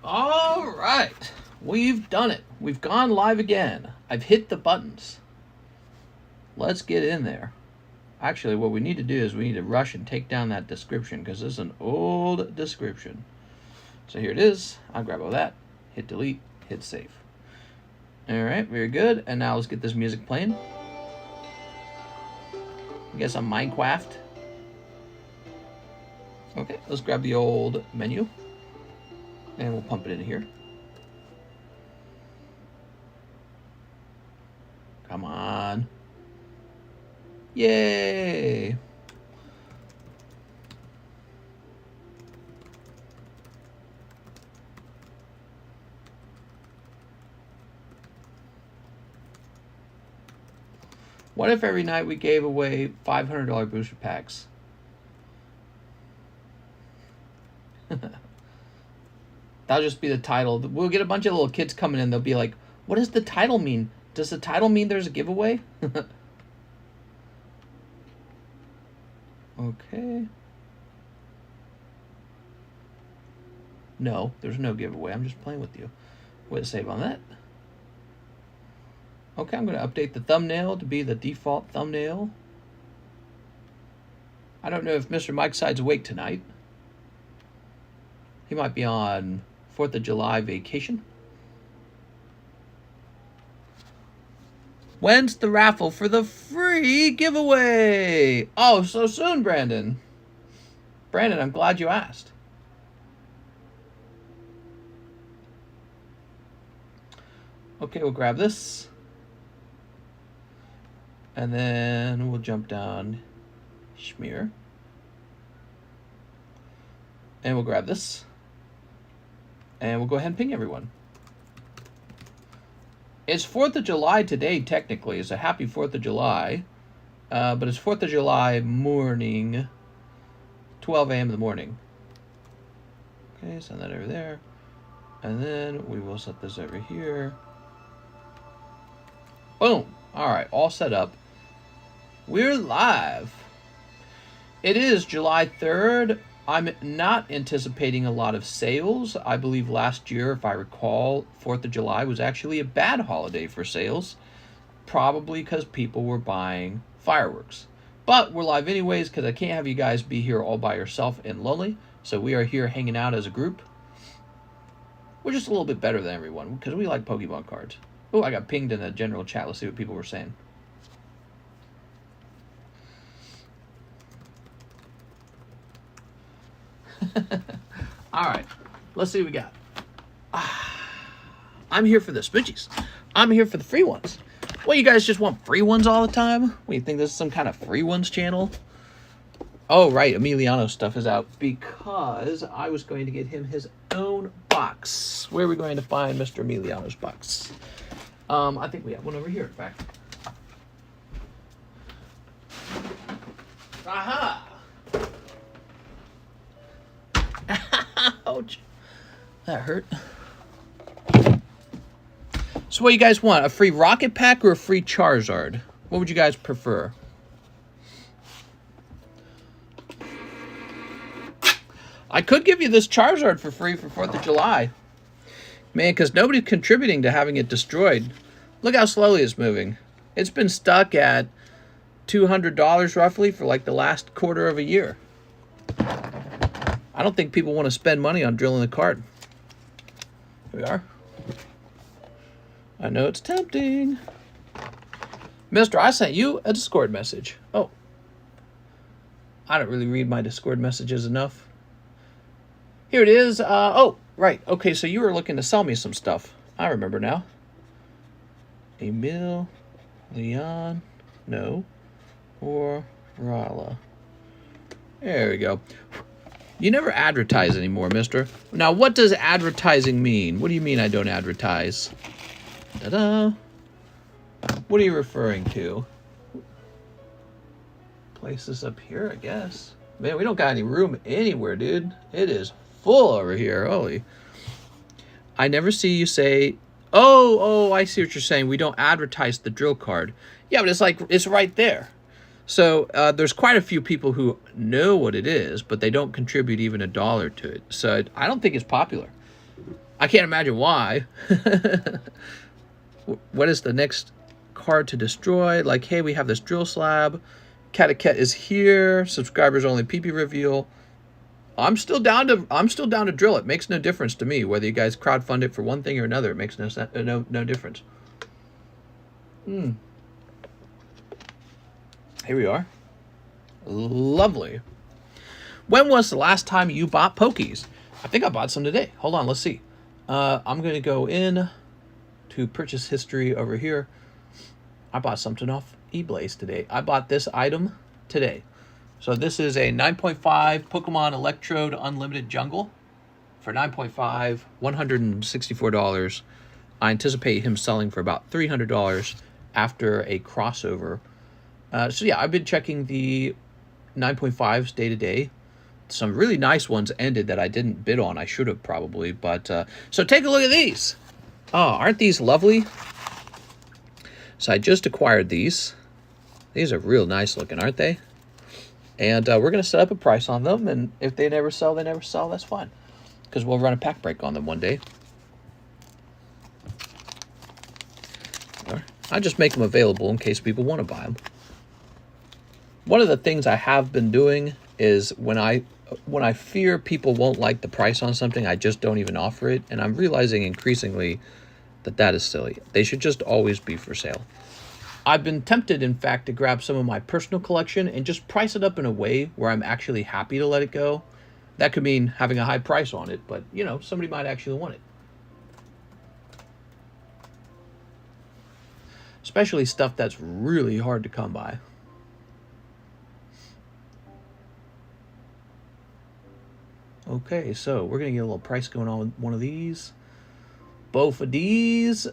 All right, we've done it. We've gone live again. I've hit the buttons. Let's get in there. Actually, what we need to do is we need to rush and take down that description because this is an old description. So here it is. I'll grab all that. Hit delete. Hit save. All right, very good. And now let's get this music playing. I guess on Minecraft. Okay, let's grab the old menu. And we'll pump it in here. Come on. Yay! What if every night we gave away $500 booster packs? That'll just be the title. We'll get a bunch of little kids coming in. They'll be like, what does the title mean? Does the title mean there's a giveaway? Okay. No, there's no giveaway. I'm just playing with you. Wait, save on that. Okay, I'm going to update the thumbnail to be the default thumbnail. I don't know if Mr. Mike Side's awake tonight. He might be on 4th of July vacation. When's the raffle for the free giveaway? Oh, so soon, Brandon. Brandon, I'm glad you asked. Okay, we'll grab this. And then we'll jump down Schmear. And we'll grab this. And we'll go ahead and ping everyone. It's 4th of July today, technically. It's a happy 4th of July. But it's 4th of July morning. 12 a.m. in the morning. Okay, send that over there. And then we will set this over here. Boom. Alright, all set up. We're live. It is July 3rd. I'm not anticipating a lot of sales. I believe last year, if I recall, 4th of July was actually a bad holiday for sales. Probably because people were buying fireworks. But we're live anyways because I can't have you guys be here all by yourself and lonely. So we are here hanging out as a group. We're just a little bit better than everyone because we like Pokemon cards. Oh, I got pinged in the general chat. Let's see what people were saying. All right, let's see what we got. I'm here for the smoochies. I'm here for the free ones. Well, you guys just want free ones all the time? What, you think this is some kind of free ones channel? Oh, right, Emiliano stuff is out because I was going to get him his own box. Where are we going to find Mr. Emiliano's box? I think we have one over here, in fact. Aha! Ouch. That hurt. So what do you guys want? A free rocket pack or a free Charizard? What would you guys prefer? I could give you this Charizard for free for 4th of July. Man, because nobody's contributing to having it destroyed. Look how slowly it's moving. It's been stuck at $200 roughly for like the last quarter of a year. I don't think people want to spend money on drilling the card. Here we are. I know it's tempting. Mister, I sent you a Discord message. Oh. I don't really read my Discord messages enough. Here it is. Oh, right. Okay, so you were looking to sell me some stuff. I remember now. Emil, Leon, no, or Rala. There we go. You never advertise anymore, mister. Now, what does advertising mean? What do you mean I don't advertise? Ta-da. What are you referring to? Place this up here, I guess. Man, we don't got any room anywhere, dude. It is full over here. Holy. I never see you say, oh, I see what you're saying. We don't advertise the drill card. Yeah, but it's like, it's right there. So there's quite a few people who know what it is, but they don't contribute even $1 to it. So I don't think it's popular. I can't imagine why. What is the next card to destroy? Like, hey, we have this drill slab. Catacat is here. Subscribers only PP reveal. I'm still down to drill it. Makes no difference to me whether you guys crowdfund it for one thing or another. It makes no difference. Here we are. Lovely. When was the last time you bought Pokies? I think I bought some today. Hold on, let's see. I'm going to go in to purchase history over here. I bought something off eBlaze today. I bought this item today. So this is a 9.5 Pokemon Electrode Unlimited Jungle for 9.5, $164. I anticipate him selling for about $300 after a crossover. So yeah, I've been checking the 9.5s day to day. Some really nice ones ended that I didn't bid on. I should have probably, but so take a look at these. Oh, aren't these lovely? So I just acquired these. These are real nice looking, aren't they? And we're going to set up a price on them, and if they never sell, they never sell. That's fine, because we'll run a pack break on them one day. I just make them available in case people want to buy them. One of the things I have been doing is when I fear people won't like the price on something, I just don't even offer it, and I'm realizing increasingly that that is silly. They should just always be for sale. I've been tempted, in fact, to grab some of my personal collection and just price it up in a way where I'm actually happy to let it go. That could mean having a high price on it, but, you know, somebody might actually want it. Especially stuff that's really hard to come by. Okay, so we're going to get a little price going on with one of these. Both of these.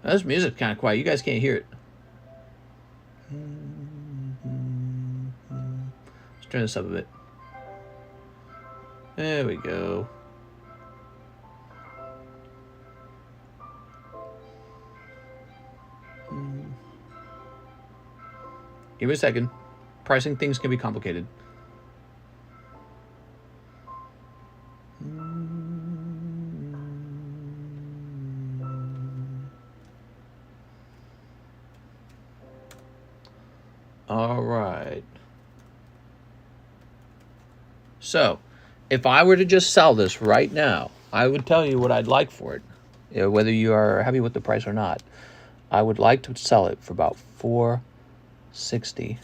This music's kind of quiet. You guys can't hear it. Let's turn this up a bit. There we go. Give me a second. Pricing things can be complicated. All right. So, if I were to just sell this right now, I would tell you what I'd like for it. You know, whether you are happy with the price or not. I would like to sell it for about $460.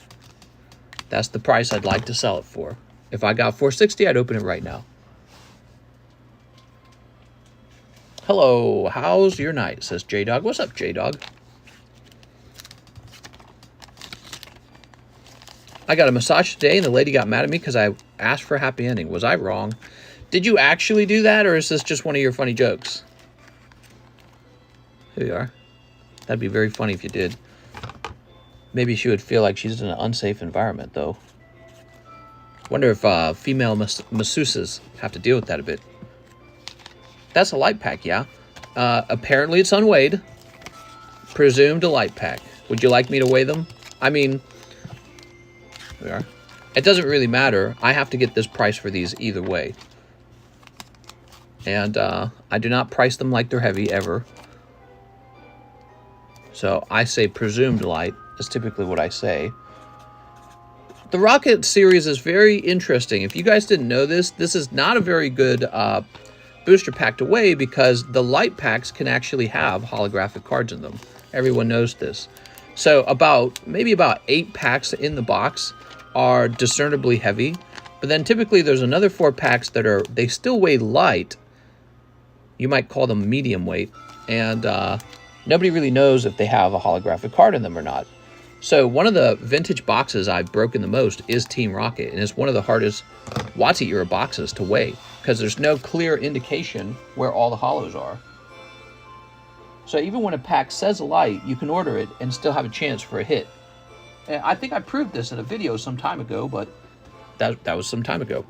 That's the price I'd like to sell it for. If I got $460, I'd open it right now. Hello, how's your night? Says J-Dog. What's up, J-Dog? I got a massage today, and the lady got mad at me because I asked for a happy ending. Was I wrong? Did you actually do that, or is this just one of your funny jokes? Here you are. That'd be very funny if you did. Maybe she would feel like she's in an unsafe environment, though. Wonder if female masseuses have to deal with that a bit. That's a light pack, yeah. Apparently it's unweighed. Presumed a light pack. Would you like me to weigh them? I mean... There we are. It doesn't really matter. I have to get this price for these either way. And I do not price them like they're heavy, ever. So I say presumed light is typically what I say. The Rocket series is very interesting. If you guys didn't know this, this is not a very good booster pack to weigh because the light packs can actually have holographic cards in them. Everyone knows this. So maybe about 8 packs in the box are discernibly heavy, but then typically there's another 4 packs that they still weigh light. You might call them medium weight, and nobody really knows if they have a holographic card in them or not. So one of the vintage boxes I've broken the most is Team Rocket, and it's one of the hardest WotC era boxes to weigh because there's no clear indication where all the hollows are. So even when a pack says light, you can order it and still have a chance for a hit. And I think I proved this in a video some time ago, but that was some time ago.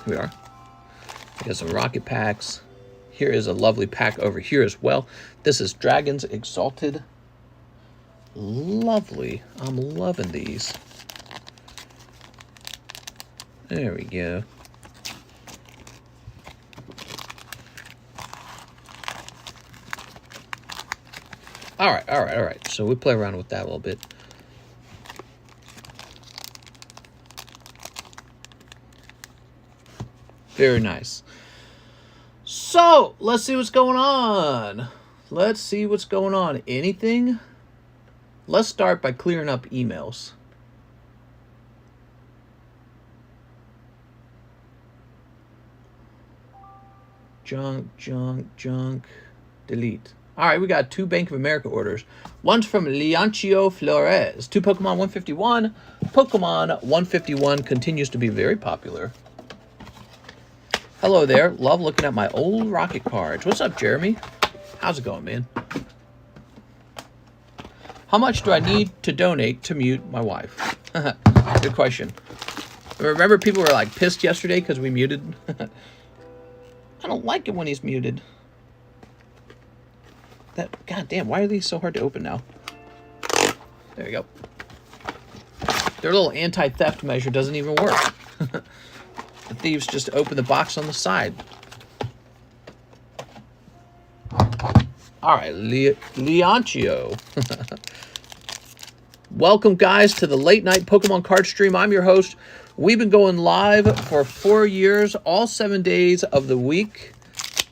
Here we are. I got some rocket packs. Here is a lovely pack over here as well. This is Dragons Exalted. Lovely. I'm loving these. There we go. All right. So we play around with that a little bit. Very nice. So, let's see what's going on. Anything? Let's start by clearing up emails. Junk. Delete. All right, we got 2 Bank of America orders. One's from Leoncio Flores. 2 Pokemon 151. Pokemon 151 continues to be very popular. Hello there. Love looking at my old rocket cards. What's up, Jeremy? How's it going, man? How much do I need to donate to mute my wife? Good question. Remember people were like pissed yesterday because we muted? I don't like it when he's muted. God damn, why are these so hard to open now? There you go. Their little anti-theft measure doesn't even work. The thieves just open the box on the side. All right, Leoncio. Welcome, guys, to the late night Pokemon card stream. I'm your host. We've been going live for 4 years, all 7 days of the week.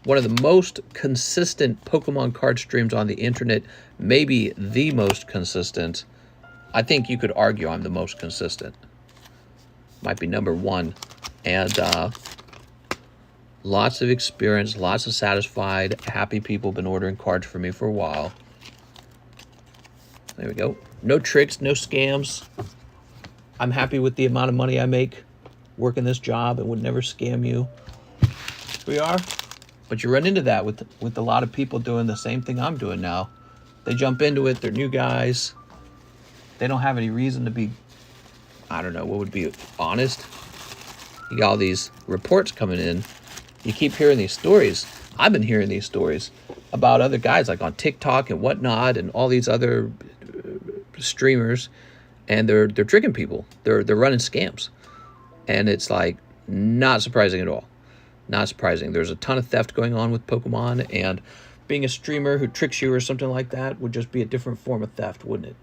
One of the most consistent Pokemon card streams on the internet, maybe the most consistent. I think you could argue I'm the most consistent. Might be number 1. And lots of experience, lots of satisfied, happy people been ordering cards for me for a while. There we go. No tricks, no scams. I'm happy with the amount of money I make working this job and would never scam you. Here we are. But you run into that with a lot of people doing the same thing I'm doing now. They jump into it. They're new guys. They don't have any reason to be, I don't know, what would be honest. You got all these reports coming in. You keep hearing these stories. I've been hearing these stories about other guys like on TikTok and whatnot and all these other streamers, and they're tricking people. They're running scams. And it's like not surprising at all. Not surprising. There's a ton of theft going on with Pokemon, and being a streamer who tricks you or something like that would just be a different form of theft, wouldn't it?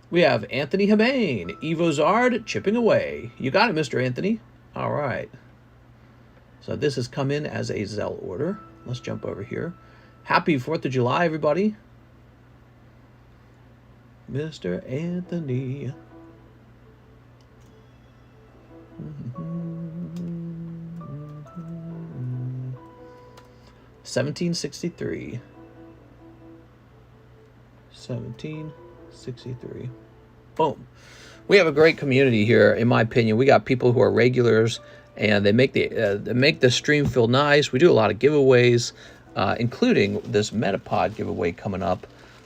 We have Anthony Hamane, Evo Zard, chipping away. You got it, Mr. Anthony. All right. So this has come in as a ZELLE order. Let's jump over here. Happy 4th of July, everybody. Mr. Anthony. 1763. 1763. Boom. We have a great community here, in my opinion. We got people who are regulars, and they make the stream feel nice. We do a lot of giveaways, including this Metapod giveaway coming up.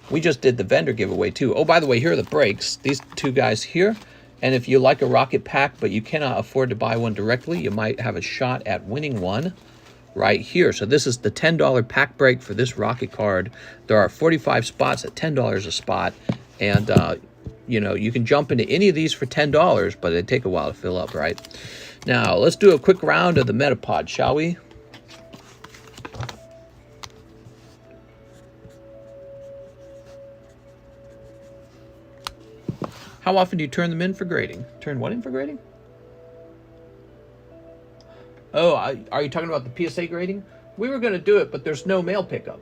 We just did the vendor giveaway too. Oh, by the way, here are the breaks. These 2 guys here. And if you like a rocket pack, but you cannot afford to buy one directly, you might have a shot at winning one right here. So this is the $10 pack break for this rocket card. There are 45 spots at $10 a spot. And, you know, you can jump into any of these for $10, but they take a while to fill up, right? Now, let's do a quick round of the Metapod, shall we? How often do you turn them in for grading? Turn what in for grading? Oh, are you talking about the PSA grading? We were going to do it, but there's no mail pickup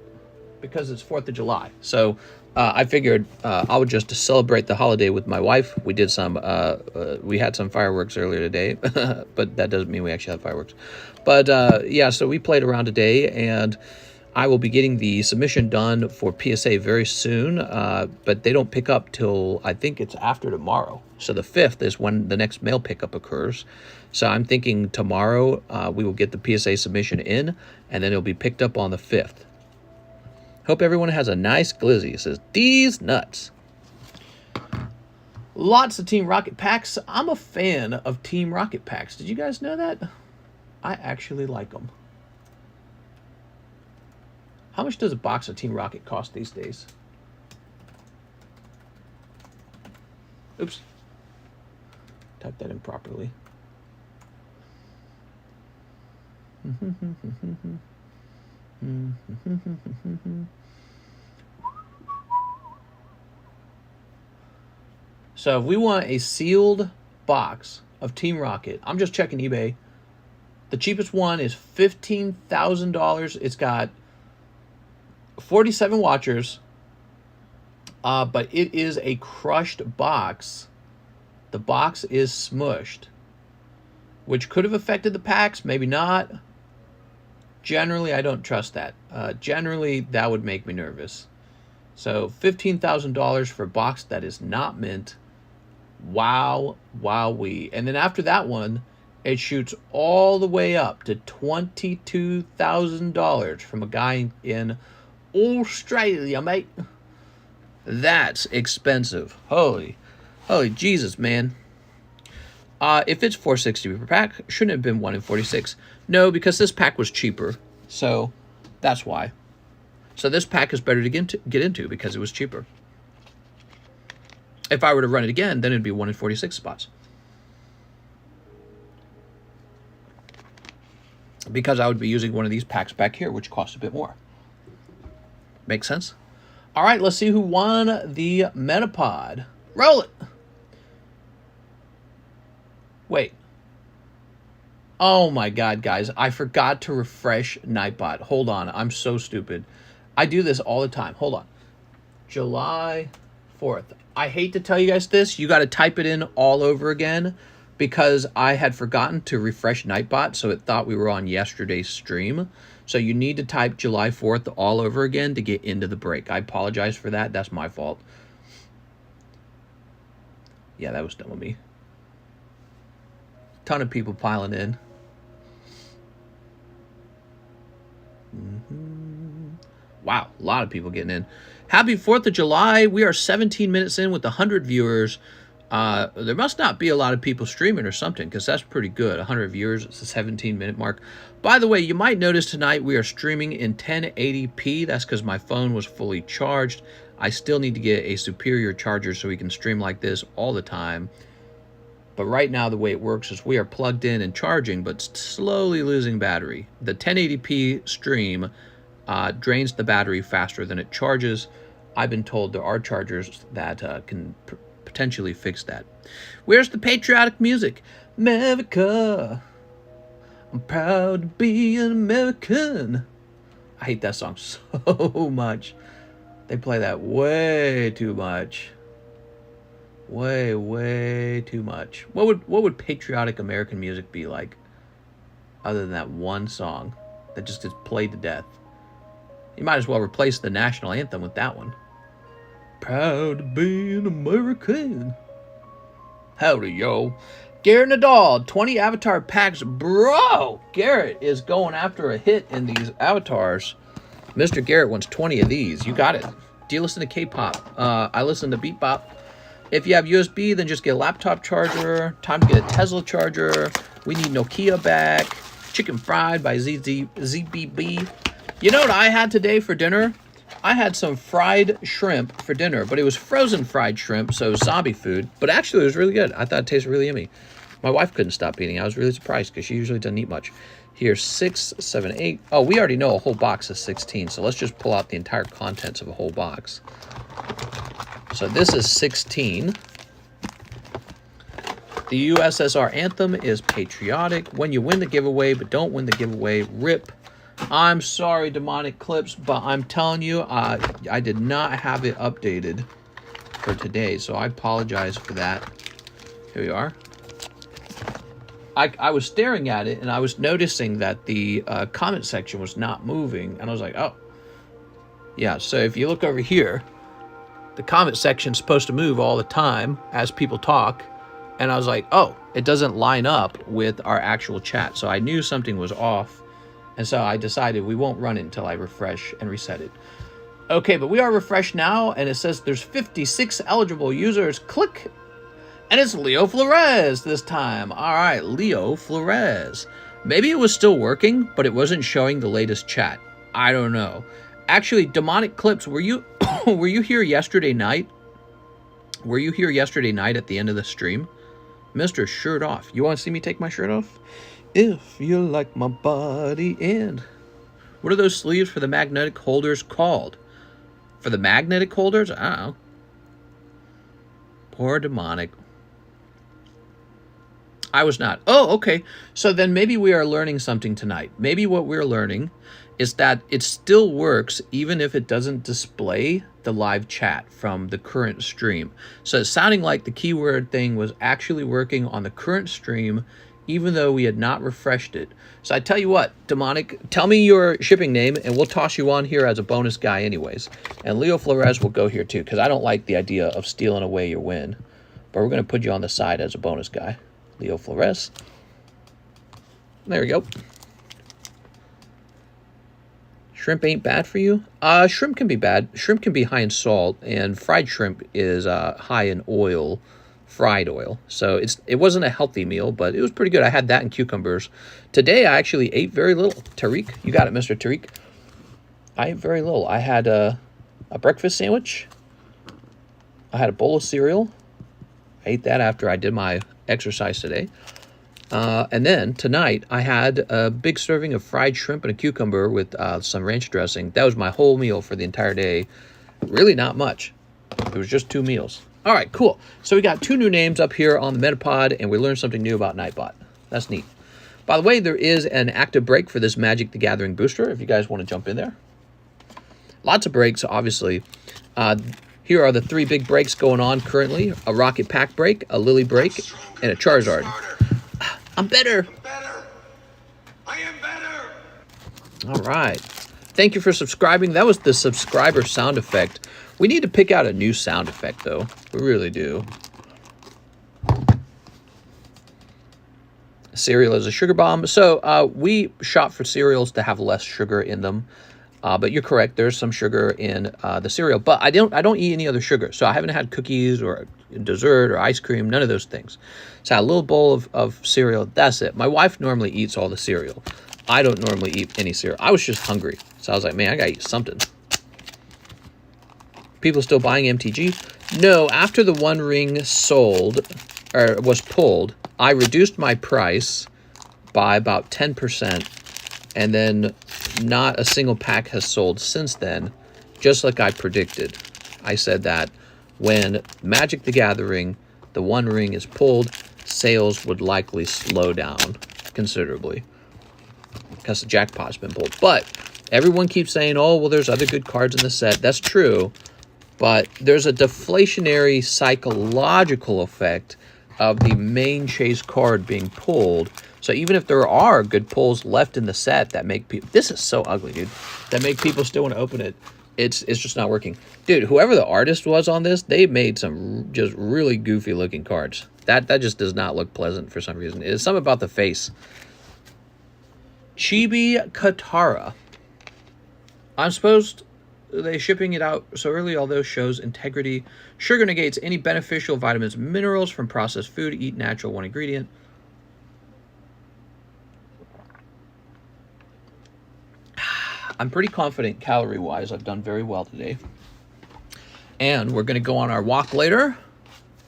because it's 4th of July. So I figured I would just celebrate the holiday with my wife. We did some, we had some fireworks earlier today, but that doesn't mean we actually had fireworks. But yeah, so we played around today, and I will be getting the submission done for PSA very soon, but they don't pick up till, I think it's after tomorrow. So the 5th is when the next mail pickup occurs. So I'm thinking tomorrow we will get the PSA submission in, and then it'll be picked up on the 5th. Hope everyone has a nice glizzy. It says, D's nuts. Lots of Team Rocket packs. I'm a fan of Team Rocket packs. Did you guys know that? I actually like them. How much does a box of Team Rocket cost these days? Oops. Type that in properly. So if we want a sealed box of Team Rocket, I'm just checking eBay. The cheapest one is $15,000. It's got 47 watchers, but it is a crushed box. The box is smushed, which could have affected the packs, maybe not. Generally, I don't trust that. Generally, that would make me nervous. So $15,000 for a box that is not mint. Wow, wowee. And then after that one, it shoots all the way up to $22,000 from a guy in Australia, mate. That's expensive. Holy Jesus, man. If it's $4.60 per pack, shouldn't it have been 1 in 46. No, because this pack was cheaper. So that's why. So this pack is better to get into because it was cheaper. If I were to run it again, then it'd be 1 in 46 spots. Because I would be using one of these packs back here, which costs a bit more. Makes sense? All right, let's see who won the Metapod. Roll it. Wait. Oh my God, guys. I forgot to refresh Nightbot. Hold on. I'm so stupid. I do this all the time. Hold on. July 4th. I hate to tell you guys this. You got to type it in all over again because I had forgotten to refresh Nightbot, so it thought we were on yesterday's stream. So you need to type July 4th all over again to get into the break. I apologize for that. That's my fault. Yeah, that was dumb of me. Ton of people piling in. Wow, a lot of people getting in. Happy 4th of July. We are 17 minutes in with 100 viewers. There must not be a lot of people streaming or something because that's pretty good. 100 viewers, it's a 17-minute mark. By the way, you might notice tonight we are streaming in 1080p. That's because my phone was fully charged. I still need to get a superior charger so we can stream like this all the time. But right now, the way it works is we are plugged in and charging, but slowly losing battery. The 1080p stream drains the battery faster than it charges. I've been told there are chargers that can potentially fix that. Where's the patriotic music? America, I'm proud to be an American. I hate that song so much. They play that way too much. Way too much. What would patriotic American music be like other than that one song that just gets played to death? You might as well replace the national anthem with that one. Proud to be an American. Howdy, yo. Garrett Nadal, 20 avatar packs. Bro, Garrett is going after a hit in these avatars. Mr. Garrett wants 20 of these. You got it. Do you listen to K-pop? I listen to Beatbop. If you have USB, then just get a laptop charger. Time to get a Tesla charger. We need Nokia back. Chicken fried by ZBB. You know what I had today for dinner? I had some fried shrimp for dinner, but it was frozen fried shrimp, so zombie food. But actually, it was really good. I thought it tasted really yummy. My wife couldn't stop eating. I was really surprised because she usually doesn't eat much. Here's 6, 7, 8. Oh, we already know a whole box is 16, so let's just pull out the entire contents of a whole box. So this is 16. The USSR anthem is patriotic. When you win the giveaway, but don't win the giveaway, rip. I'm sorry, Demonic Clips, but I'm telling you, I did not have it updated for today, so I apologize for that. Here we are. I was staring at it, and I was noticing that the comment section was not moving, and I was like, oh, Yeah, so if you look over here, the comment section's supposed to move all the time as people talk. And I was like, oh, it doesn't line up with our actual chat. So I knew something was off. And so I decided we won't run it until I refresh and reset it. Okay, but we are refreshed now, and it says there's 56 eligible users. Click. And it's Leo Flores this time. All right, Leo Flores. Maybe it was still working, but it wasn't showing the latest chat. I don't know. Actually, Demonic Clips, were you were you here yesterday night? Were you here yesterday night at the end of the stream? Mr. Shirt Off. You want to see me take my shirt off? If you like my body and... What are those sleeves for the magnetic holders called? For the magnetic holders? I don't know. Poor Demonic. I was not. Oh, okay. So then maybe we are learning something tonight. Maybe what we're learning is that it still works even if it doesn't display the live chat from the current stream. So it's sounding like the keyword thing was actually working on the current stream even though we had not refreshed it. So I tell you what, Demonic, tell me your shipping name and we'll toss you on here as a bonus guy anyways. And Leo Flores will go here too because I don't like the idea of stealing away your win. But we're going to put you on the side as a bonus guy. Leo Flores. There we go. Shrimp ain't bad for you? Shrimp can be bad. Shrimp can be high in salt, and fried shrimp is high in oil, fried oil. So it wasn't a healthy meal, but it was pretty good. I had that and cucumbers. Today, I actually ate very little. Tariq, you got it, Mr. Tariq. I ate very little. I had a breakfast sandwich. I had a bowl of cereal. I ate that after I did my exercise today. And then tonight I had a big serving of fried shrimp and a cucumber with some ranch dressing. That was my whole meal for the entire day. Really not much. It was just 2 meals. All right, cool. So we got 2 new names up here on the Metapod, and we learned something new about Nightbot. That's neat. By the way, there is an active break for this Magic the Gathering booster if you guys want to jump in there. Lots of breaks, obviously. Here are the 3 big breaks going on currently. A Rocket Pack break, a Lily break, and a Charizard. I'm better. I am better. All right. Thank you for subscribing. That was the subscriber sound effect. We need to pick out a new sound effect, though. We really do. Cereal is a sugar bomb. So we shop for cereals to have less sugar in them. But you're correct. There's some sugar in the cereal. But I don't eat any other sugar. So I haven't had cookies or dessert or ice cream. None of those things. So I had a little bowl of cereal. That's it. My wife normally eats all the cereal. I don't normally eat any cereal. I was just hungry. So I was like, man, I got to eat something. People still buying MTG? No, after the One Ring sold, or was pulled, I reduced my price by about 10%. And then not a single pack has sold since then, just like I predicted. I said that when Magic the Gathering, the One Ring is pulled, sales would likely slow down considerably because the jackpot's been pulled. But everyone keeps saying, oh, well, there's other good cards in the set. That's true. But there's a deflationary psychological effect of the main chase card being pulled. So even if there are good pulls left in the set that make people... This is so ugly, dude. That make people still want to open it. It's just not working. Dude, whoever the artist was on this, they made some just really goofy looking cards. That just does not look pleasant for some reason. It's something about the face. Chibi Katara. I'm supposed... They shipping it out so early, although shows integrity. Sugar negates any beneficial vitamins, minerals from processed food. Eat natural, 1 ingredient. I'm pretty confident calorie-wise. I've done very well today. And we're going to go on our walk later.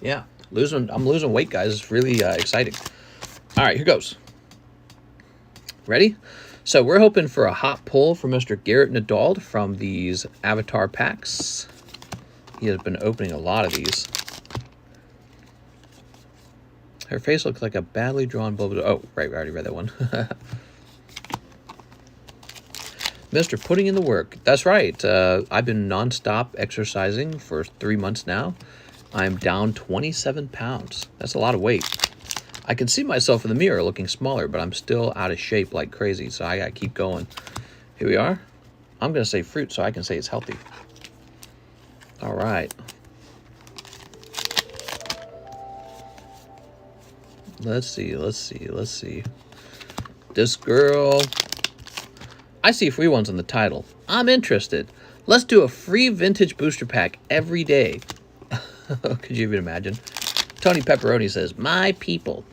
Yeah, I'm losing weight, guys. It's really exciting. All right, here goes. Ready? So we're hoping for a hot pull for Mr. Garrett Nadal from these avatar packs. He has been opening a lot of these. Her face looks like a badly drawn Bulbasaur. Oh, right, we already read that one. Mr. Putting in the work. That's right. I've been nonstop exercising for 3 months now. I'm down 27 pounds. That's a lot of weight. I can see myself in the mirror looking smaller, but I'm still out of shape like crazy, so I gotta keep going. Here we are. I'm going to say fruit so I can say it's healthy. All right. Let's see. This girl. I see free ones in the title. I'm interested. Let's do a free vintage booster pack every day. Could you even imagine? Tony Pepperoni says, my people.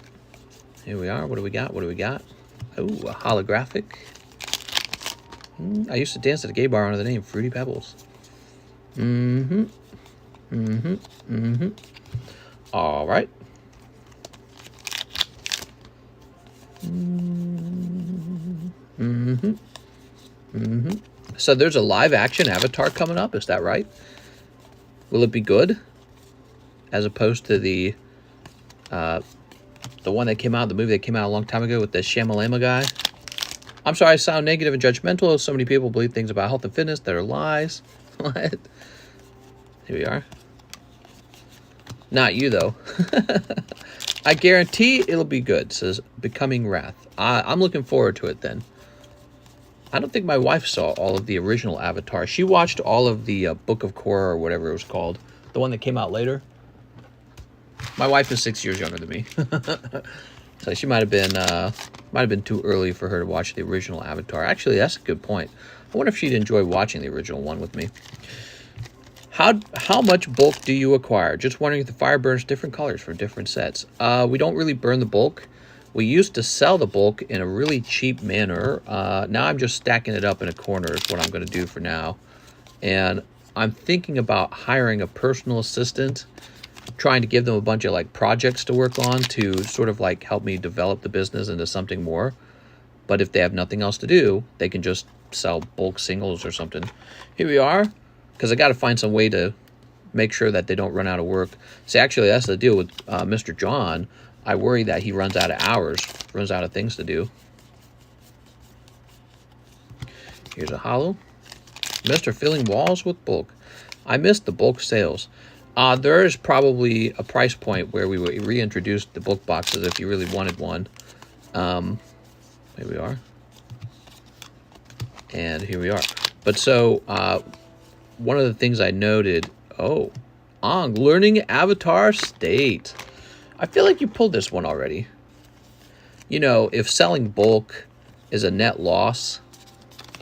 Here we are. What do we got? Oh, a holographic. I used to dance at a gay bar under the name Fruity Pebbles. All right. So there's a live action Avatar coming up. Is that right? Will it be good? As opposed to the one that came out, the movie that came out a long time ago with the Shamalama guy. I'm sorry I sound negative and judgmental. So many people believe things about health and fitness that are lies. What? Here we are. Not you, though. I guarantee it'll be good, says Becoming Wrath. I'm looking forward to it, then. I don't think my wife saw all of the original Avatar. She watched all of the Book of Korra or whatever it was called. The one that came out later. My wife is 6 years younger than me. So she might have been too early for her to watch the original Avatar. Actually, that's a good point. I wonder if she'd enjoy watching the original one with me. How much bulk do you acquire? Just wondering if the fire burns different colors for different sets. We don't really burn the bulk. We used to sell the bulk in a really cheap manner. Now I'm just stacking it up in a corner is what I'm going to do for now. And I'm thinking about hiring a personal assistant, trying to give them a bunch of like projects to work on to sort of like help me develop the business into something more. But if they have nothing else to do, they can just sell bulk singles or something. Here we are, because I got to find some way to make sure that they don't run out of work. See, actually, that's the deal with Mr. John. I worry that he runs out of hours, runs out of things to do. Here's a holo. Mr. Filling Walls with bulk. I missed the bulk sales. There is probably a price point where we would reintroduce the bulk boxes if you really wanted one. Here we are. And here we are. But so, one of the things I noted, learning Avatar State. I feel like you pulled this one already. You know, if selling bulk is a net loss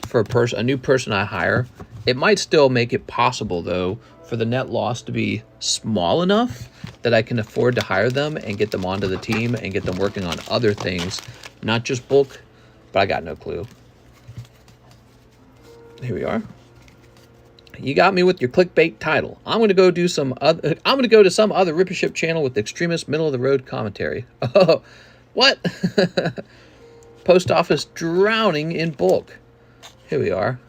for a new person I hire, it might still make it possible, though, for the net loss to be small enough that I can afford to hire them and get them onto the team and get them working on other things, not just bulk, but I got no clue. Here we are. You got me with your clickbait title. I'm going to go do some other. I'm going to go to some other Rippership channel with extremist middle of the road commentary. Oh, what? Post office drowning in bulk. Here we are.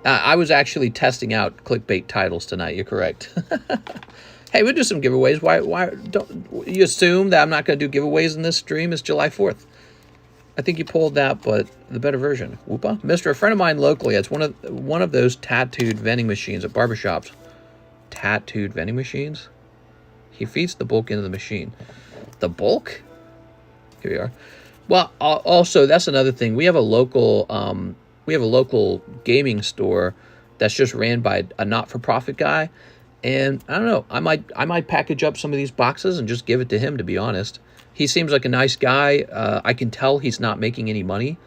I was actually testing out clickbait titles tonight. You're correct. Hey, we'll do some giveaways. Why don't you assume that I'm not going to do giveaways in this stream? It's July 4th. I think you pulled that, but the better version. Whoopa. Mr. A friend of mine locally has one of those tattooed vending machines at barbershops. Tattooed vending machines? He feeds the bulk into the machine. The bulk? Here we are. Well, also, that's another thing. We have a local gaming store that's just ran by a not-for-profit guy. And I don't know, I might package up some of these boxes and just give it to him, to be honest. He seems like a nice guy. I can tell he's not making any money.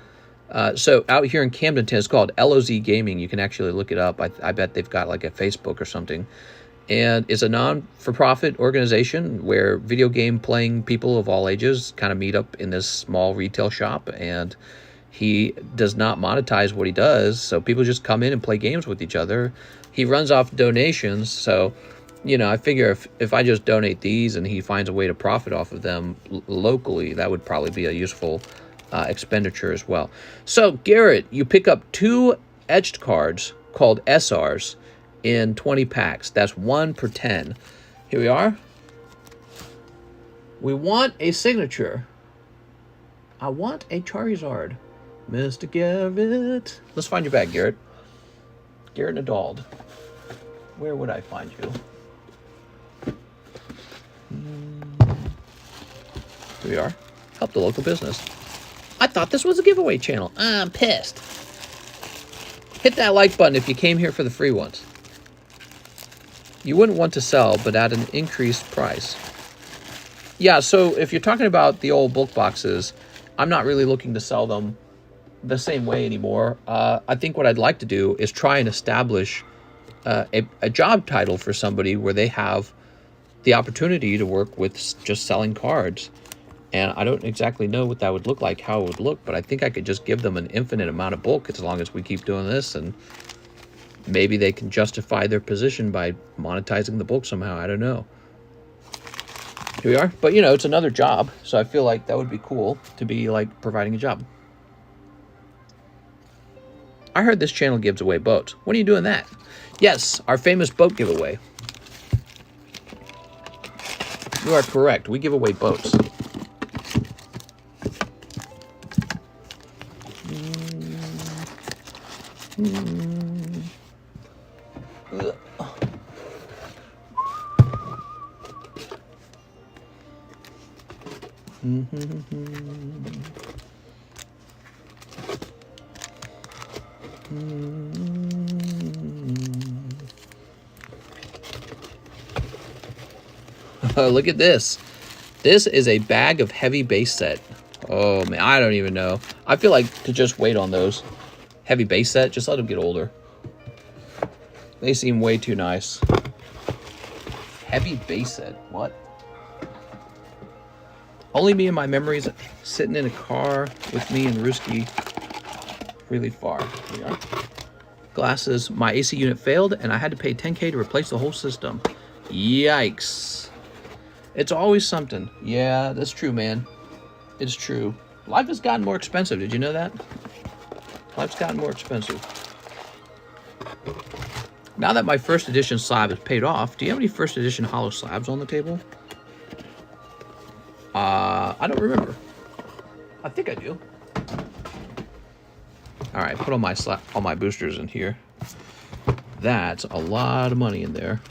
So out here in Camdenton, it's called LOZ Gaming. You can actually look it up. I bet they've got like a Facebook or something. And it's a non-for-profit organization where video game playing people of all ages kind of meet up in this small retail shop. And he does not monetize what he does. So people just come in and play games with each other. He runs off donations. So, you know, I figure if I just donate these and he finds a way to profit off of them locally, that would probably be a useful expenditure as well. So, Garrett, you pick up 2 etched cards called SRs in 20 packs. That's 1 per 10. Here we are. We want a signature. I want a Charizard. Mr. Garrett. Let's find your bag, Garrett. Garrett Nadald. Where would I find you? Here we are. Help the local business. I thought this was a giveaway channel. I'm pissed. Hit that like button if you came here for the free ones. You wouldn't want to sell, but at an increased price. Yeah, so if you're talking about the old bulk boxes, I'm not really looking to sell them the same way anymore. I think what I'd like to do is try and establish a job title for somebody where they have the opportunity to work with just selling cards. And I don't exactly know what that would look like, how it would look, but I think I could just give them an infinite amount of bulk as long as we keep doing this, and maybe they can justify their position by monetizing the bulk somehow. I don't know. Here we are. But, you know, it's another job, so I feel like that would be cool to be, like, providing a job. I heard this channel gives away boats. When are you doing that? Yes, our famous boat giveaway. You are correct. We give away boats. Look at this. This is a bag of heavy base set. Oh man, I don't even know. I feel like to just wait on those. Heavy base set, just let them get older. They seem way too nice. Heavy base set, what? Only me and my memories sitting in a car with me and Ruski really far. Here we are. Glasses, my AC unit failed and I had to pay $10K to replace the whole system. Yikes. It's always something. Yeah, that's true, man. It's true. Life has gotten more expensive. Did you know that? Life's gotten more expensive. Now that my first edition slab is paid off, do you have any first edition hollow slabs on the table? I don't remember. I think I do. All right, put all my boosters in here. That's a lot of money in there.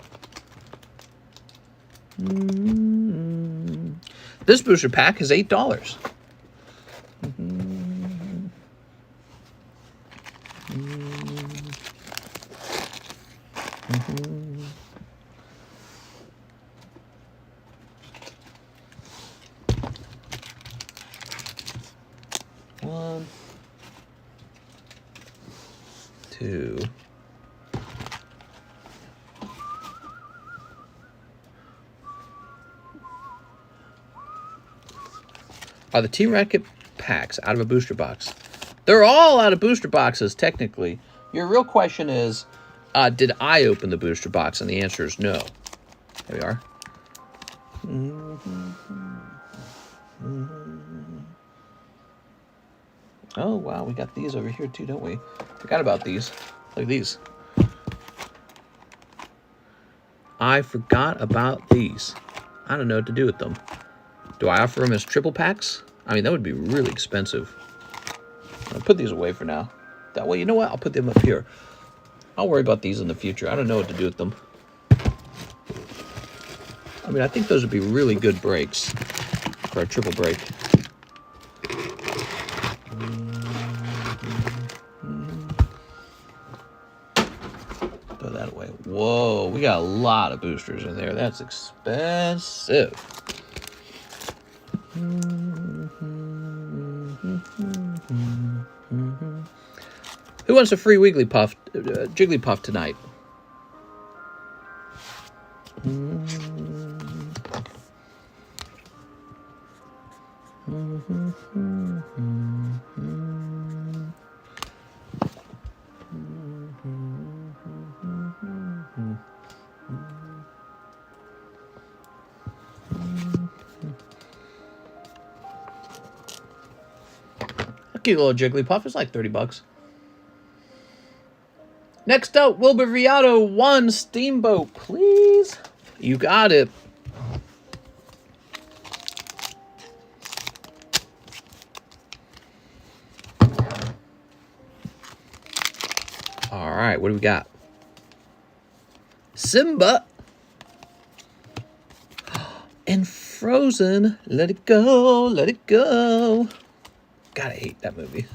This booster pack is $8. One, two. Are the T-Racket packs out of a booster box? They're all out of booster boxes, technically. Your real question is, did I open the booster box? And the answer is no. There we are. Oh, wow, we got these over here too, don't we? Forgot about these. Look at these. I forgot about these. I don't know what to do with them. Do I offer them as triple packs? I mean, that would be really expensive. I'll put these away for now. That way, you know what? I'll put them up here. I'll worry about these in the future. I don't know what to do with them. I mean, I think those would be really good breaks for a triple break. Throw that away. Whoa, we got a lot of boosters in there. That's expensive. Who wants a free Jigglypuff tonight? Cute little Jigglypuff. It's like 30 bucks. Next up, Wilbur Viato, 1 Steamboat, please. You got it. All right, what do we got? Simba. And Frozen. Let it go, let it go. God, I hate that movie.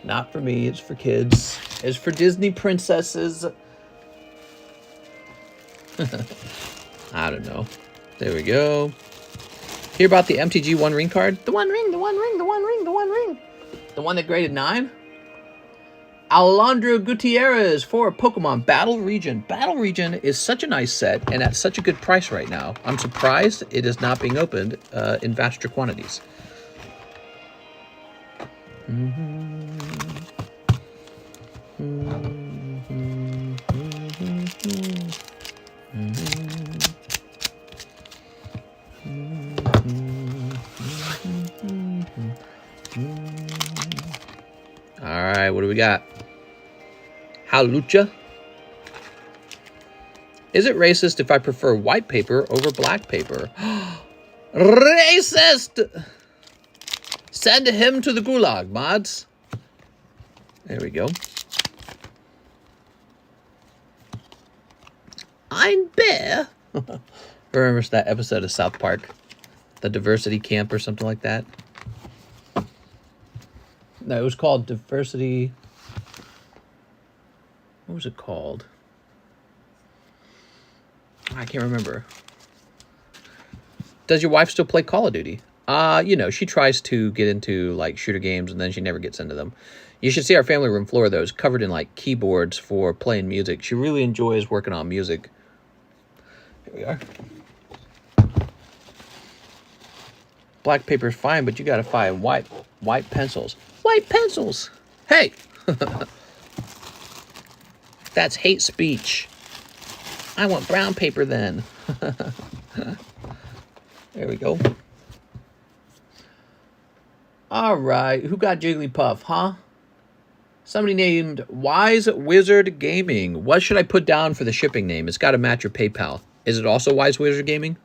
Not for me, it's for kids. It's for Disney princesses. I don't know. There we go. Hear about the MTG One Ring card? The One Ring, the One Ring, the One Ring, the One Ring. The one that graded 9? Alejandro Gutierrez for Pokemon Battle Region. Battle Region is such a nice set and at such a good price right now. I'm surprised it is not being opened in vaster quantities. All right, what do we got? Halucha. Is it racist if I prefer white paper over black paper? Racist! Send him to the gulag, mods. There we go. I'm Bear. Remember that episode of South Park? The diversity camp or something like that? No, it was called Diversity... What was it called? I can't remember. Does your wife still play Call of Duty? You know, she tries to get into, like, shooter games, and then she never gets into them. You should see our family room floor, though. It's covered in, like, keyboards for playing music. She really enjoys working on music. Here we are. Black paper's fine, but you gotta find white pencils. White pencils! Hey! That's hate speech. I want brown paper then. There we go. All right. Who got Jigglypuff, huh? Somebody named Wise Wizard Gaming. What should I put down for the shipping name? It's got to match your PayPal. Is it also Wise Wizard Gaming?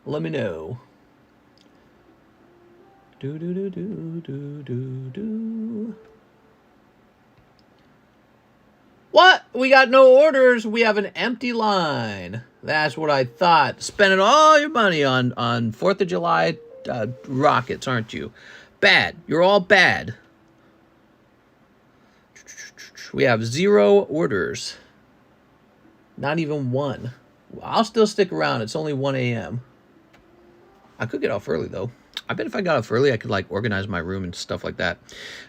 Let me know. Do do do do do do do. What? We got no orders. We have an empty line. That's what I thought. Spending all your money on 4th of July rockets, aren't you? Bad. You're all bad. We have 0 orders. Not even 1. I'll still stick around. It's only 1 a.m. I could get off early, though. I bet if I got off early, I could, like, organize my room and stuff like that.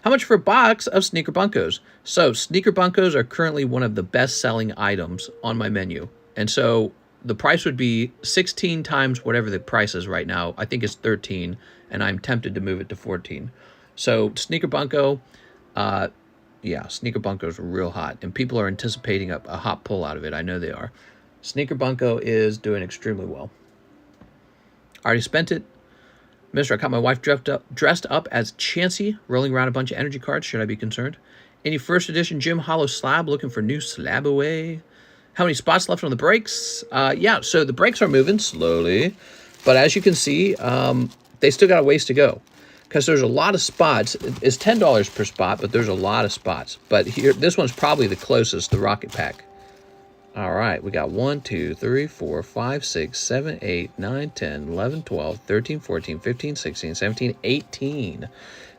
How much for a box of Sneaker Bunkos? So, Sneaker Bunkos are currently one of the best-selling items on my menu. And so, the price would be 16 times whatever the price is right now. I think it's 13, and I'm tempted to move it to 14. So, Sneaker Bunko, yeah, Sneaker Bunko's real hot. And people are anticipating a hot pull out of it. I know they are. Sneaker Bunko is doing extremely well. Already spent it. Mister, I caught my wife dressed up as Chansey, rolling around a bunch of energy cards. Should I be concerned? Any first edition Gym Hollow Slab looking for new slab away? How many spots left on the brakes? Yeah, so the brakes are moving slowly. But as you can see, they still got a ways to go. Because there's a lot of spots. It's $10 per spot, but there's a lot of spots. But here, this one's probably the closest, the Rocket Pack. All right, we got 1, 2, 3, 4, 5, 6, 7, 8, 9, 10, 11, 12, 13, 14, 15, 16, 17, 18.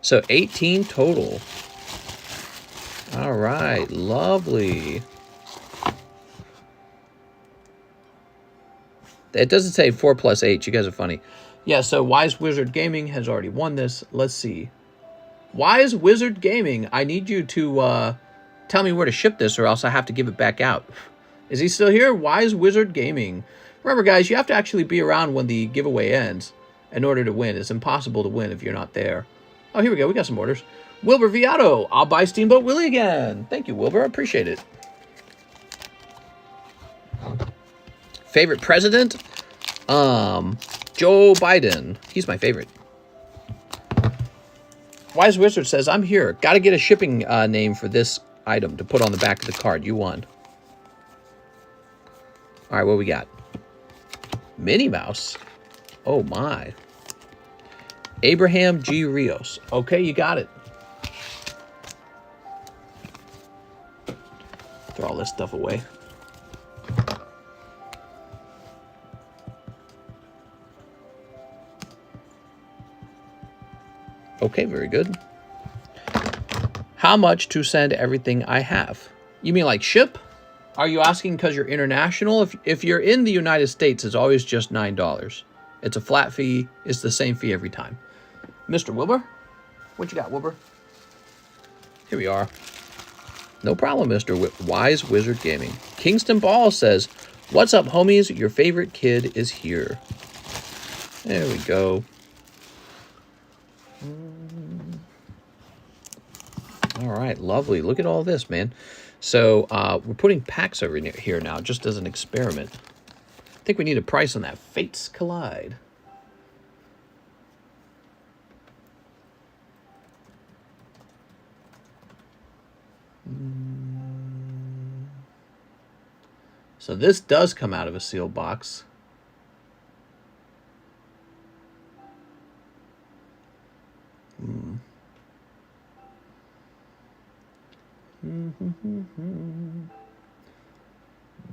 So 18 total. All right, lovely. It doesn't say 4 plus 8. You guys are funny. Yeah, so Wise Wizard Gaming has already won this. Let's see. Wise Wizard Gaming, I need you to tell me where to ship this or else I have to give it back out. Is he still here? Wise Wizard Gaming. Remember, guys, you have to actually be around when the giveaway ends in order to win. It's impossible to win if you're not there. Oh, here we go. We got some orders. Wilbur Viato. I'll buy Steamboat Willie again. Thank you, Wilbur. I appreciate it. Favorite president? Joe Biden. He's my favorite. Wise Wizard says, I'm here. Got to get a shipping name for this item to put on the back of the card. You won. All right, what we got? Minnie Mouse. Oh, my. Abraham G. Rios. Okay, you got it. Throw all this stuff away. Okay, very good. How much to send everything I have? You mean like ship? Are you asking because you're international? If you're in the United States, it's always just $9. It's a flat fee. It's the same fee every time. Mr. Wilbur? What you got, Wilbur? Here we are. No problem, Mr. Wise Wizard Gaming. Kingston Ball says, "What's up, homies? Your favorite kid is here." There we go. All right, lovely. Look at all this, man. So we're putting packs over here now, just as an experiment. I think we need a price on that. Fates Collide. So this does come out of a sealed box.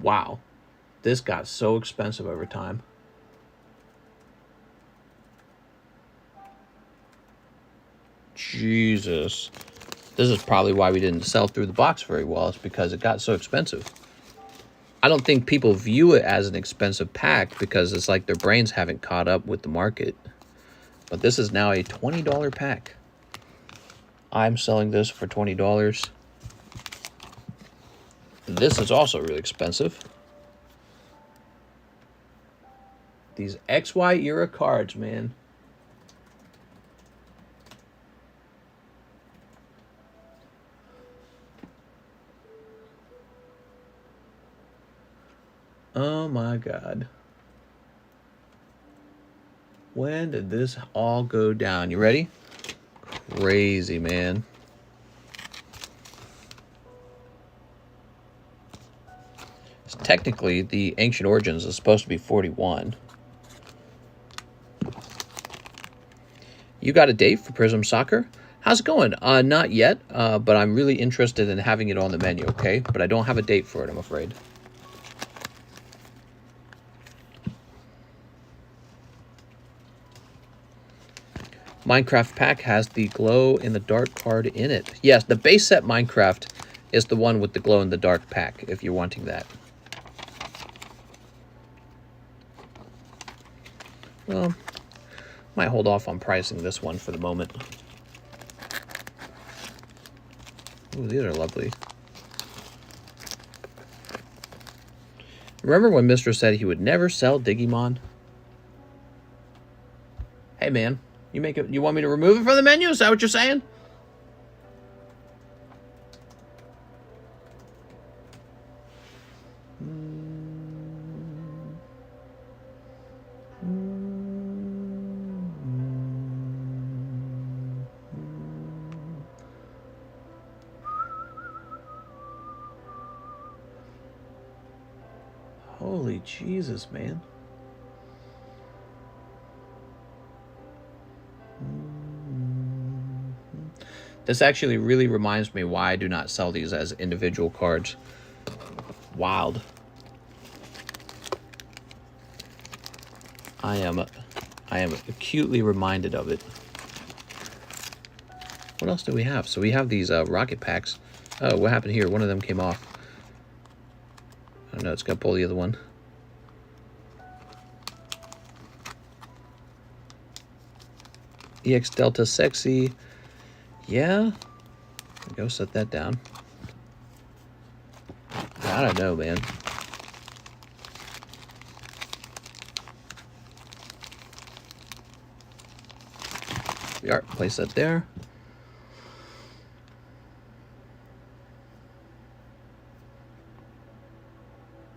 Wow. This got so expensive over time. Jesus. This is probably why we didn't sell through the box very well. It's because it got so expensive. I don't think people view it as an expensive pack because it's like their brains haven't caught up with the market. But this is now a $20 pack. I'm selling this for $20. This is also really expensive. These XY era cards, man. Oh my God. When did this all go down? You ready? Crazy, man. Technically, the Ancient Origins is supposed to be 41. You got a date for Prism Soccer? How's it going? Not yet, but I'm really interested in having it on the menu, okay? But I don't have a date for it, I'm afraid. Minecraft pack has the glow-in-the-dark card in it. Yes, the base set Minecraft is the one with the glow-in-the-dark pack, if you're wanting that. Well, might hold off on pricing this one for the moment. Ooh, these are lovely. Remember when Mr. said he would never sell Digimon? Hey, man. You want me to remove it from the menu? Is that what you're saying? Holy Jesus, man. This actually really reminds me why I do not sell these as individual cards. Wild. I am acutely reminded of it. What else do we have? So we have these rocket packs. Oh, what happened here? One of them came off. I don't know, it's got to pull the other one. EX Delta Sexy. Yeah. Go set that down. I don't know, man. The art, place that there.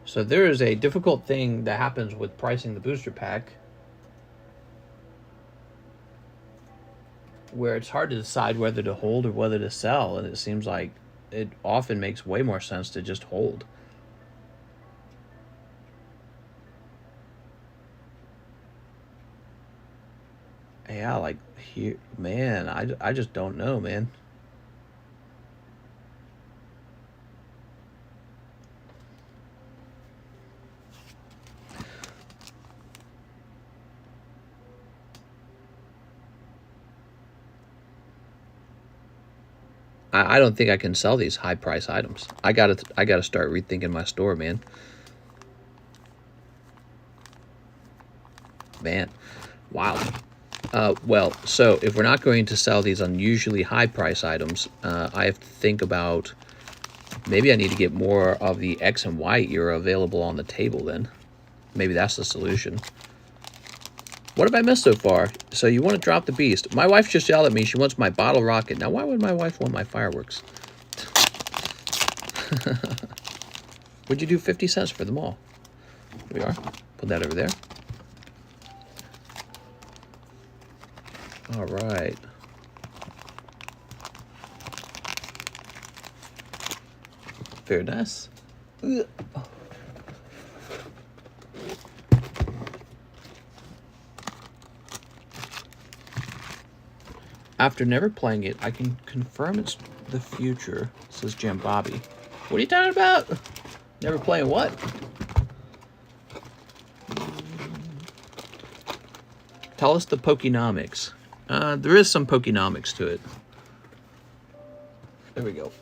So there is a difficult thing that happens with pricing the booster pack, where it's hard to decide whether to hold or whether to sell, and it seems like it often makes way more sense to just hold. Yeah, like here, man, I just don't know, man. I don't think I can sell these high price items. I gotta start rethinking my store, man. Man, wow. Well, so if we're not going to sell these unusually high price items, I have to think about maybe I need to get more of the X and Y era available on the table then. Maybe that's the solution. What have I missed so far? So you want to drop the beast. My wife just yelled at me. She wants my bottle rocket. Now, why would my wife want my fireworks? Would you do 50 cents for them all? Here we are. Put that over there. All right. Very nice. Ugh. After never playing it, I can confirm it's the future, says Jim Bobby. What are you talking about? Never playing what? Tell us the Pokenomics. There is some Pokenomics to it. There we go.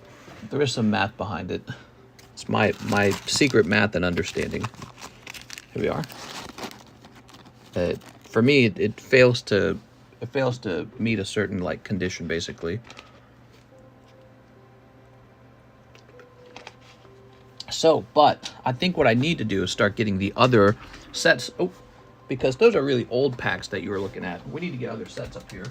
There is some math behind it. It's my secret math and understanding. Here we are. For me, it fails to meet a certain like condition, basically. So, but I think what I need to do is start getting the other sets. Oh, because those are really old packs that you were looking at. We need to get other sets up here.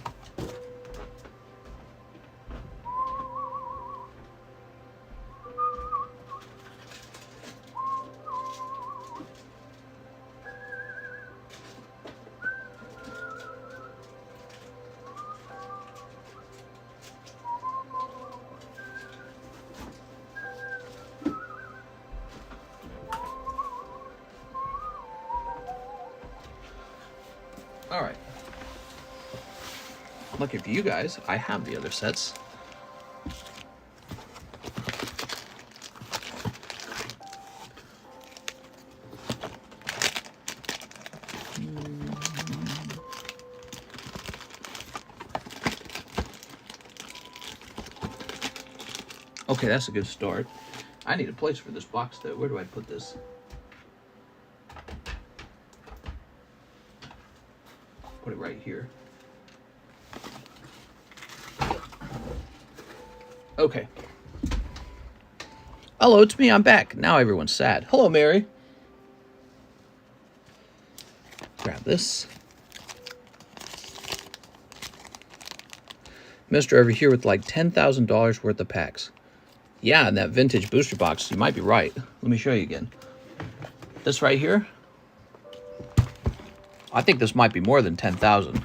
All right. Lucky for you guys, I have the other sets. Okay, that's a good start. I need a place for this box, though. Where do I put this? Put it right here. Okay. Hello, it's me. I'm back. Now everyone's sad. Hello, Mary. Grab this. Mister over here with like $10,000 worth of packs. Yeah, in that vintage booster box, you might be right. Let me show you again. This right here. I think this might be more than 10,000.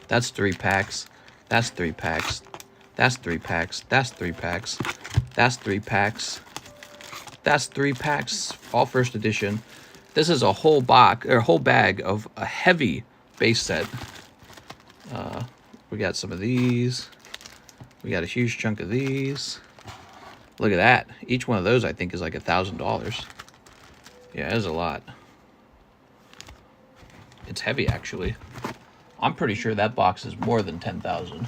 That's 3 packs. That's 3 packs. That's 3 packs. That's 3 packs. That's 3 packs. That's 3 packs. All first edition. This is a whole box or whole bag of a heavy base set. We got some of these. We got a huge chunk of these. Look at that. Each one of those I think is like $1,000. Yeah, that's a lot. It's heavy, actually. I'm pretty sure that box is more than 10,000.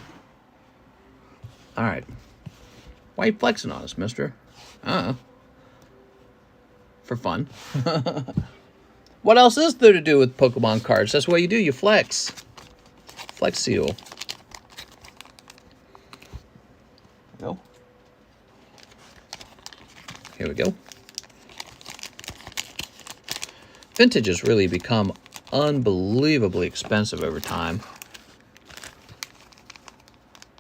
All right. Why are you flexing on us, mister? For fun. What else is there to do with Pokemon cards? That's what you do. You flex. Flex seal. Go. Here we go. Vintage has really become unbelievably expensive over time.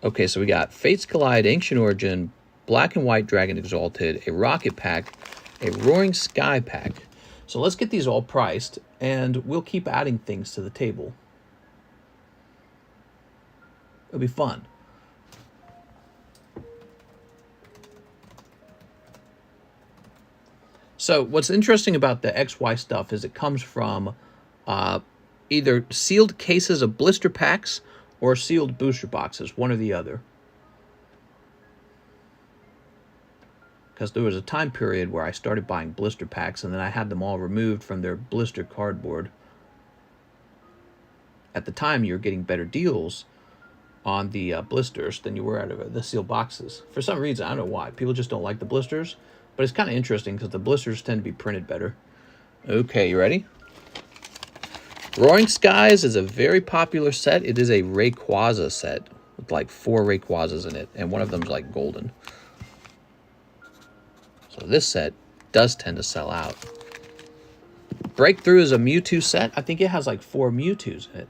Okay, so we got Fates Collide, Ancient Origin, Black and White Dragon Exalted, a Rocket Pack, a Roaring Sky Pack. So let's get these all priced, and we'll keep adding things to the table. It'll be fun. So what's interesting about the XY stuff is it comes from either sealed cases of blister packs or sealed booster boxes, one or the other. Because there was a time period where I started buying blister packs and then I had them all removed from their blister cardboard. At the time, you were getting better deals on the blisters than you were out of the sealed boxes. For some reason, I don't know why. People just don't like the blisters, but it's kind of interesting because the blisters tend to be printed better. Okay, you ready? Roaring Skies is a very popular set. It is a Rayquaza set with like 4 Rayquazas in it, and one of them's like golden. So this set does tend to sell out. Breakthrough is a Mewtwo set. I think it has like 4 Mewtwo's in it.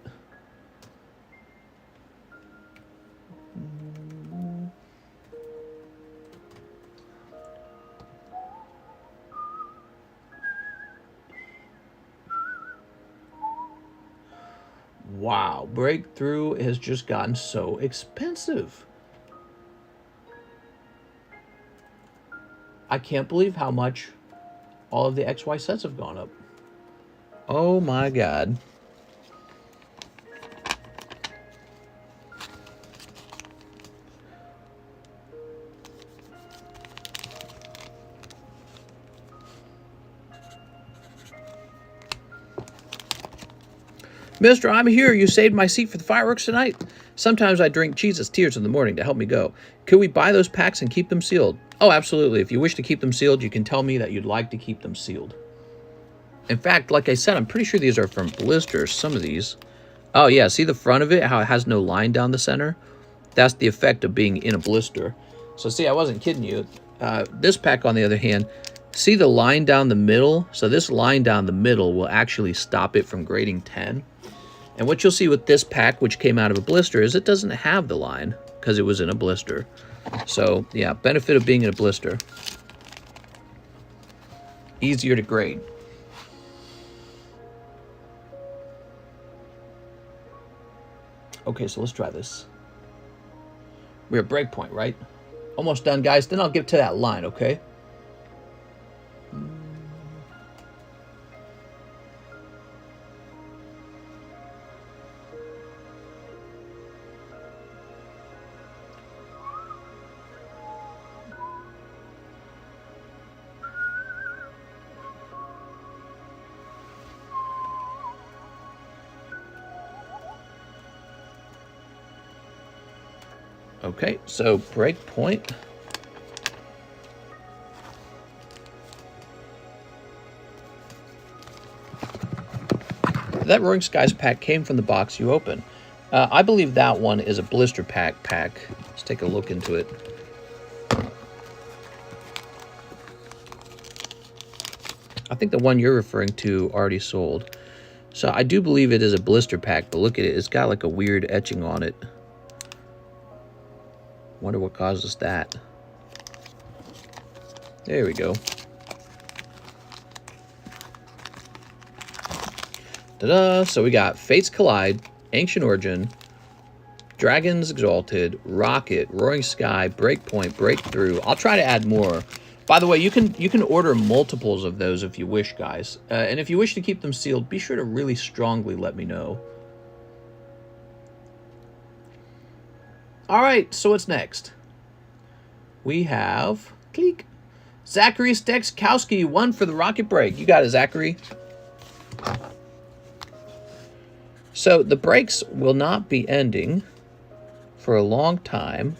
Wow, Breakthrough has just gotten so expensive. I can't believe how much all of the XY sets have gone up. Oh my God. Mister, I'm here. You saved my seat for the fireworks tonight. Sometimes I drink Jesus tears in the morning to help me go. Could we buy those packs and keep them sealed? Oh, absolutely. If you wish to keep them sealed, you can tell me that you'd like to keep them sealed. In fact, like I said, I'm pretty sure these are from blisters, some of these. Oh, yeah. See the front of it, how it has no line down the center? That's the effect of being in a blister. So, see, I wasn't kidding you. This pack, on the other hand, see the line down the middle? So this line down the middle will actually stop it from grading 10. And what you'll see with this pack, which came out of a blister, is it doesn't have the line because it was in a blister. So, yeah, benefit of being in a blister. Easier to grade. Okay, so let's try this. We're at breakpoint, right? Almost done, guys. Then I'll get to that line, okay? Okay, so breakpoint. That Roaring Skies pack came from the box you opened. I believe that one is a blister pack. Let's take a look into it. I think the one you're referring to already sold. So I do believe it is a blister pack, but look at it. It's got like a weird etching on it. Wonder what causes that. There we go. Ta-da! So we got Fates Collide, Ancient Origin, Dragons Exalted, Rocket, Roaring Sky, Breakpoint, Breakthrough. I'll try to add more. By the way, you can order multiples of those if you wish, guys. And if you wish to keep them sealed, be sure to really strongly let me know. All right, so what's next? We have Cleek. Zachary Stekowski, 1 for the Rocket Break. You got it, Zachary. So the breaks will not be ending for a long time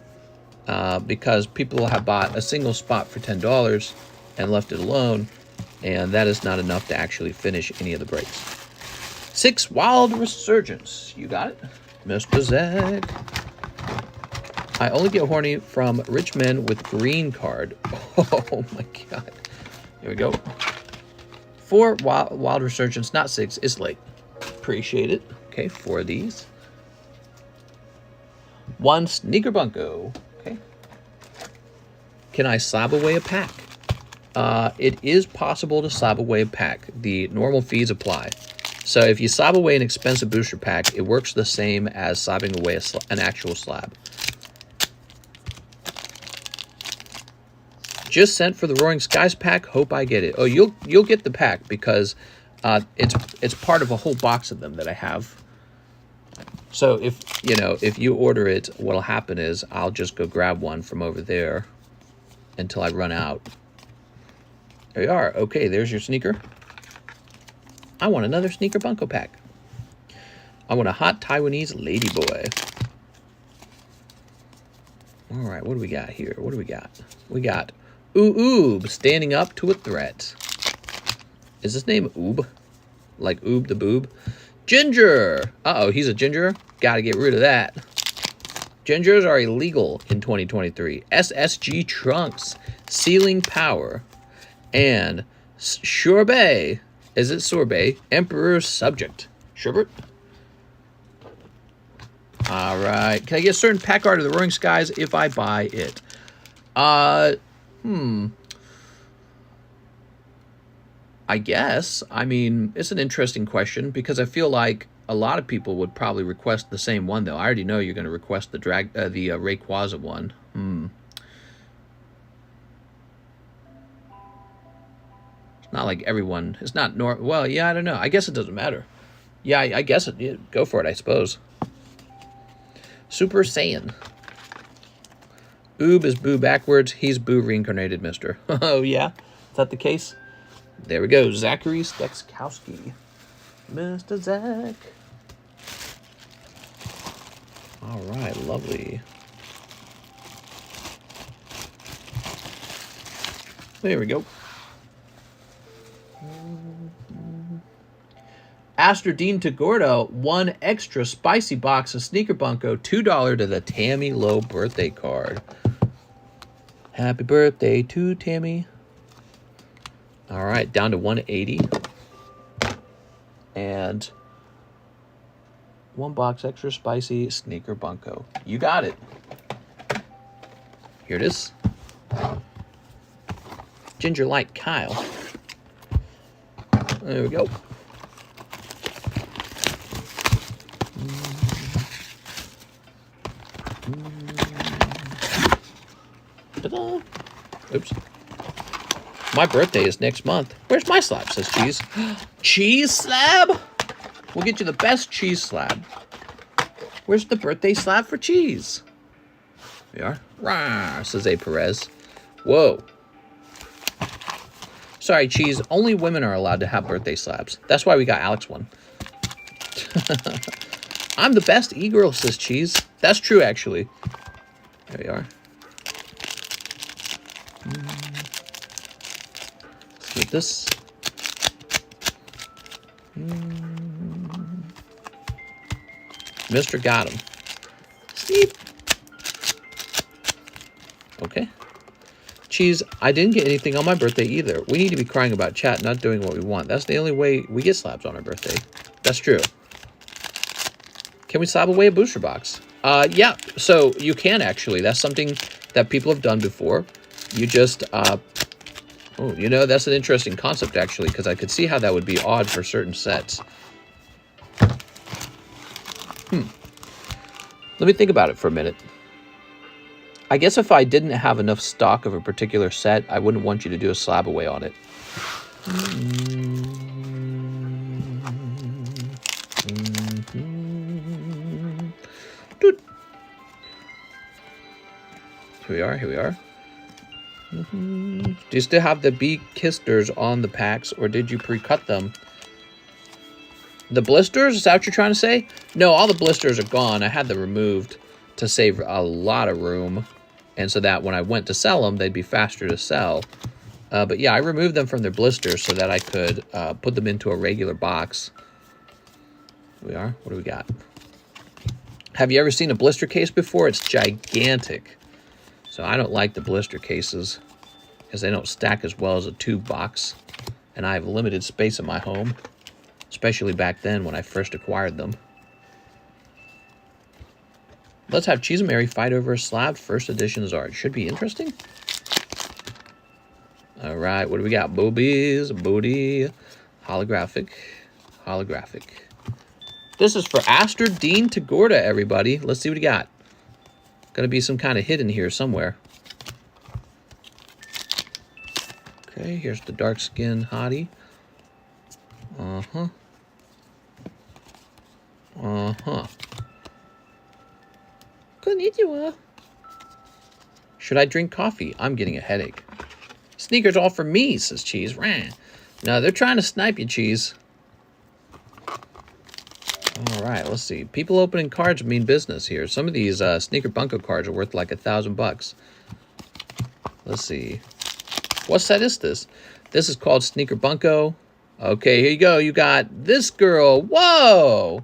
because people have bought a single spot for $10 and left it alone, and that is not enough to actually finish any of the breaks. 6 Wild Resurgence. You got it, Mr. Zach. I only get horny from rich men with green card. Oh my God. Here we go. 4 Wild Resurgence, not 6. It's late. Appreciate it. Okay, 4 of these. 1 Sneaker Bunko. Okay. Can I slab away a pack? It is possible to slab away a pack. The normal fees apply. So if you slab away an expensive booster pack, it works the same as slabbing away an actual slab. Just sent for the Roaring Skies pack. Hope I get it. Oh, you'll get the pack because it's part of a whole box of them that I have. So if you order it, what'll happen is I'll just go grab one from over there until I run out. There you are. Okay, there's your sneaker. I want another Sneaker Bunko pack. I want a hot Taiwanese ladyboy. All right, what do we got here? What do we got? We got Oob standing up to a threat. Is his name Oob? Like Oob the boob? Ginger! Uh-oh, he's a ginger? Gotta get rid of that. Gingers are illegal in 2023. SSG Trunks, Sealing Power, and Sorbet. Is it Sorbet? Emperor's Subject. Sherbert? All right. Can I get a certain pack art of the Roaring Skies if I buy it? I guess. I mean, it's an interesting question because I feel like a lot of people would probably request the same one, though. I already know you're going to request the Rayquaza one. It's not like everyone. It's not well, yeah, I don't know. I guess it doesn't matter. Yeah, I guess it. Yeah, go for it, I suppose. Super Saiyan. Oob is Boo backwards. He's Boo reincarnated, mister. Oh, yeah? Is that the case? There we go. Zachary Stekskowski. Mr. Zach. All right, lovely. There we go. Aster Dean Tagorda, 1 extra spicy box of Sneaker Bunko, $2 to the Tammy Lowe birthday card. Happy birthday to Tammy. All right, down to 180. And 1 box extra spicy Sneaker Bunko. You got it. Here it is. Ginger Light Kyle. There we go. Ta-da. Oops. My birthday is next month. Where's my slab, says Cheese. Cheese slab? We'll get you the best cheese slab. Where's the birthday slab for Cheese? We are. Rah, says A. Perez. Whoa. Sorry, Cheese. Only women are allowed to have birthday slabs. That's why we got Alex one. I'm the best e-girl, says Cheese. That's true, actually. There we are. Let's get this. Mr. got him. Sneep. Okay. Cheese, I didn't get anything on my birthday either. We need to be crying about chat not doing what we want. That's the only way we get slabs on our birthday. That's true. Can we slab away a booster box? Yeah, so you can actually. That's something that people have done before. You just, oh, you know, that's an interesting concept actually, because I could see how that would be odd for certain sets. Let me think about it for a minute. I guess if I didn't have enough stock of a particular set, I wouldn't want you to do a slab away on it. Here we are, here we are. Do you still have the bee kisters on the packs, or did you pre-cut them? The blisters, is that what you're trying to say? No, all the blisters are gone. I had them removed to save a lot of room, and so that when I went to sell them, they'd be faster to sell. But yeah, I removed them from their blisters so that I could put them into a regular box. Here we are. What do we got? Have you ever seen a blister case before? It's gigantic. So I don't like the blister cases because they don't stack as well as a tube box. And I have limited space in my home, especially back then when I first acquired them. Let's have Cheese and Mary fight over a slab first edition's art. Should be interesting. All right, what do we got? Boobies, booty, holographic, holographic. This is for Aster Dean Tagorda, everybody. Let's see what we got. Gonna be some kind of hit in here somewhere. Okay, here's the dark skin hottie. Uh-huh. Uh-huh. Konnichiwa. Should I drink coffee? I'm getting a headache. Sneakers all for me, says Cheese. Rah. No, they're trying to snipe you, Cheese. All right, let's see. People opening cards mean business here. Some of these Sneaker Bunko cards are worth like $1,000. Let's see. What set is this? This is called Sneaker Bunko. Okay, here you go. You got this girl. Whoa!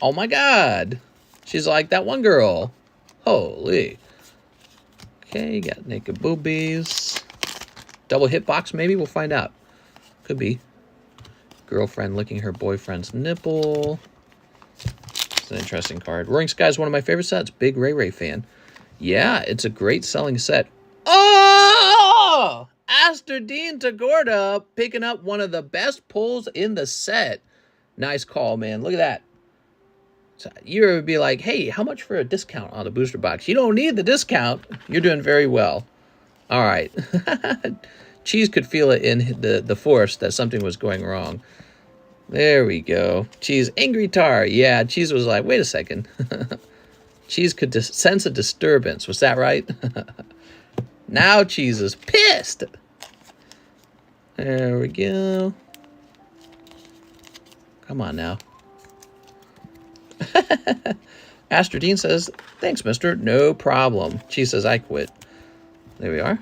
Oh my god. She's like that one girl. Holy. Okay, you got naked boobies. Double hitbox, maybe? We'll find out. Could be. Girlfriend licking her boyfriend's nipple. It's an interesting card. Roaring Sky is one of my favorite sets. Big Ray Ray fan. Yeah, it's a great selling set. Oh! Aster Dean Tagorda picking up one of the best pulls in the set. Nice call, man. Look at that. So you would be like, hey, how much for a discount on the booster box? You don't need the discount. You're doing very well. All right. Cheese could feel it in the force that something was going wrong. There we go. Cheese, angry tar. Yeah, Cheese was like, wait a second. Cheese could sense a disturbance. Was that right? Now Cheese is pissed. There we go. Come on now. Aster Dean says, thanks, mister. No problem. Cheese says, I quit. There we are.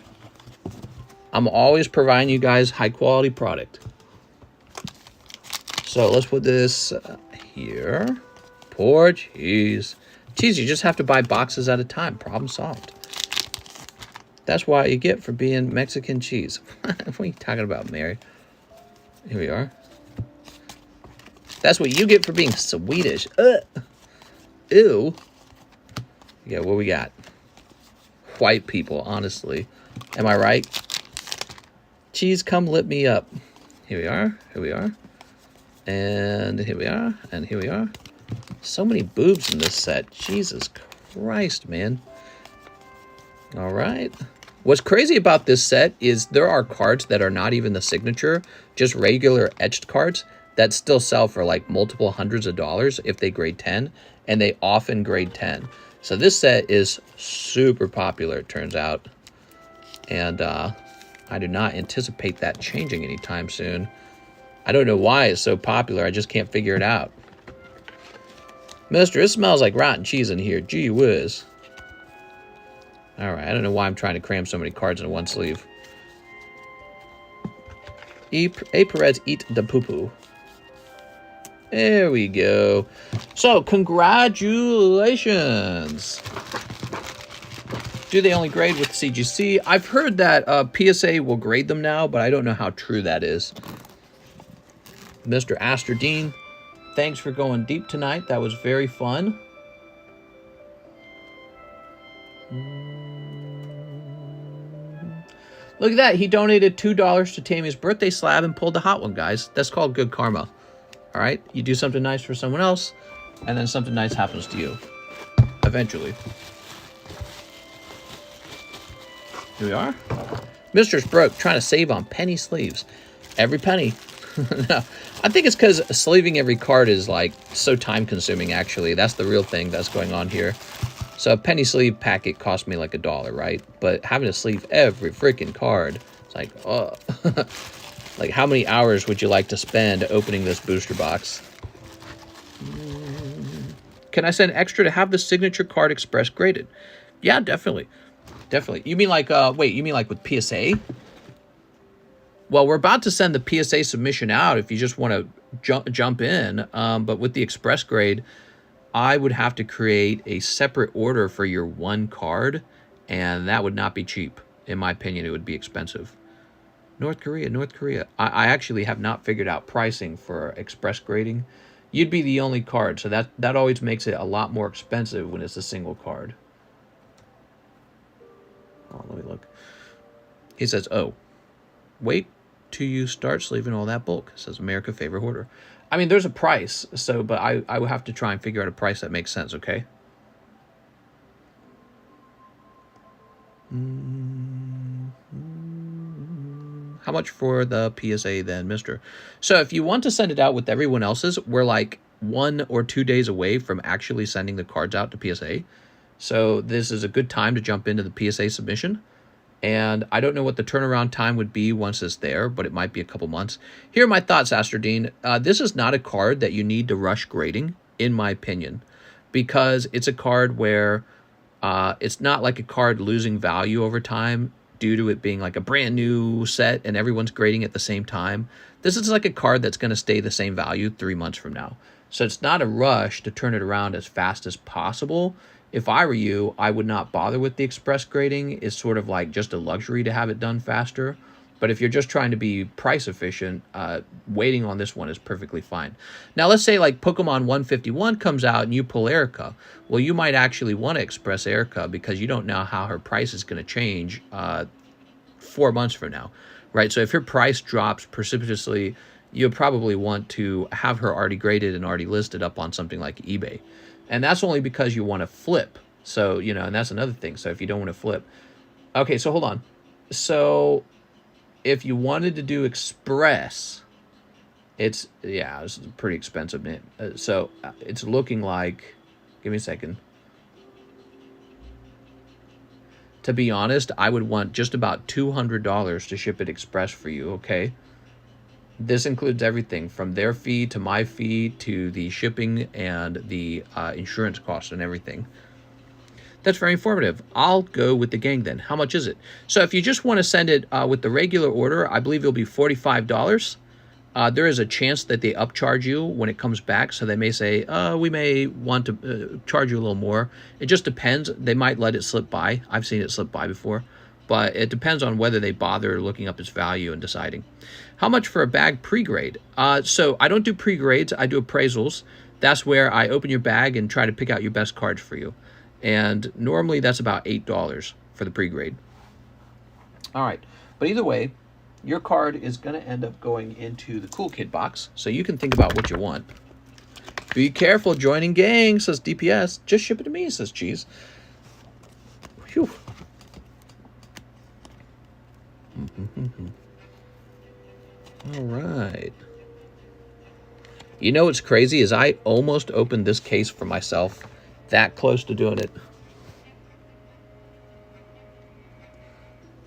I'm always providing you guys high-quality product. So let's put this here. Poor Cheese. Cheese, you just have to buy boxes at a time. Problem solved. That's what you get for being Mexican cheese. What are you talking about, Mary? Here we are. That's what you get for being Swedish. Ew. Yeah, what we got? White people, honestly. Am I right? Cheese, come lit me up. Here we are. Here we are. And here we are. And here we are. So many boobs in this set. Jesus Christ, man. All right. What's crazy about this set is there are cards that are not even the signature, just regular etched cards that still sell for like multiple hundreds of dollars if they grade 10, and they often grade 10. So this set is super popular, it turns out. And I do not anticipate that changing anytime soon. I don't know why it's so popular. I just can't figure it out. Mister, it smells like rotten cheese in here. Gee whiz. All right, I don't know why I'm trying to cram so many cards in one sleeve. A. Perez, eat the poo-poo. There we go. So, congratulations. Do they only grade with CGC? I've heard that PSA will grade them now, but I don't know how true that is. Mr. Aster Dean, thanks for going deep tonight. That was very fun. Look at that. He donated $2 to Tammy's birthday slab and pulled the hot one, guys. That's called good karma. All right? You do something nice for someone else, and then something nice happens to you. Eventually. Here we are. Mistress broke, trying to save on penny sleeves. Every penny. No, I think it's because sleeving every card is, like, so time-consuming, actually. That's the real thing that's going on here. So a penny sleeve packet cost me like $1, right? But having to sleeve every freaking card, it's like, oh. Like, how many hours would you like to spend opening this booster box? Can I send extra to have the signature card express graded? Yeah, definitely. Definitely. You mean like, wait, you mean like with PSA? Well, we're about to send the PSA submission out if you just want to jump in. But with the express grade, I would have to create a separate order for your one card, and that would not be cheap. In my opinion, it would be expensive. North Korea. I actually have not figured out pricing for express grading. You'd be the only card, so that always makes it a lot more expensive when it's a single card. Oh, let me look. He says, oh, wait till you start sleeving all that bulk. It says America favorite hoarder. I mean, there's a price, so, but I will have to try and figure out a price that makes sense, okay? How much for the PSA then, mister? So if you want to send it out with everyone else's, we're like 1 or 2 days away from actually sending the cards out to PSA. So this is a good time to jump into the PSA submission. And I don't know what the turnaround time would be once it's there, but it might be a couple months. Here are my thoughts, Aster Dean. This is not a card that you need to rush grading. in my opinion, because it's a card where it's not like a card losing value over time due to it being like a brand new set and everyone's grading at the same time. This is like a card that's going to stay the same value 3 months from now. So it's not a rush to turn it around as fast as possible. If I were you, I would not bother with the express grading. It's sort of like just a luxury to have it done faster. But if you're just trying to be price efficient, waiting on this one is perfectly fine. Now, let's say like Pokemon 151 comes out and you pull Erica. Well, you might actually want to express Erica because you don't know how her price is going to change 4 months from now, right? So if her price drops precipitously, you'll probably want to have her already graded and already listed up on something like eBay. And that's only because you want to flip. So, you know, and that's another thing. So if you don't want to flip. Okay, so hold on. So if you wanted to do express, it's pretty expensive. So it's looking like, give me a second. To be honest, I would want just about $200 to ship it express for you, okay? This includes everything from their fee to my fee to the shipping and the insurance cost and everything. That's very informative. I'll go with the gang then. How much is it? So if you just want to send it with the regular order, I believe it'll be $45. There is a chance that they upcharge you when it comes back. So they may say, we may want to charge you a little more. It just depends. They might let it slip by. I've seen it slip by before. But it depends on whether they bother looking up its value and deciding. How much for a bag pre-grade? So I don't do pre-grades. I do appraisals. That's where I open your bag and try to pick out your best cards for you. And normally that's about $8 for the pre-grade. All right. But either way, your card is going to end up going into the Cool Kid box. So you can think about what you want. Be careful joining gang, says DPS. Just ship it to me, says Cheese. Phew. All right. You know what's crazy is I almost opened this case for myself. That close to doing it.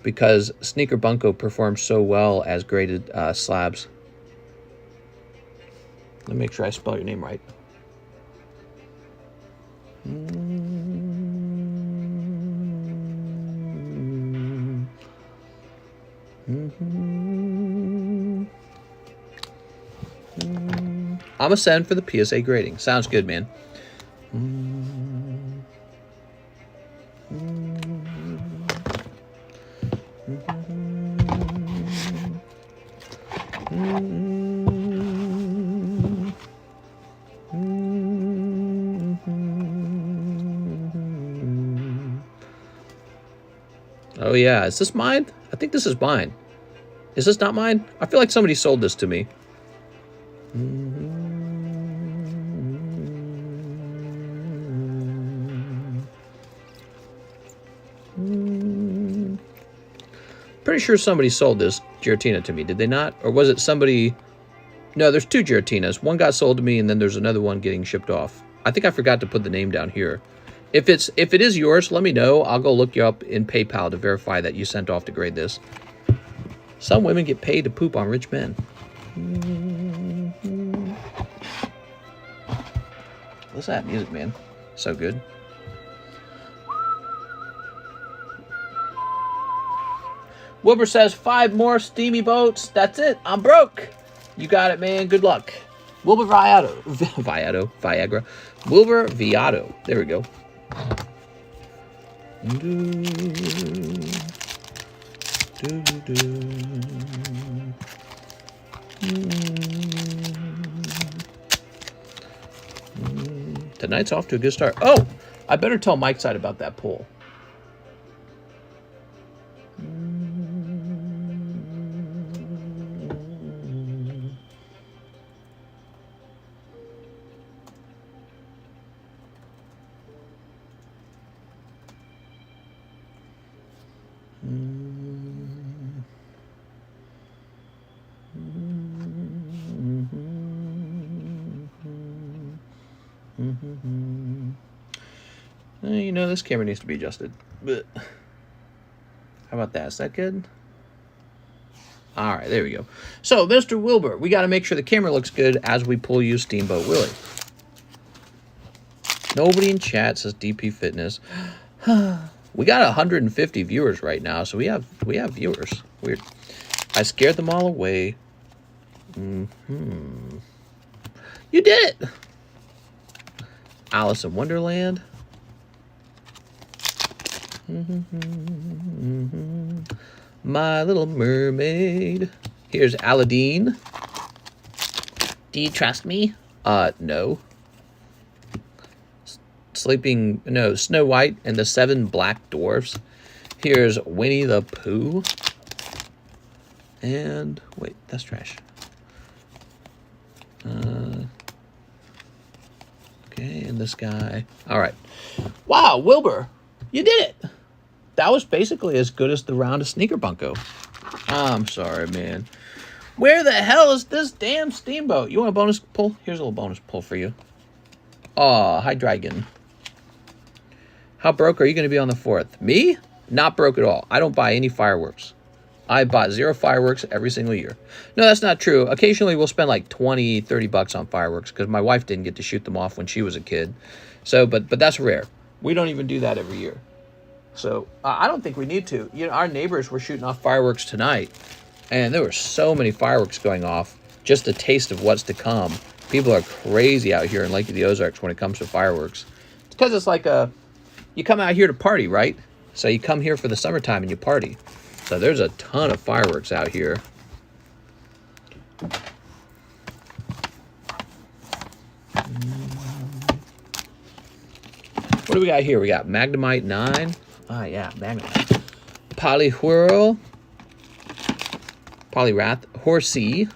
Because Sneaker Bunko performs so well as graded slabs. Let me make sure I spell your name right. I'm a send for the PSA grading. Sounds good, man. Oh yeah, is this mine? I think this is mine. Is this not mine? I feel like somebody sold this to me. Pretty sure somebody sold this Giratina to me, did they not? Or was it somebody... No, there's two Giratinas. One got sold to me, and then there's another one getting shipped off. I think I forgot to put the name down here. If it is yours, let me know. I'll go look you up in PayPal to verify that you sent off to grade this. Some women get paid to poop on rich men. What's that music, man? So good. Wilbur says 5 more steamy boats. That's it. I'm broke. You got it, man. Good luck. Wilbur Viagra. Wilbur Viato. There we go. Tonight's off to a good start. Oh, I better tell Mike's side about that poll. You know, this camera needs to be adjusted. But how about that? Is that good? All right, there we go. So, Mr. Wilbur, we got to make sure the camera looks good as we pull you Steamboat Willie. Nobody in chat says DP Fitness. We got 150 viewers right now, so we have viewers. Weird. I scared them all away. You did it! Alice in Wonderland. My Little Mermaid. Here's Aladdin. Do you trust me? No. Snow White and the 7 Black Dwarfs. Here's Winnie the Pooh. And, wait, that's trash. Okay, and this guy. All right. Wow, Wilbur, you did it. That was basically as good as the round of Sneaker Bunko. I'm sorry, man. Where the hell is this damn steamboat? You want a bonus pull? Here's a little bonus pull for you. Aw, hi, Dragon. How broke are you going to be on the 4th? Me? Not broke at all. I don't buy any fireworks. I bought 0 fireworks every single year. No, that's not true. Occasionally, we'll spend like 20, 30 bucks on fireworks because my wife didn't get to shoot them off when she was a kid. So, but that's rare. We don't even do that every year. So, I don't think we need to. You know, our neighbors were shooting off fireworks tonight, and there were so many fireworks going off. Just a taste of what's to come. People are crazy out here in Lake of the Ozarks when it comes to fireworks. It's because it's like you come out here to party, right? So you come here for the summertime and you party. So there's a ton of fireworks out here. What do we got here? We got Magnemite 9. Ah, yeah, Magnemite. Poliwhirl. Poliwrath. Horsey.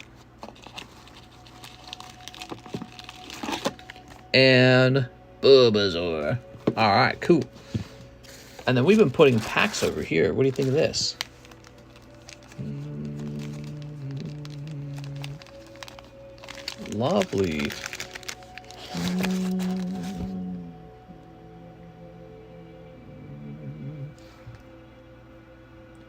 And Bulbasaur. All right, cool. And then we've been putting packs over here. What do you think of this? Lovely.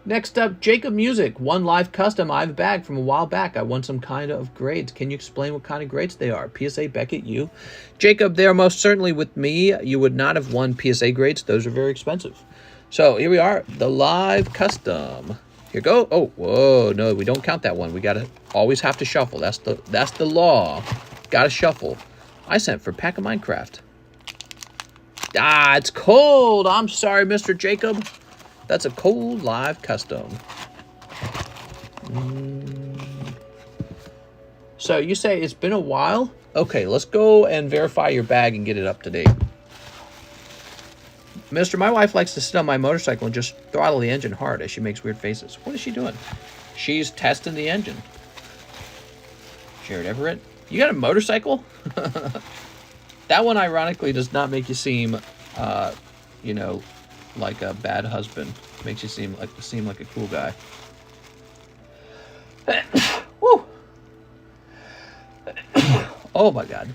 Next up, Jacob Music. One live custom I have a bag from a while back. I want some kind of grades. Can you explain what kind of grades they are? PSA, Beckett, you. Jacob, they are most certainly with me. You would not have won PSA grades. Those are very expensive. So here we are, the live custom. Here go. Oh, whoa, no, we don't count that one. We gotta always have to shuffle. That's the law. Gotta shuffle. I sent for Pack of Minecraft. Ah, it's cold. I'm sorry, Mr. Jacob. That's a cold live custom. So you say it's been a while? Okay, let's go and verify your bag and get it up to date. Mister, my wife likes to sit on my motorcycle and just throttle the engine hard as she makes weird faces. What is she doing? She's testing the engine. Jared Everett, you got a motorcycle? That one, ironically, does not make you seem, you know, like a bad husband. Makes you seem like a cool guy. Woo. Oh my God.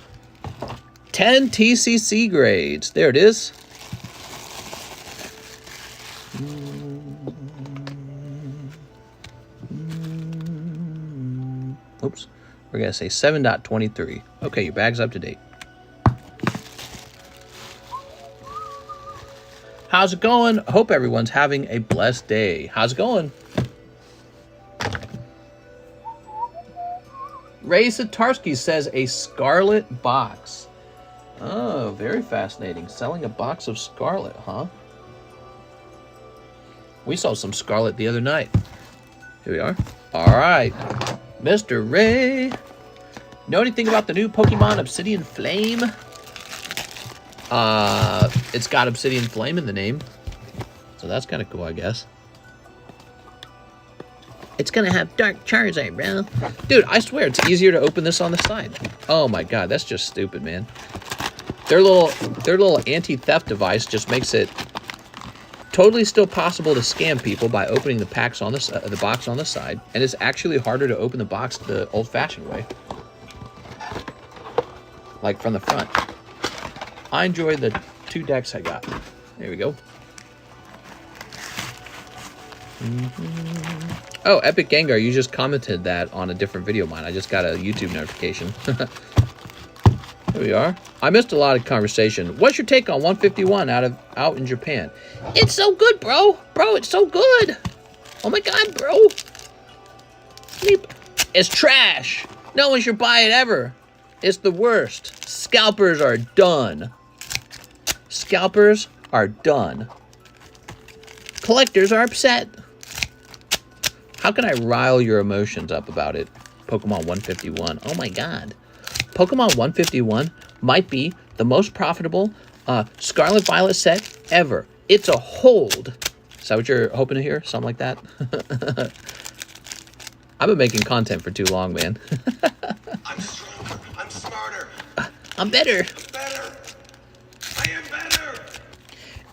10 TCC grades. There it is. Oops. We're going to say 7.23. Okay, your bag's up to date. How's it going? Hope everyone's having a blessed day. How's it going? Ray Satarsky says a Scarlet box. Oh, very fascinating. Selling a box of Scarlet, huh? We saw some Scarlet the other night. Here we are. All right. Mr. Ray. Know anything about the new Pokemon Obsidian Flame? It's got Obsidian Flame in the name. So that's kind of cool, I guess. It's gonna have Dark Charizard, bro. Dude, I swear it's easier to open this on the side. Oh my God, that's just stupid, man. Their little anti-theft device just makes it totally still possible to scam people by opening the box on the side, and it's actually harder to open the box the old-fashioned way, like from the front. I enjoy the 2 decks I got. There we go. Oh, Epic Gengar, you just commented that on a different video of mine. I just got a YouTube notification. There Here we are. I missed a lot of conversation. What's your take on 151 out in Japan? It's so good, bro. Bro, it's so good. Oh my god, bro. Sleep. It's trash. No one should buy it ever. It's the worst. Scalpers are done. Scalpers are done. Collectors are upset. How can I rile your emotions up about it? Pokemon 151. Oh my god. Pokemon 151 might be the most profitable Scarlet Violet set ever. It's a hold. Is that what you're hoping to hear? Something like that? I've been making content for too long, man. I'm stronger. I'm smarter. I'm better. Better. I am better.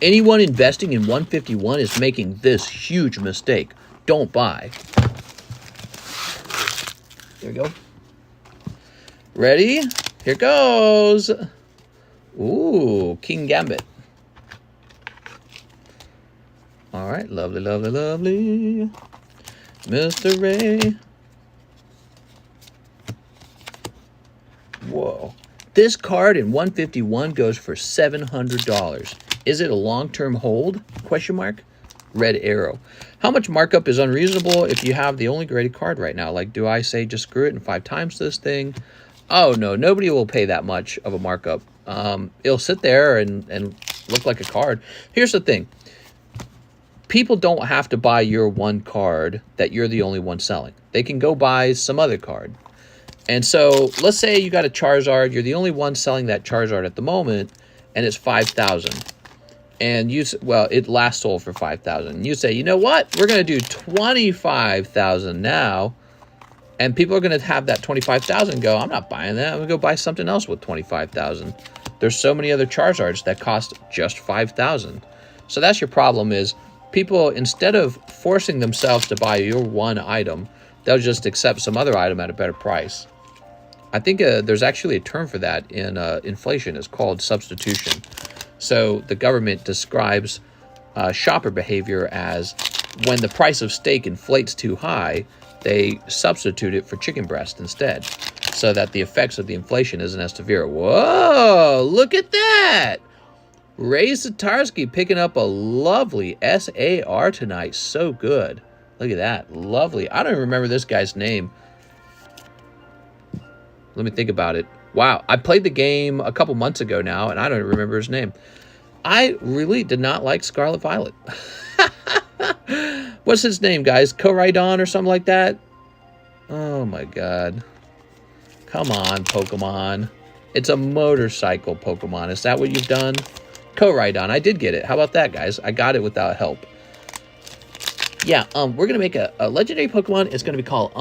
Anyone investing in 151 is making this huge mistake. Don't buy. There we go. Ready? Here goes. Ooh, King Gambit. All right, lovely, lovely, lovely. Mr. Ray. Whoa. This card in 151 goes for $700. Is it a long-term hold? Question mark. Red arrow. How much markup is unreasonable if you have the only graded card right now? Like, do I say just screw it and 5 times this thing? Oh, no. Nobody will pay that much of a markup. It'll sit there and look like a card. Here's the thing. People don't have to buy your one card that you're the only one selling. They can go buy some other card. And so, let's say you got a Charizard. You're the only one selling that Charizard at the moment, and it's 5,000. And you, well, it last sold for 5,000. You say, you know what? We're going to do 25,000 now. And people are going to have that 25,000 go, I'm not buying that. I'm going to go buy something else with 25,000. There's so many other Charizards that cost just 5,000. So that's your problem is people, instead of forcing themselves to buy your one item, they'll just accept some other item at a better price. I think there's actually a term for that in inflation. It's called substitution. So the government describes shopper behavior as when the price of steak inflates too high, they substitute it for chicken breast instead, so that the effects of the inflation isn't as severe. Whoa, look at that! Ray Satarsky picking up a lovely SAR tonight. So good. Look at that. Lovely. I don't even remember this guy's name. Let me think about it. Wow, I played the game a couple months ago now, and I don't remember his name. I really did not like Scarlet Violet. What's his name, guys? Koraidon or something like that? Oh, my God. Come on, Pokemon. It's a motorcycle Pokemon. Is that what you've done? Koraidon. I did get it. How about that, guys? I got it without help. Yeah, we're going to make a legendary Pokemon. It's going to be called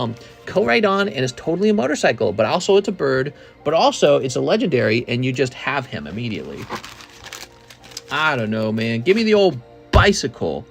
Koraidon, and it's totally a motorcycle, but also it's a bird, but also it's a legendary, and you just have him immediately. I don't know, man. Give me the old bicycle.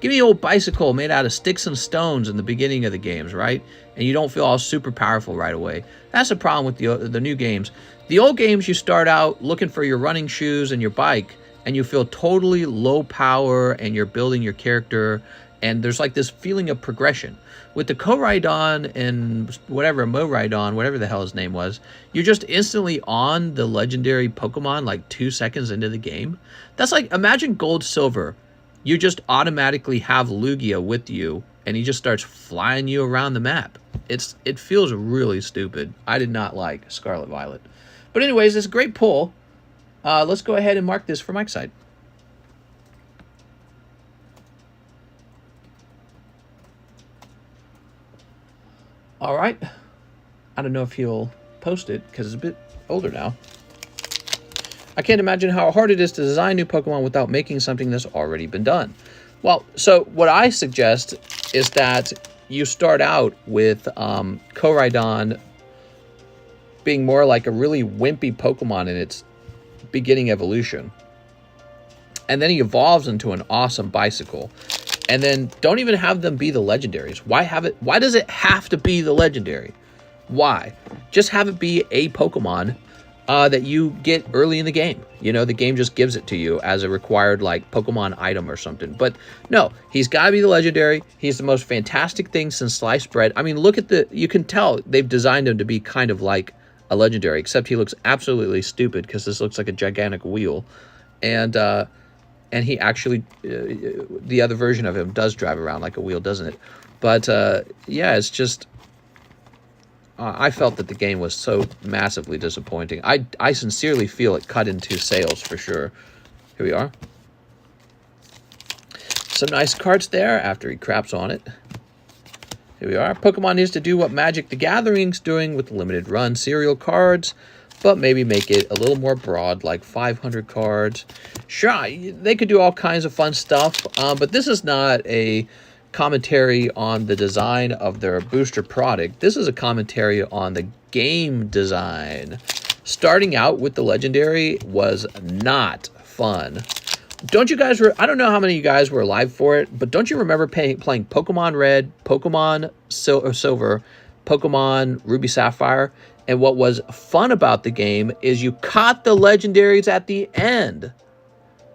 Give me the old bicycle made out of sticks and stones in the beginning of the games, right? And you don't feel all super powerful right away. That's the problem with the new games. The old games, you start out looking for your running shoes and your bike, and you feel totally low power, and you're building your character, and there's like this feeling of progression. With the Koraidon and whatever, Moraidon, whatever the hell his name was, you're just instantly on the legendary Pokemon like 2 seconds into the game. That's like, imagine Gold Silver. You just automatically have Lugia with you, and he just starts flying you around the map. It feels really stupid. I did not like Scarlet Violet. But anyways, it's a great pull. Let's go ahead and mark this for Mike's side. All right. I don't know if he'll post it because it's a bit older now. I can't imagine how hard it is to design new Pokemon without making something that's already been done. Well, so what I suggest is that you start out with Koraidon being more like a really wimpy Pokemon in its beginning evolution. And then he evolves into an awesome bicycle. And then don't even have them be the legendaries. Why does it have to be the legendary? Why? Just have it be a Pokemon that you get early in the game. You know, the game just gives it to you as a required, like, Pokemon item or something. But no, he's got to be the legendary. He's the most fantastic thing since sliced bread. I mean, look at you can tell they've designed him to be kind of like a legendary, except he looks absolutely stupid because this looks like a gigantic wheel. And he actually, the other version of him does drive around like a wheel, doesn't it? But yeah, it's just, I felt that the game was so massively disappointing. I sincerely feel it cut into sales for sure. Here we are. Some nice cards there after he craps on it. Here we are. Pokemon needs to do what Magic the Gathering's doing with limited run serial cards, but maybe make it a little more broad, like 500 cards. Sure, they could do all kinds of fun stuff, but this is not a commentary on the design of their booster product. This is a commentary on the game design. Starting out with the legendary was not fun. Don't you guys, I don't know how many of you guys were alive for it, but don't you remember playing Pokemon Red, Pokemon Silver, Pokemon Ruby Sapphire? And what was fun about the game is you caught the legendaries at the end.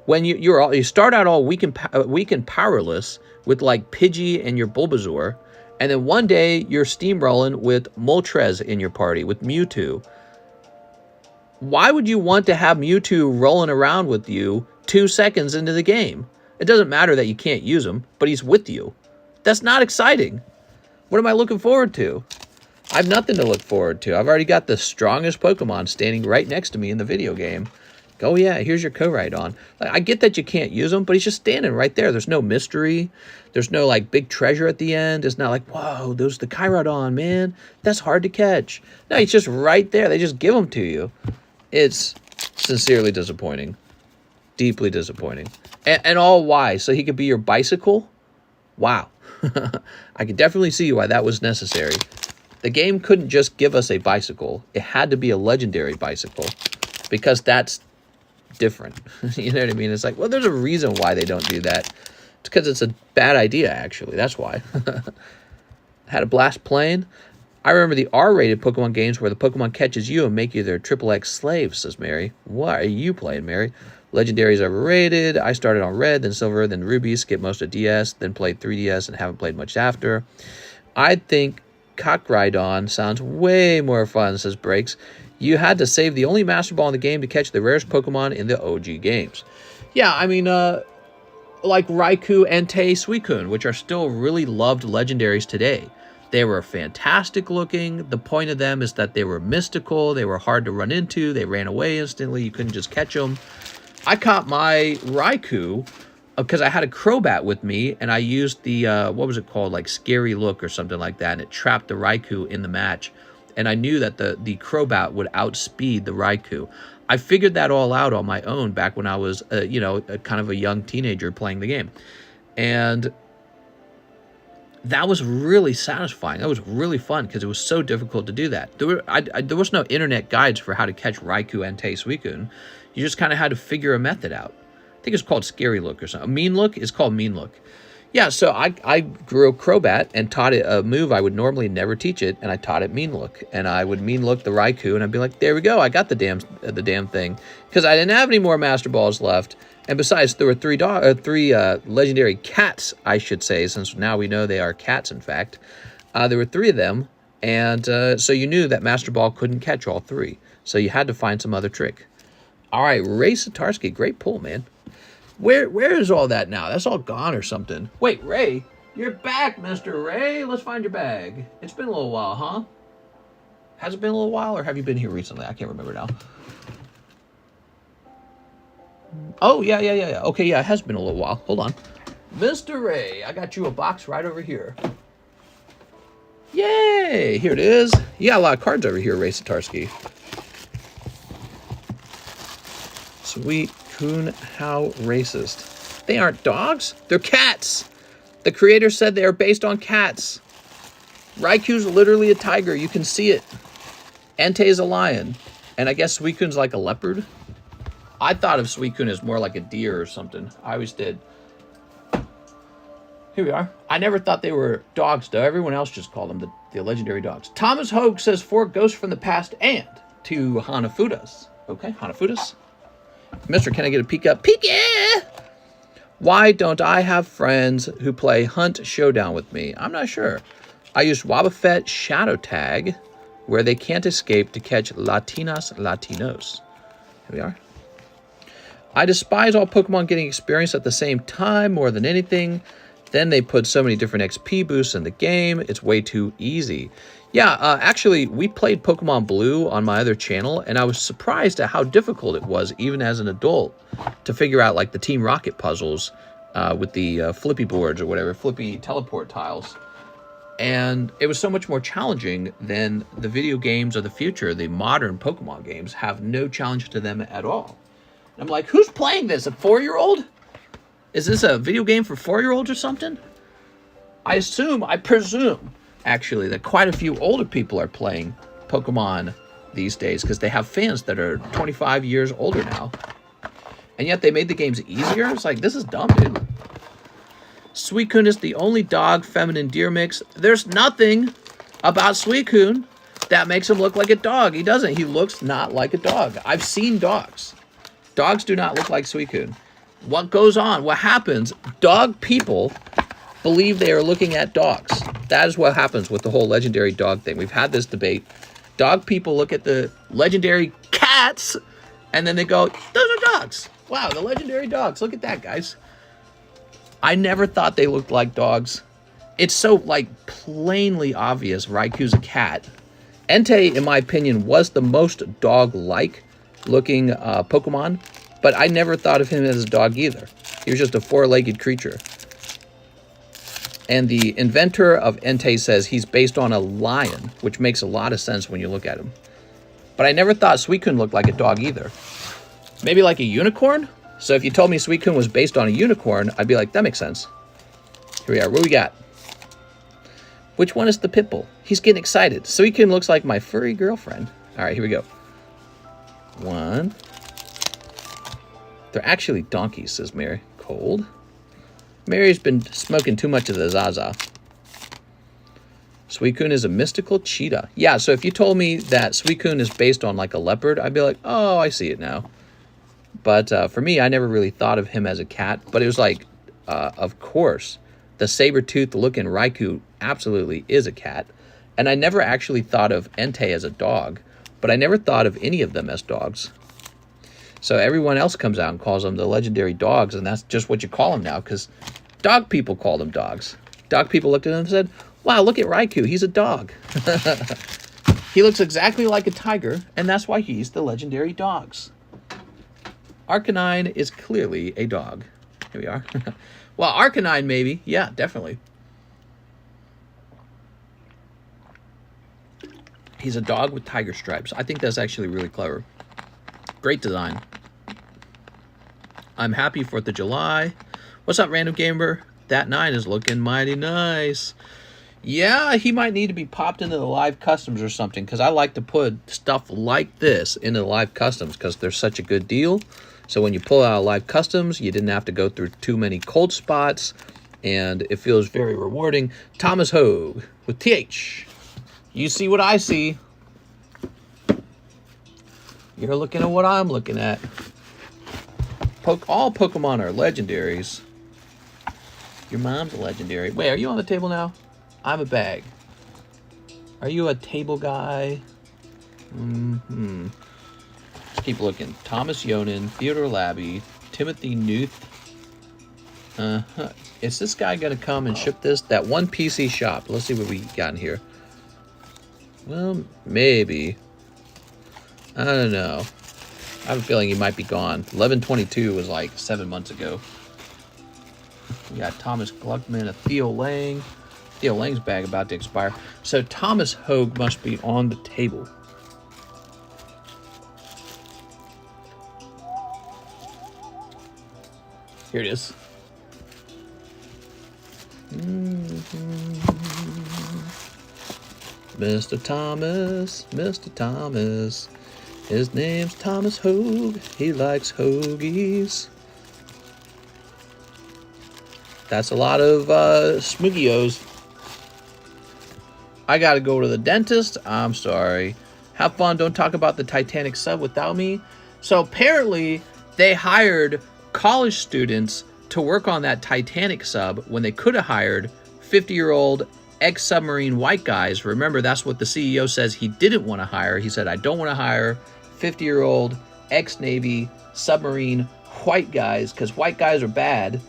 When you start out all weak and powerless with like Pidgey and your Bulbasaur, and then one day you're steamrolling with Moltres in your party, with Mewtwo. Why would you want to have Mewtwo rolling around with you 2 seconds into the game? It doesn't matter that you can't use him, but he's with you. That's not exciting. What am I looking forward to? I have nothing to look forward to. I've already got the strongest Pokemon standing right next to me in the video game. Oh yeah, here's your Koraidon. Like, I get that you can't use him, but he's just standing right there. There's no mystery. There's no like big treasure at the end. It's not like, whoa, there's the Koraidon, man. That's hard to catch. No, he's just right there. They just give him to you. It's sincerely disappointing. Deeply disappointing. And all why? So he could be your bicycle? Wow. I can definitely see why that was necessary. The game couldn't just give us a bicycle. It had to be a legendary bicycle, because that's different. You know what I mean? It's like, well, there's a reason why they don't do that. It's because it's a bad idea, actually. That's why. Had a blast playing. I remember the R-rated Pokemon games where the Pokemon catches you and make you their XXX slaves, says Mary. What are you playing, Mary? Legendaries are rated. I started on Red, then Silver, then Ruby, skipped most of DS, then played 3DS and haven't played much after. I think Koraidon sounds way more fun, says Breaks. You had to save the only Master Ball in the game to catch the rarest Pokemon in the OG games. Yeah, I mean, like Raikou, Entei, Suicune, which are still really loved legendaries today. They were fantastic looking. The point of them is that they were mystical. They were hard to run into. They ran away instantly. You couldn't just catch them. I caught my Raikou because I had a Crobat with me, and I used the, what was it called, like Scary Look or something like that, and it trapped the Raikou in the match. And I knew that the Crobat would outspeed the Raikou. I figured that all out on my own back when I was, you know, kind of a young teenager playing the game. And that was really satisfying. That was really fun because it was so difficult to do that. There was no internet guides for how to catch Raikou, Entei, Suicune. You just kind of had to figure a method out. I think it's called Scary Look or something. Mean Look is called Mean Look. Yeah, so I grew a Crobat and taught it a move I would normally never teach it, and I taught it Mean Look. And I would Mean Look the Raikou, and I'd be like, there we go, I got the damn thing. Because I didn't have any more Master Balls left. And besides, there were three legendary cats, I should say, since now we know they are cats, in fact. There were 3 of them, and so you knew that Master Ball couldn't catch all 3. So you had to find some other trick. All right, Ray Satarsky, great pull, man. Where is all that now? That's all gone or something. Wait, Ray, you're back, Mr. Ray. Let's find your bag. It's been a little while, huh? Has it been a little while, or have you been here recently? I can't remember now. Oh, yeah. Okay, yeah, it has been a little while. Hold on. Mr. Ray, I got you a box right over here. Yay! Here it is. You got a lot of cards over here, Ray Satarsky. Sweet coon, how racist. They aren't dogs. They're cats. The creator said they are based on cats. Raikou's literally a tiger. You can see it. Entei is a lion. And I guess Suicune's like a leopard. I thought of Suicune as more like a deer or something. I always did. Here we are. I never thought they were dogs, though. Everyone else just called them the legendary dogs. Thomas Hogue says 4 ghosts from the past and 2 Hanafudas. Okay, Hanafudas. Mister, can I get a peek up? Peek, yeah! Why don't I have friends who play Hunt Showdown with me? I'm not sure. I used Wobbuffet Shadow Tag where they can't escape to catch Latinos. Here we are. I despise all Pokemon getting experience at the same time more than anything. Then they put so many different XP boosts in the game. It's way too easy. Yeah, actually, we played Pokemon Blue on my other channel, and I was surprised at how difficult it was, even as an adult, to figure out, like, the Team Rocket puzzles with the flippy boards or whatever, flippy teleport tiles. And it was so much more challenging than the video games of the future. The modern Pokemon games have no challenge to them at all. And I'm like, who's playing this? A 4-year-old? Is this a video game for 4-year-olds or something? I presume, actually, that quite a few older people are playing Pokemon these days because they have fans that are 25 years older now. And yet they made the games easier? It's like, this is dumb, dude. Suicune is the only dog feminine deer mix. There's nothing about Suicune that makes him look like a dog. He doesn't. He looks not like a dog. I've seen dogs. Dogs do not look like Suicune. What goes on? What happens? Dog people believe they are looking at dogs. That is what happens with the whole legendary dog thing. We've had this debate. Dog people look at the legendary cats, and then they go, those are dogs. Wow, the legendary dogs. Look at that, guys. I never thought they looked like dogs. It's so, like, plainly obvious Raikou's a cat. Entei, in my opinion, was the most dog-like looking Pokemon, but I never thought of him as a dog either. He was just a 4-legged creature. And the inventor of Entei says he's based on a lion, which makes a lot of sense when you look at him. But I never thought Suicune looked like a dog either. Maybe like a unicorn? So if you told me Suicune was based on a unicorn, I'd be like, that makes sense. Here we are. What we got? Which one is the Pitbull? He's getting excited. Suicune looks like my furry girlfriend. All right, here we go. 1. They're actually donkeys, says Mary. Cold. Mary's been smoking too much of the Zaza. Suicune is a mystical cheetah. Yeah, so if you told me that Suicune is based on like a leopard, I'd be like, oh, I see it now. But for me, I never really thought of him as a cat. But it was like, of course, the saber-toothed looking Raikou absolutely is a cat. And I never actually thought of Entei as a dog. But I never thought of any of them as dogs. So everyone else comes out and calls them the legendary dogs. And that's just what you call them now. Because dog people call them dogs. Dog people looked at them and said, wow, look at Raikou. He's a dog. He looks exactly like a tiger. And that's why he's the legendary dogs. Arcanine is clearly a dog. Here we are. Well, Arcanine maybe. Yeah, definitely. He's a dog with tiger stripes. I think that's actually really clever. Great design. I'm happy 4th of July. What's up, Random Gamer? That 9 is looking mighty nice. Yeah, he might need to be popped into the live customs or something, because I like to put stuff like this into the live customs because they're such a good deal. So when you pull out live customs, you didn't have to go through too many cold spots, and it feels very rewarding. Thomas Hogue with TH. You see what I see. You're looking at what I'm looking at. All Pokemon are legendaries. Your mom's a legendary. Wait, are you on the table now? I'm a bag. Are you a table guy? Let's keep looking. Thomas Yonan, Theodore Labby, Timothy Newth. Is this guy going to come and ship this? That one PC shop. Let's see what we got in here. Well, maybe. I don't know. I have a feeling he might be gone. 11/22 was like 7 months ago. We got Thomas Gluckman, a Theo Lang. Theo Lang's bag about to expire. So Thomas Hogue must be on the table. Here it is. Mr. Thomas, Mr. Thomas. His name's Thomas Hogue. He likes hoagies. That's a lot of Smoogios. I gotta go to the dentist. I'm sorry. Have fun. Don't talk about the Titanic sub without me. So apparently they hired college students to work on that Titanic sub when they could have hired 50-year-old ex-submarine white guys. Remember, that's what the CEO says he didn't want to hire. He said, I don't want to hire 50-year-old ex-Navy submarine white guys because white guys are bad.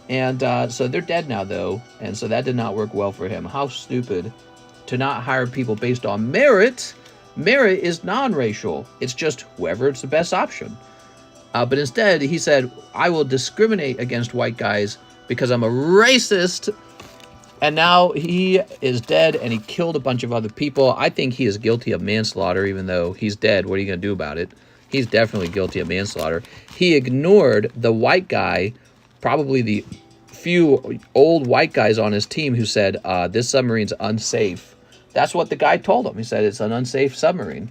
And so they're dead now, though. And so that did not work well for him. How stupid to not hire people based on merit. Merit is non-racial. It's just whoever it's the best option. But instead, he said, I will discriminate against white guys because I'm a racist. And now he is dead, and he killed a bunch of other people. I think he is guilty of manslaughter, even though he's dead. What are you going to do about it? He's definitely guilty of manslaughter. He ignored the white guy, probably the few old white guys on his team who said, this submarine's unsafe. That's what the guy told him. He said it's an unsafe submarine.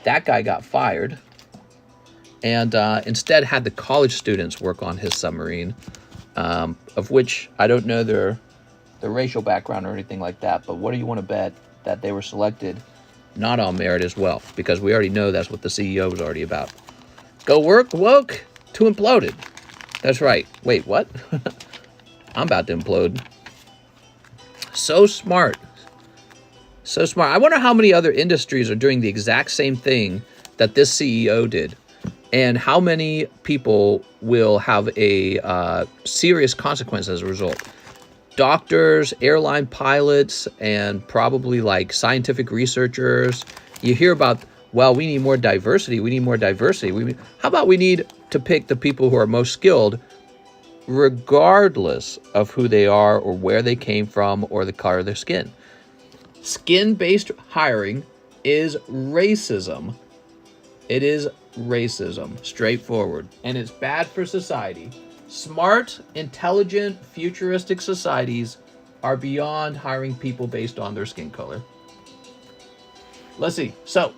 That guy got fired. And instead had the college students work on his submarine, of which I don't know their racial background or anything like that. But what do you want to bet that they were selected not on merit as well? Because we already know that's what the CEO was already about. Go work woke to imploded. That's right. Wait, what? I'm about to implode. So smart. So smart. I wonder how many other industries are doing the exact same thing that this CEO did. And how many people will have a serious consequence as a result? Doctors, airline pilots, and probably like scientific researchers. You hear about, well, we need more diversity. We need more diversity. How about we need to pick the people who are most skilled, regardless of who they are or where they came from or the color of their skin? Skin-based hiring is racism. It is racism, straightforward, and it's bad for society. Smart, intelligent, futuristic societies are beyond hiring people based on their skin color. Let's see. So,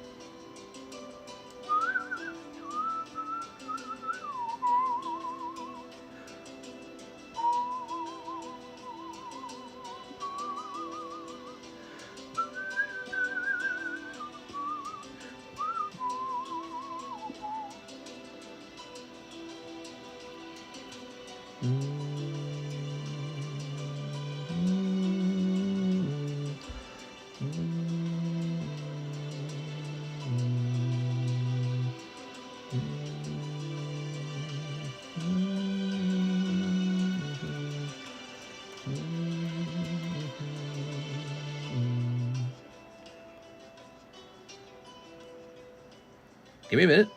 give me a minute.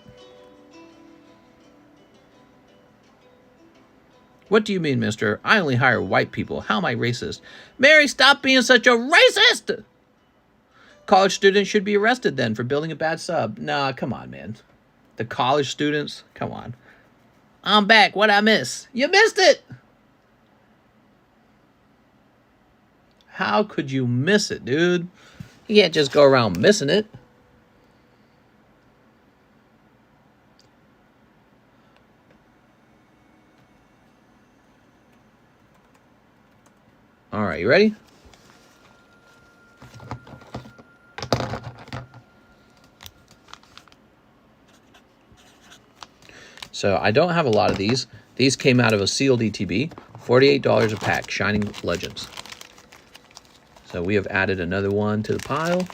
What do you mean, mister? I only hire white people. How am I racist? Mary, stop being such a racist! College students should be arrested then for building a bad sub. Nah, come on, man. The college students? Come on. I'm back. What'd I miss? You missed it! How could you miss it, dude? You can't just go around missing it. All right, you ready? So I don't have a lot of these. These came out of a sealed ETB. $48 a pack, Shining Legends. So we have added another one to the pile.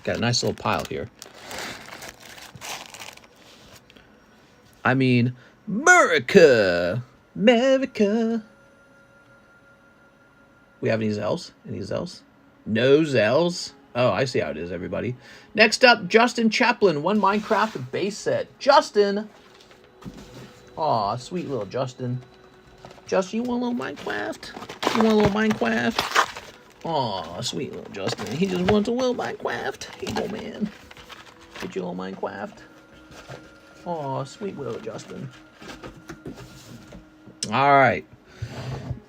Got a nice little pile here. I mean, America! America! We have any Zells? Any Zells? No Zells? Oh, I see how it is, everybody. Next up, Justin Chaplin, one Minecraft base set. Justin! Aw, sweet little Justin. Justin, you want a little Minecraft? You want a little Minecraft? Aw, sweet little Justin. He just wants a little Minecraft. Here you go, man. Get your little Minecraft. Aw, sweet little Justin. All right.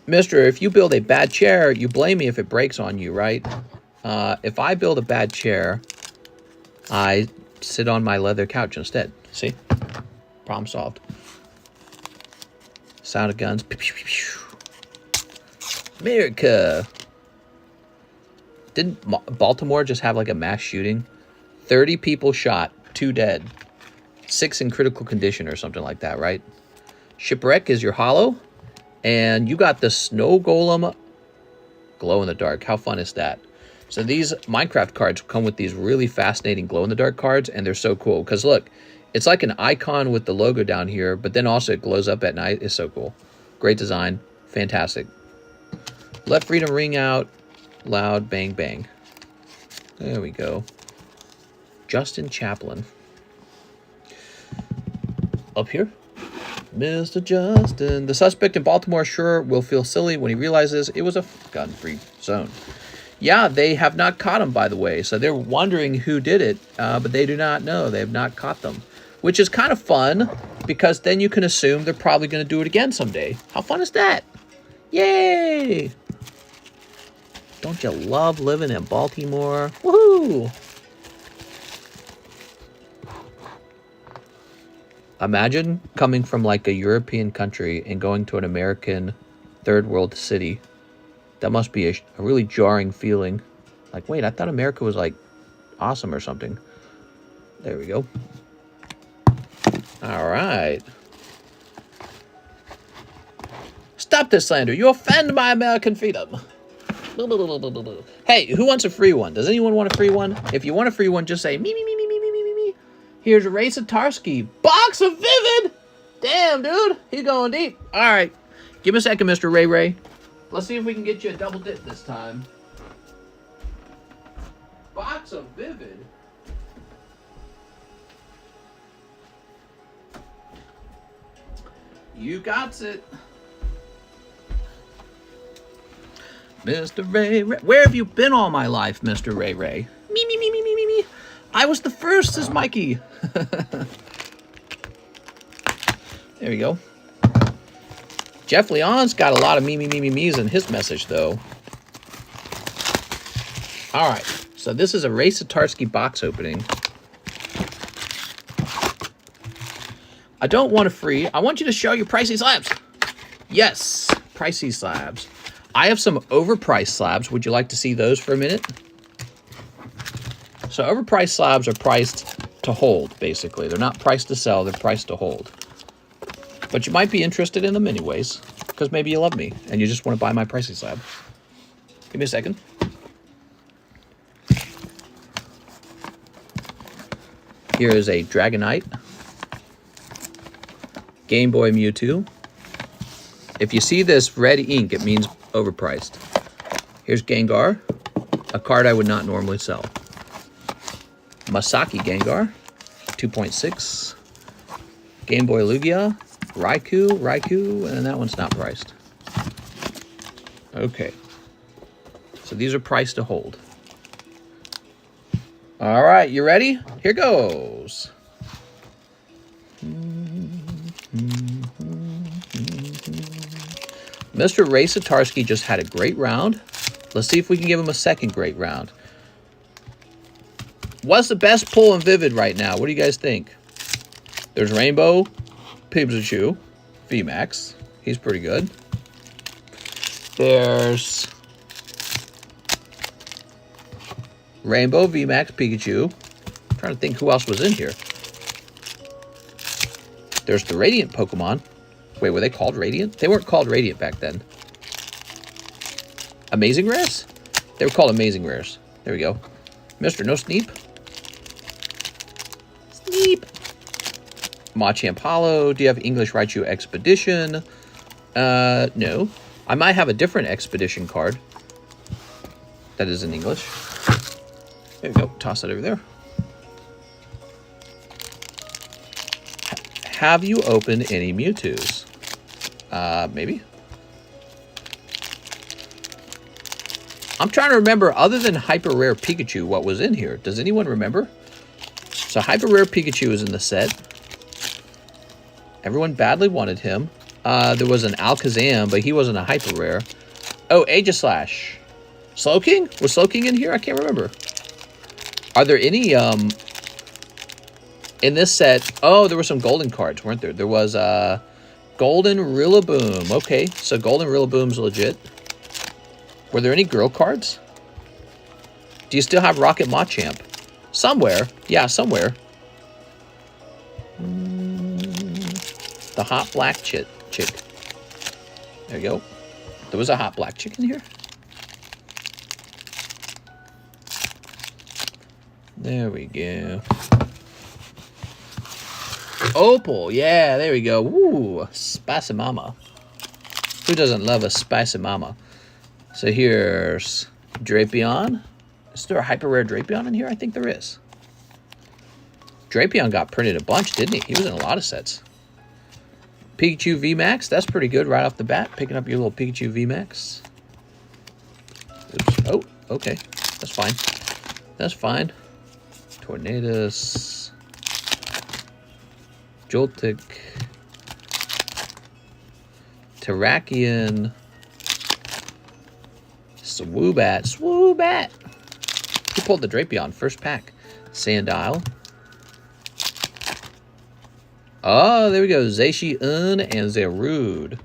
Mister, if you build a bad chair, you blame me if it breaks on you, right? If I build a bad chair, I sit on my leather couch instead. See? Problem solved. Sound of guns. America. Didn't Baltimore just have like a mass shooting? 30 people shot, 2 dead. 6 in critical condition or something like that, right? Shipwreck is your hollow. And you got the snow golem glow-in-the-dark. How fun is that? So these Minecraft cards come with these really fascinating glow-in-the-dark cards, and they're so cool. Because look, it's like an icon with the logo down here, but then also it glows up at night. It's so cool. Great design. Fantastic. Let freedom ring out loud. Bang, bang. There we go. Justin Chaplin. Up here. Mr. Justin. The suspect in Baltimore sure will feel silly when he realizes it was a gun-free zone. Yeah, they have not caught him, by the way. So they're wondering who did it, but they do not know. They have not caught them. Which is kind of fun, because then you can assume they're probably going to do it again someday. How fun is that? Yay! Don't you love living in Baltimore? Woohoo! Imagine coming from like a European country and going to an American third world city. That must be a really jarring feeling. Like, wait, I thought America was like awesome or something. There we go. All right. Stop this slander. You offend my American freedom. Hey, who wants a free one? Does anyone want a free one? If you want a free one, just say me, me, me, me, me, me, me, me, me. Here's Ray Satarsky. Box of Vivid! Damn, dude. He's going deep. All right. Give me a second, Mr. Ray Ray. Let's see if we can get you a double dip this time. Box of Vivid? You got it. Mr. Ray Ray. Where have you been all my life, Mr. Ray Ray? Me, me, me, me, me, me, me. I was the first, says Mikey. There we go. Jeff Leon's got a lot of me, me, me, me, me's in his message, though. All right. So this is a Ray Satarsky box opening. I don't want a free. I want you to show your Pricey slabs. Yes, Pricey slabs. I have some overpriced slabs. Would you like to see those for a minute? So overpriced slabs are priced to hold, basically. They're not priced to sell. They're priced to hold. But you might be interested in them anyways, because maybe you love me and you just want to buy my Pricey slab. Give me a second. Here is a Dragonite. Game Boy Mewtwo. If you see this red ink, it means overpriced. Here's Gengar, a card I would not normally sell. Masaki Gengar, 2.6. Game Boy Lugia, Raikou, and that one's not priced. Okay. So these are priced to hold. All right, you ready? Here goes. Mr. Ray Satarsky just had a great round. Let's see if we can give him a second great round. What's the best pull in Vivid right now? What do you guys think? There's Rainbow Pikachu, VMAX. He's pretty good. There's Rainbow VMAX Pikachu. I'm trying to think who else was in here. There's the Radiant Pokemon. Wait, were they called Radiant? They weren't called Radiant back then. Amazing Rares? They were called Amazing Rares. There we go. Mr. No Sneep. Sneep. Machamp Hollow. Do you have English Raichu Expedition? No. I might have a different Expedition card. That is in English. There we go. Toss it over there. Have you opened any Mewtwo's? Maybe. I'm trying to remember, other than Hyper Rare Pikachu, what was in here. Does anyone remember? So Hyper Rare Pikachu is in the set. Everyone badly wanted him. There was an Alakazam, but he wasn't a Hyper Rare. Oh, Aegislash. Slowking? Was Slowking in here? I can't remember. Are there any, in this set... Oh, there were some golden cards, weren't there? There was, Golden Rillaboom. Okay, so Golden Rillaboom's legit. Were there any girl cards? Do you still have Rocket Machamp? Somewhere. Yeah, somewhere. The hot black chick. There you go. There was a hot black chick in here. There we go. Opal, yeah, there we go. Woo, spicy mama. Who doesn't love a spicy mama? So here's Drapion. Is there a hyper rare Drapion in here? I think there is. Drapion got printed a bunch, didn't he? He was in a lot of sets. Pikachu VMAX, that's pretty good right off the bat. Picking up your little Pikachu VMAX. Oops. Oh, okay. That's fine. That's fine. Tornadus. Joltik. Terrakion. Swoobat. Swoobat! He pulled the Drapion first pack. Sandile. Oh, there we go. Zacian and Zarude.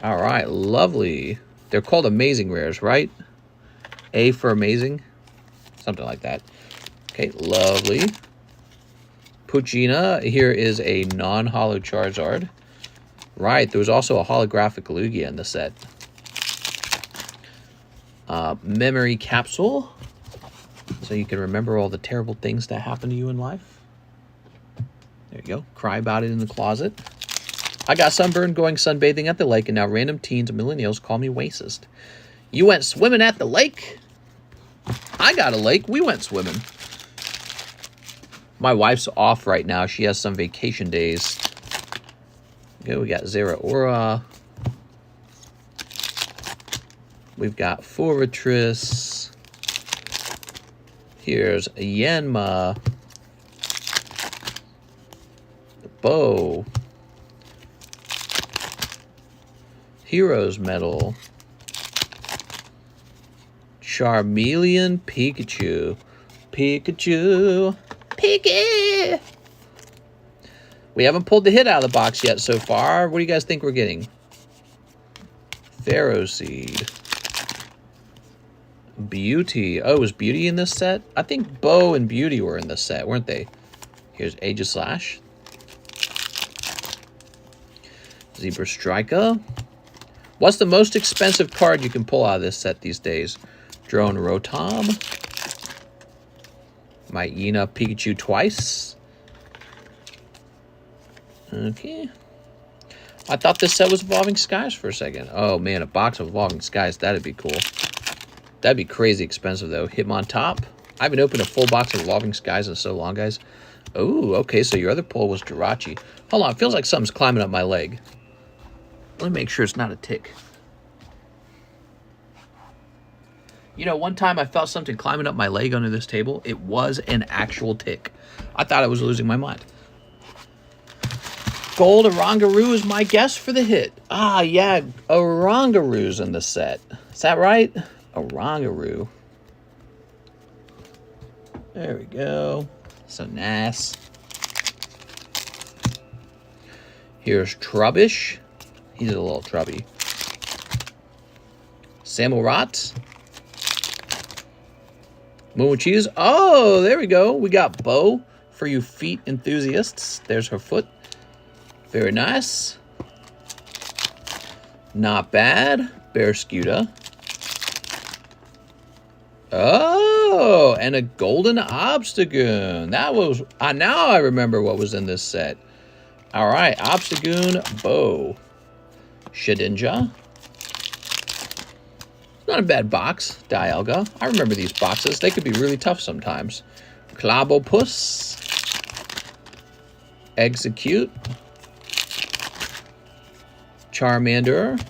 All right, lovely. They're called amazing rares, right? A for amazing. Something like that. Okay, lovely. Poochyena. Here is a non-holo Charizard. Right, there was also a holographic Lugia in the set. Memory Capsule. So you can remember all the terrible things that happened to you in life. There you go. Cry about it in the closet. I got sunburned going sunbathing at the lake, and now random teens and millennials call me racist. You went swimming at the lake? I got a lake. We went swimming. My wife's off right now. She has some vacation days. Okay, we got Zeraora. We've got Forretress. Here's Yanma. Bow. Heroes Medal. Charmeleon Pikachu. Pikachu. Pikachu. We haven't pulled the hit out of the box yet so far. What do you guys think we're getting? Ferroseed. Beauty. Oh, was Beauty in this set? I think Bow and Beauty were in this set, weren't they? Here's Aegislash. Zebra Striker. What's the most expensive card you can pull out of this set these days? Drone Rotom. Myena Pikachu twice. Okay. I thought this set was Evolving Skies for a second. Oh man, a box of Evolving Skies. That'd be cool. That'd be crazy expensive though. Hitmontop. I haven't opened a full box of Evolving Skies in so long, guys. Oh, okay, so your other pull was Jirachi. Hold on, it feels like something's climbing up my leg. Let me make sure it's not a tick. You know, one time I felt something climbing up my leg under this table. It was an actual tick. I thought I was losing my mind. Gold Orangaroo is my guess for the hit. Ah, yeah, Orangaroo's in the set. Is that right? Orangaroo. There we go. So nice. Here's Trubbish. He's a little trubby. Samurott. Moocheese. Oh, there we go. We got Bow for you feet enthusiasts. There's her foot. Very nice. Not bad. Bearscuda. Oh, and a golden Obstagoon. That was... now I remember what was in this set. All right, Obstagoon, Bow. Shedinja. Not a bad box. Dialga. I remember these boxes. They could be really tough sometimes. Clobopus. Execute. Charmander.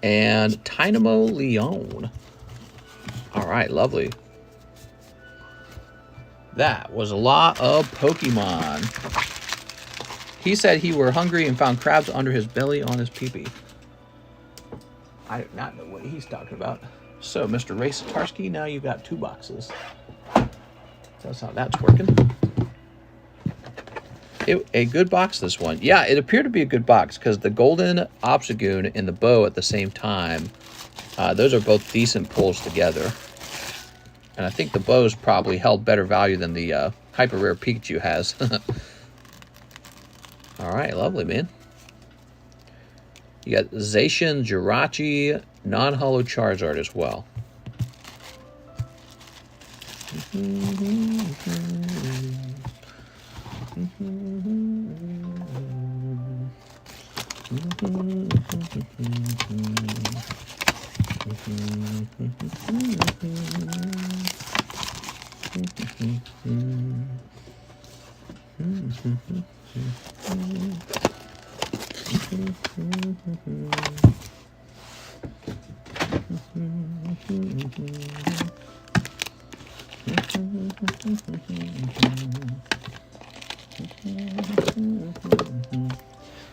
And Dynamo Leon. All right, lovely. That was a lot of Pokemon. He said he were hungry and found crabs under his belly on his pee-pee. I do not know what he's talking about. So, Mr. Ray Satarsky, now you've got 2 boxes. That's how that's working. A good box, this one. Yeah, it appeared to be a good box because the golden Obstagoon and the Bow at the same time, those are both decent pulls together. And I think the Bow's probably held better value than the hyper rare Pikachu has. All right, lovely, man. You got Zacian, Jirachi, non-holo Charizard as well.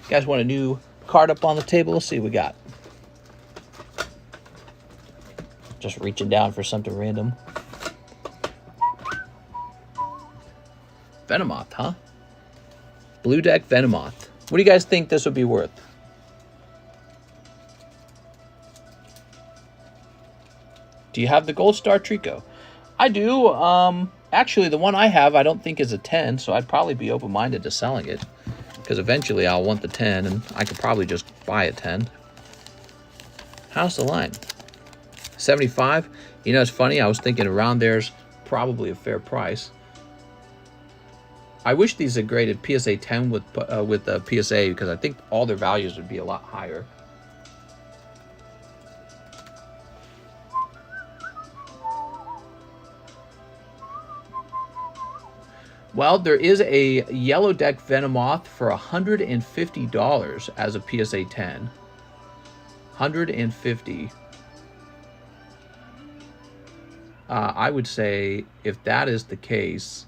Guys want a new card up on the table? Let's see what we got. Just reaching down for something random. Venomoth, huh? Blue deck Venomoth. What do you guys think this would be worth? Do you have the Gold Star Trico? I do. Actually, the one I have, I don't think is a 10, so I'd probably be open-minded to selling it. Because eventually I'll want the 10, and I could probably just buy a 10. How's the line? 75? You know, it's funny. I was thinking around there's probably a fair price. I wish these had graded PSA 10 with PSA, because I think all their values would be a lot higher. Well, there is a yellow deck Venomoth for $150 as a PSA 10. $150. I would say if that is the case,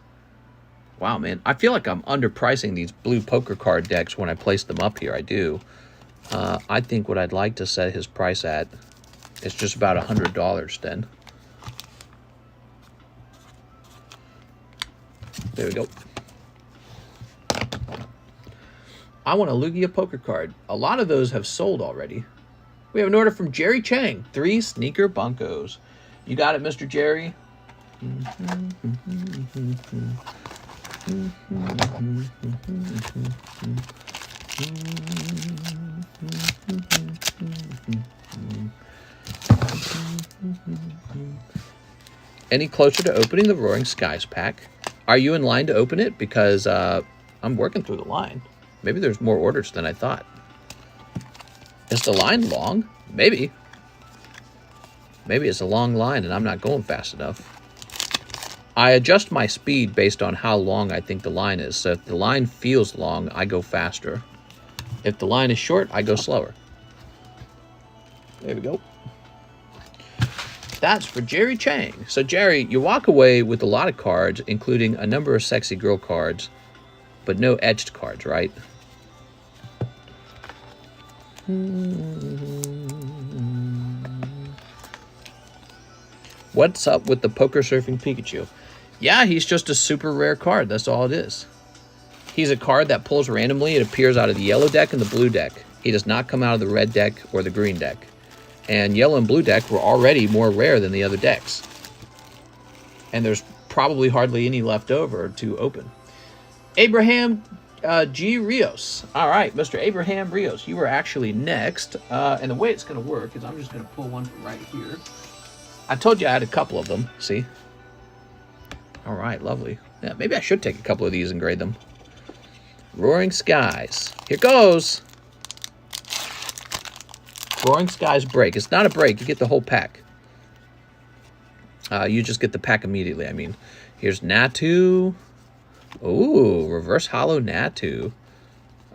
wow, man, I feel like I'm underpricing these blue poker card decks when I place them up here. I do. I think what I'd like to set his price at is just about $100 then. There we go. I want a Lugia poker card. A lot of those have sold already. We have an order from Jerry Chang. 3 sneaker bunkos. You got it, Mr. Jerry. Any closer to opening the Roaring Skies pack? Are you in line to open it? Because I'm working through the line. Maybe there's more orders than I thought. Is the line long? Maybe. Maybe it's a long line and I'm not going fast enough. I adjust my speed based on how long I think the line is. So if the line feels long, I go faster. If the line is short, I go slower. There we go. That's for Jerry Chang. So Jerry, you walk away with a lot of cards, including a number of sexy girl cards, but no etched cards, right? What's up with the Poker Surfing Pikachu? Yeah, he's just a super rare card. That's all it is. He's a card that pulls randomly. It appears out of the yellow deck and the blue deck. He does not come out of the red deck or the green deck. And yellow and blue deck were already more rare than the other decks. And there's probably hardly any left over to open. Abraham G. Rios. All right, Mr. Abraham Rios, you are actually next. And the way it's going to work is I'm just going to pull one from right here. I told you I had a couple of them. See? All right, lovely. Yeah, maybe I should take a couple of these and grade them. Roaring Skies. Here goes. Roaring Skies break. It's not a break. You get the whole pack. You just get the pack immediately, I mean. Here's Natu. Ooh, reverse hollow Natu.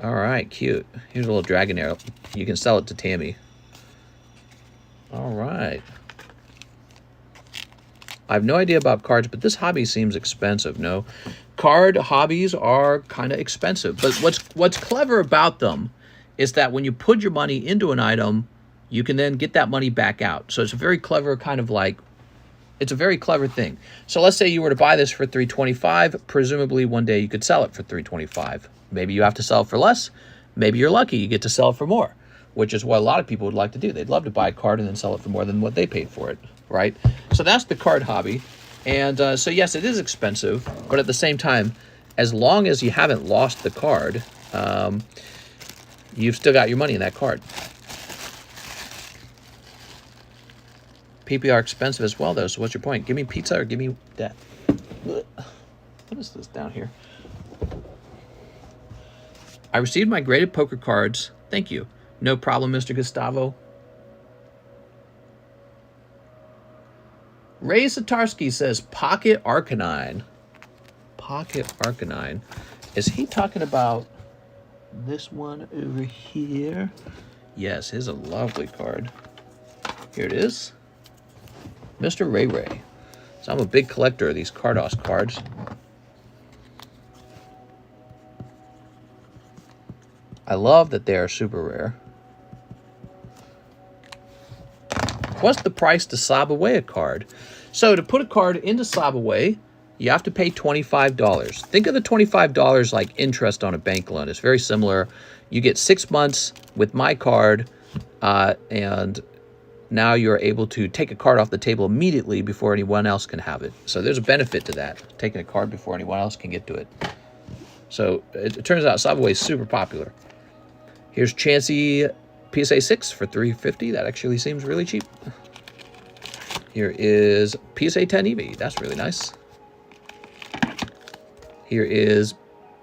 All right, cute. Here's a little Dragonair. You can sell it to Tammy. All right. I have no idea about cards, but this hobby seems expensive, no? Card hobbies are kind of expensive. But what's clever about them is that when you put your money into an item, you can then get that money back out. So it's a very clever kind of like, it's a very clever thing. So let's say you were to buy this for $325. Presumably one day you could sell it for $325. Maybe you have to sell it for less. Maybe you're lucky you get to sell it for more, which is what a lot of people would like to do. They'd love to buy a card and then sell it for more than what they paid for it, right? So that's the card hobby. And so yes, it is expensive, but at the same time, as long as you haven't lost the card, you've still got your money in that card. PP are expensive as well, though, so what's your point? Give me pizza or give me death. What is this down here? I received my graded poker cards. Thank you. No problem, Mr. Gustavo. Ray Satarsky says Pocket Arcanine. Pocket Arcanine. Is he talking about this one over here? Yes, here's a lovely card. Here it is. Mr. Ray Ray. So I'm a big collector of these Cardos cards. I love that they are super rare. What's the price to slab away a card? So to put a card into slab away, you have to pay $25. Think of the $25 like interest on a bank loan. It's very similar. You get 6 months with my card, and now you're able to take a card off the table immediately before anyone else can have it. So there's a benefit to that, taking a card before anyone else can get to it. So it turns out slab away is super popular. Here's Chansey PSA 6 for $350. That actually seems really cheap. Here is PSA 10 Eevee. That's really nice. Here is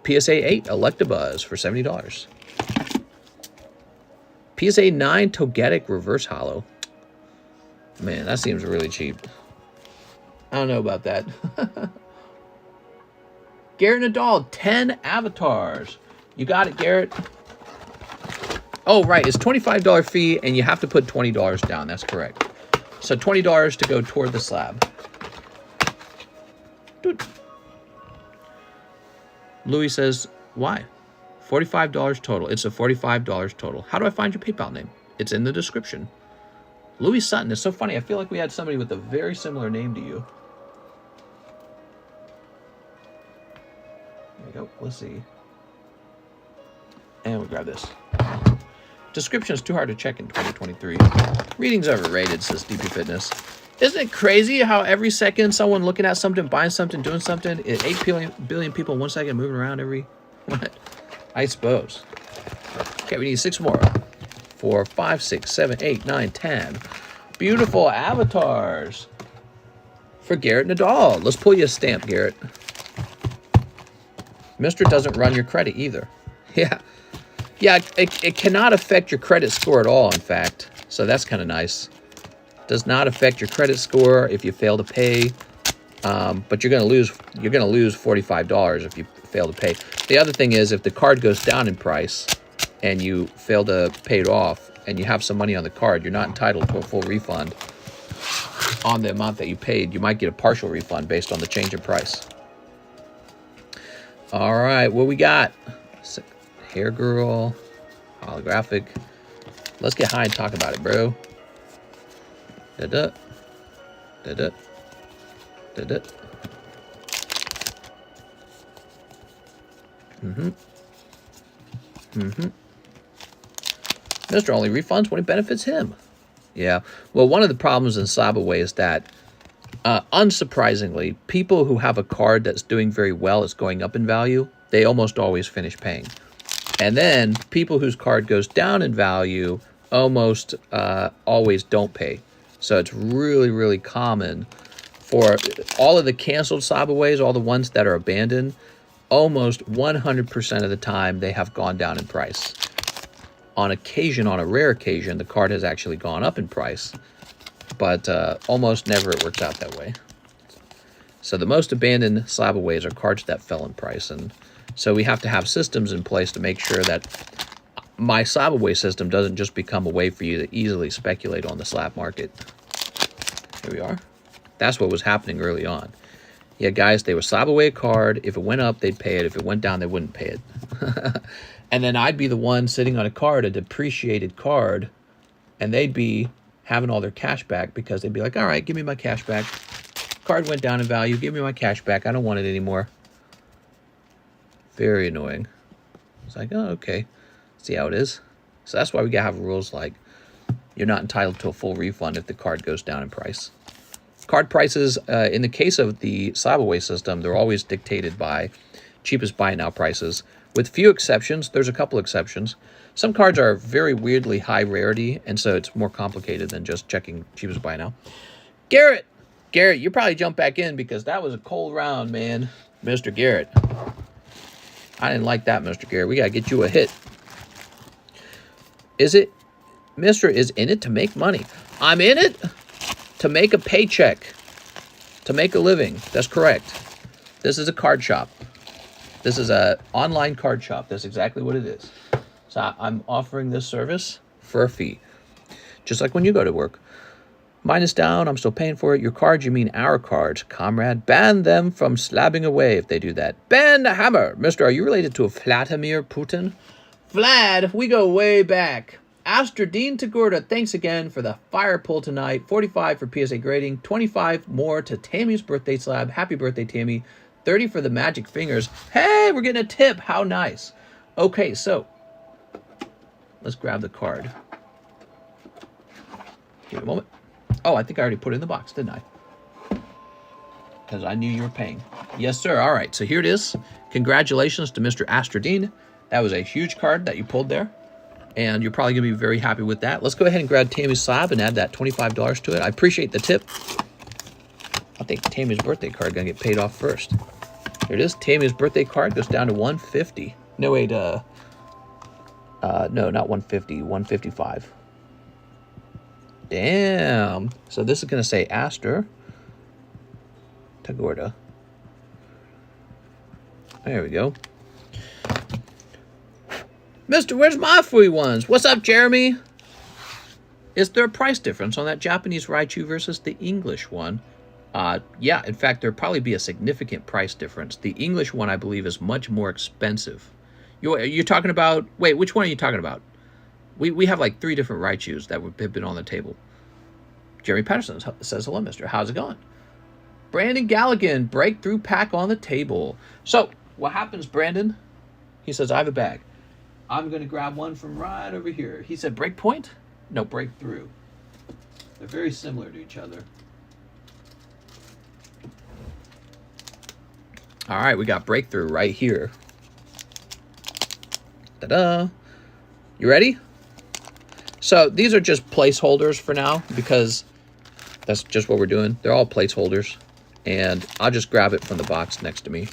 PSA 8 Electabuzz for $70. PSA 9 Togetic Reverse Hollow. Man, that seems really cheap. I don't know about that. Garrett Nadal, 10 avatars. You got it, Garrett. Oh, right. It's $25 fee, and you have to put $20 down. That's correct. So $20 to go toward the slab. Dude. Louis says, why? $45 total. It's a $45 total. How do I find your PayPal name? It's in the description. Louis Sutton. It's so funny. I feel like we had somebody with a very similar name to you. There we go. Let's see. And we grab this. Description is too hard to check in 2023. Reading's overrated, says DP Fitness. Isn't it crazy how every second someone looking at something, buying something, doing something, 8 billion people in 1 second moving around every... What? I suppose. Okay, we need 6 more. 4, 5, 6, 7, 8, 9, 10. Beautiful avatars for Garrett Nadal. Let's pull you a stamp, Garrett. Mr. doesn't run your credit either. Yeah. Yeah, it cannot affect your credit score at all, in fact. So that's kind of nice. Does not affect your credit score if you fail to pay. But you're going to lose $45 if you fail to pay. The other thing is if the card goes down in price and you fail to pay it off and you have some money on the card, you're not entitled to a full refund on the amount that you paid. You might get a partial refund based on the change in price. All right, what we got? Hair Girl, holographic. Let's get high and talk about it, bro. Da-da. Da-da. Da-da. Mm-hmm. Mm-hmm. Mr. only refunds when it benefits him. Yeah. Well, one of the problems in Slabaway is that, unsurprisingly, people who have a card that's doing very well, it's going up in value, they almost always finish paying. And then people whose card goes down in value almost always don't pay. So it's really, really common for all of the canceled Slabaways, all the ones that are abandoned, almost 100% of the time they have gone down in price. On occasion, on a rare occasion, the card has actually gone up in price, but almost never it works out that way. So the most abandoned Slabaways are cards that fell in price, and so we have to have systems in place to make sure that my Slabaway system doesn't just become a way for you to easily speculate on the slab market. Here we are. That's what was happening early on. Yeah, guys, they would slab away a card. If it went up, they'd pay it. If it went down, they wouldn't pay it. And then I'd be the one sitting on a card, a depreciated card, and they'd be having all their cash back because they'd be like, all right, give me my cash back. Card went down in value. Give me my cash back. I don't want it anymore. Very annoying. It's like, oh, okay. See how it is. So that's why we gotta have rules like you're not entitled to a full refund if the card goes down in price. Card prices, in the case of the Slabaway system, they're always dictated by cheapest buy now prices, with few exceptions. There's a couple exceptions. Some cards are very weirdly high rarity, and so it's more complicated than just checking cheapest buy now. Garrett, you probably jumped back in because that was a cold round, man. Mr. Garrett. I didn't like that, Mr. Garrett. We got to get you a hit. Is it? Mr. is in it to make money. I'm in it to make a paycheck. To make a living. That's correct. This is a card shop. This is an online card shop. That's exactly what it is. So I'm offering this service for a fee. Just like when you go to work. Mine is down. I'm still paying for it. Your cards, you mean our cards. Comrade, ban them from slabbing away if they do that. Ban the hammer. Mister, are you related to a Vladimir Putin? Vlad, we go way back. Astrodine Tagorda, thanks again for the fire pull tonight. 45 for PSA grading. 25 more to Tammy's birthday slab. Happy birthday, Tammy. 30 for the magic fingers. Hey, we're getting a tip. How nice. Okay, so let's grab the card. Give me a moment. Oh, I think I already put it in the box, didn't I? Because I knew you were paying. Yes, sir. All right, so here it is. Congratulations to Mr. Astrodine. That was a huge card that you pulled there. And you're probably going to be very happy with that. Let's go ahead and grab Tammy's slab and add that $25 to it. I appreciate the tip. I think Tammy's birthday card going to get paid off first. Here it is. Tammy's birthday card goes down to $150. No, wait. No, not $150. $155. Damn. So this is going to say Aster Tagorda. There we go. Mister, where's my free ones? What's up, Jeremy? Is there a price difference on that Japanese Raichu versus the English one? Yeah, in fact, there'll probably be a significant price difference. The English one, I believe, is much more expensive. You're talking about... Wait, which one are you talking about? We have like 3 different Raichus that have been on the table. Jeremy Patterson says, hello, mister. How's it going? Brandon Galligan, breakthrough pack on the table. So, what happens, Brandon? He says, I have a bag. I'm going to grab one from right over here. He said breakpoint? No, breakthrough. They're very similar to each other. All right, we got breakthrough right here. Ta-da. You ready? So these are just placeholders for now because that's just what we're doing. They're all placeholders. And I'll just grab it from the box next to me.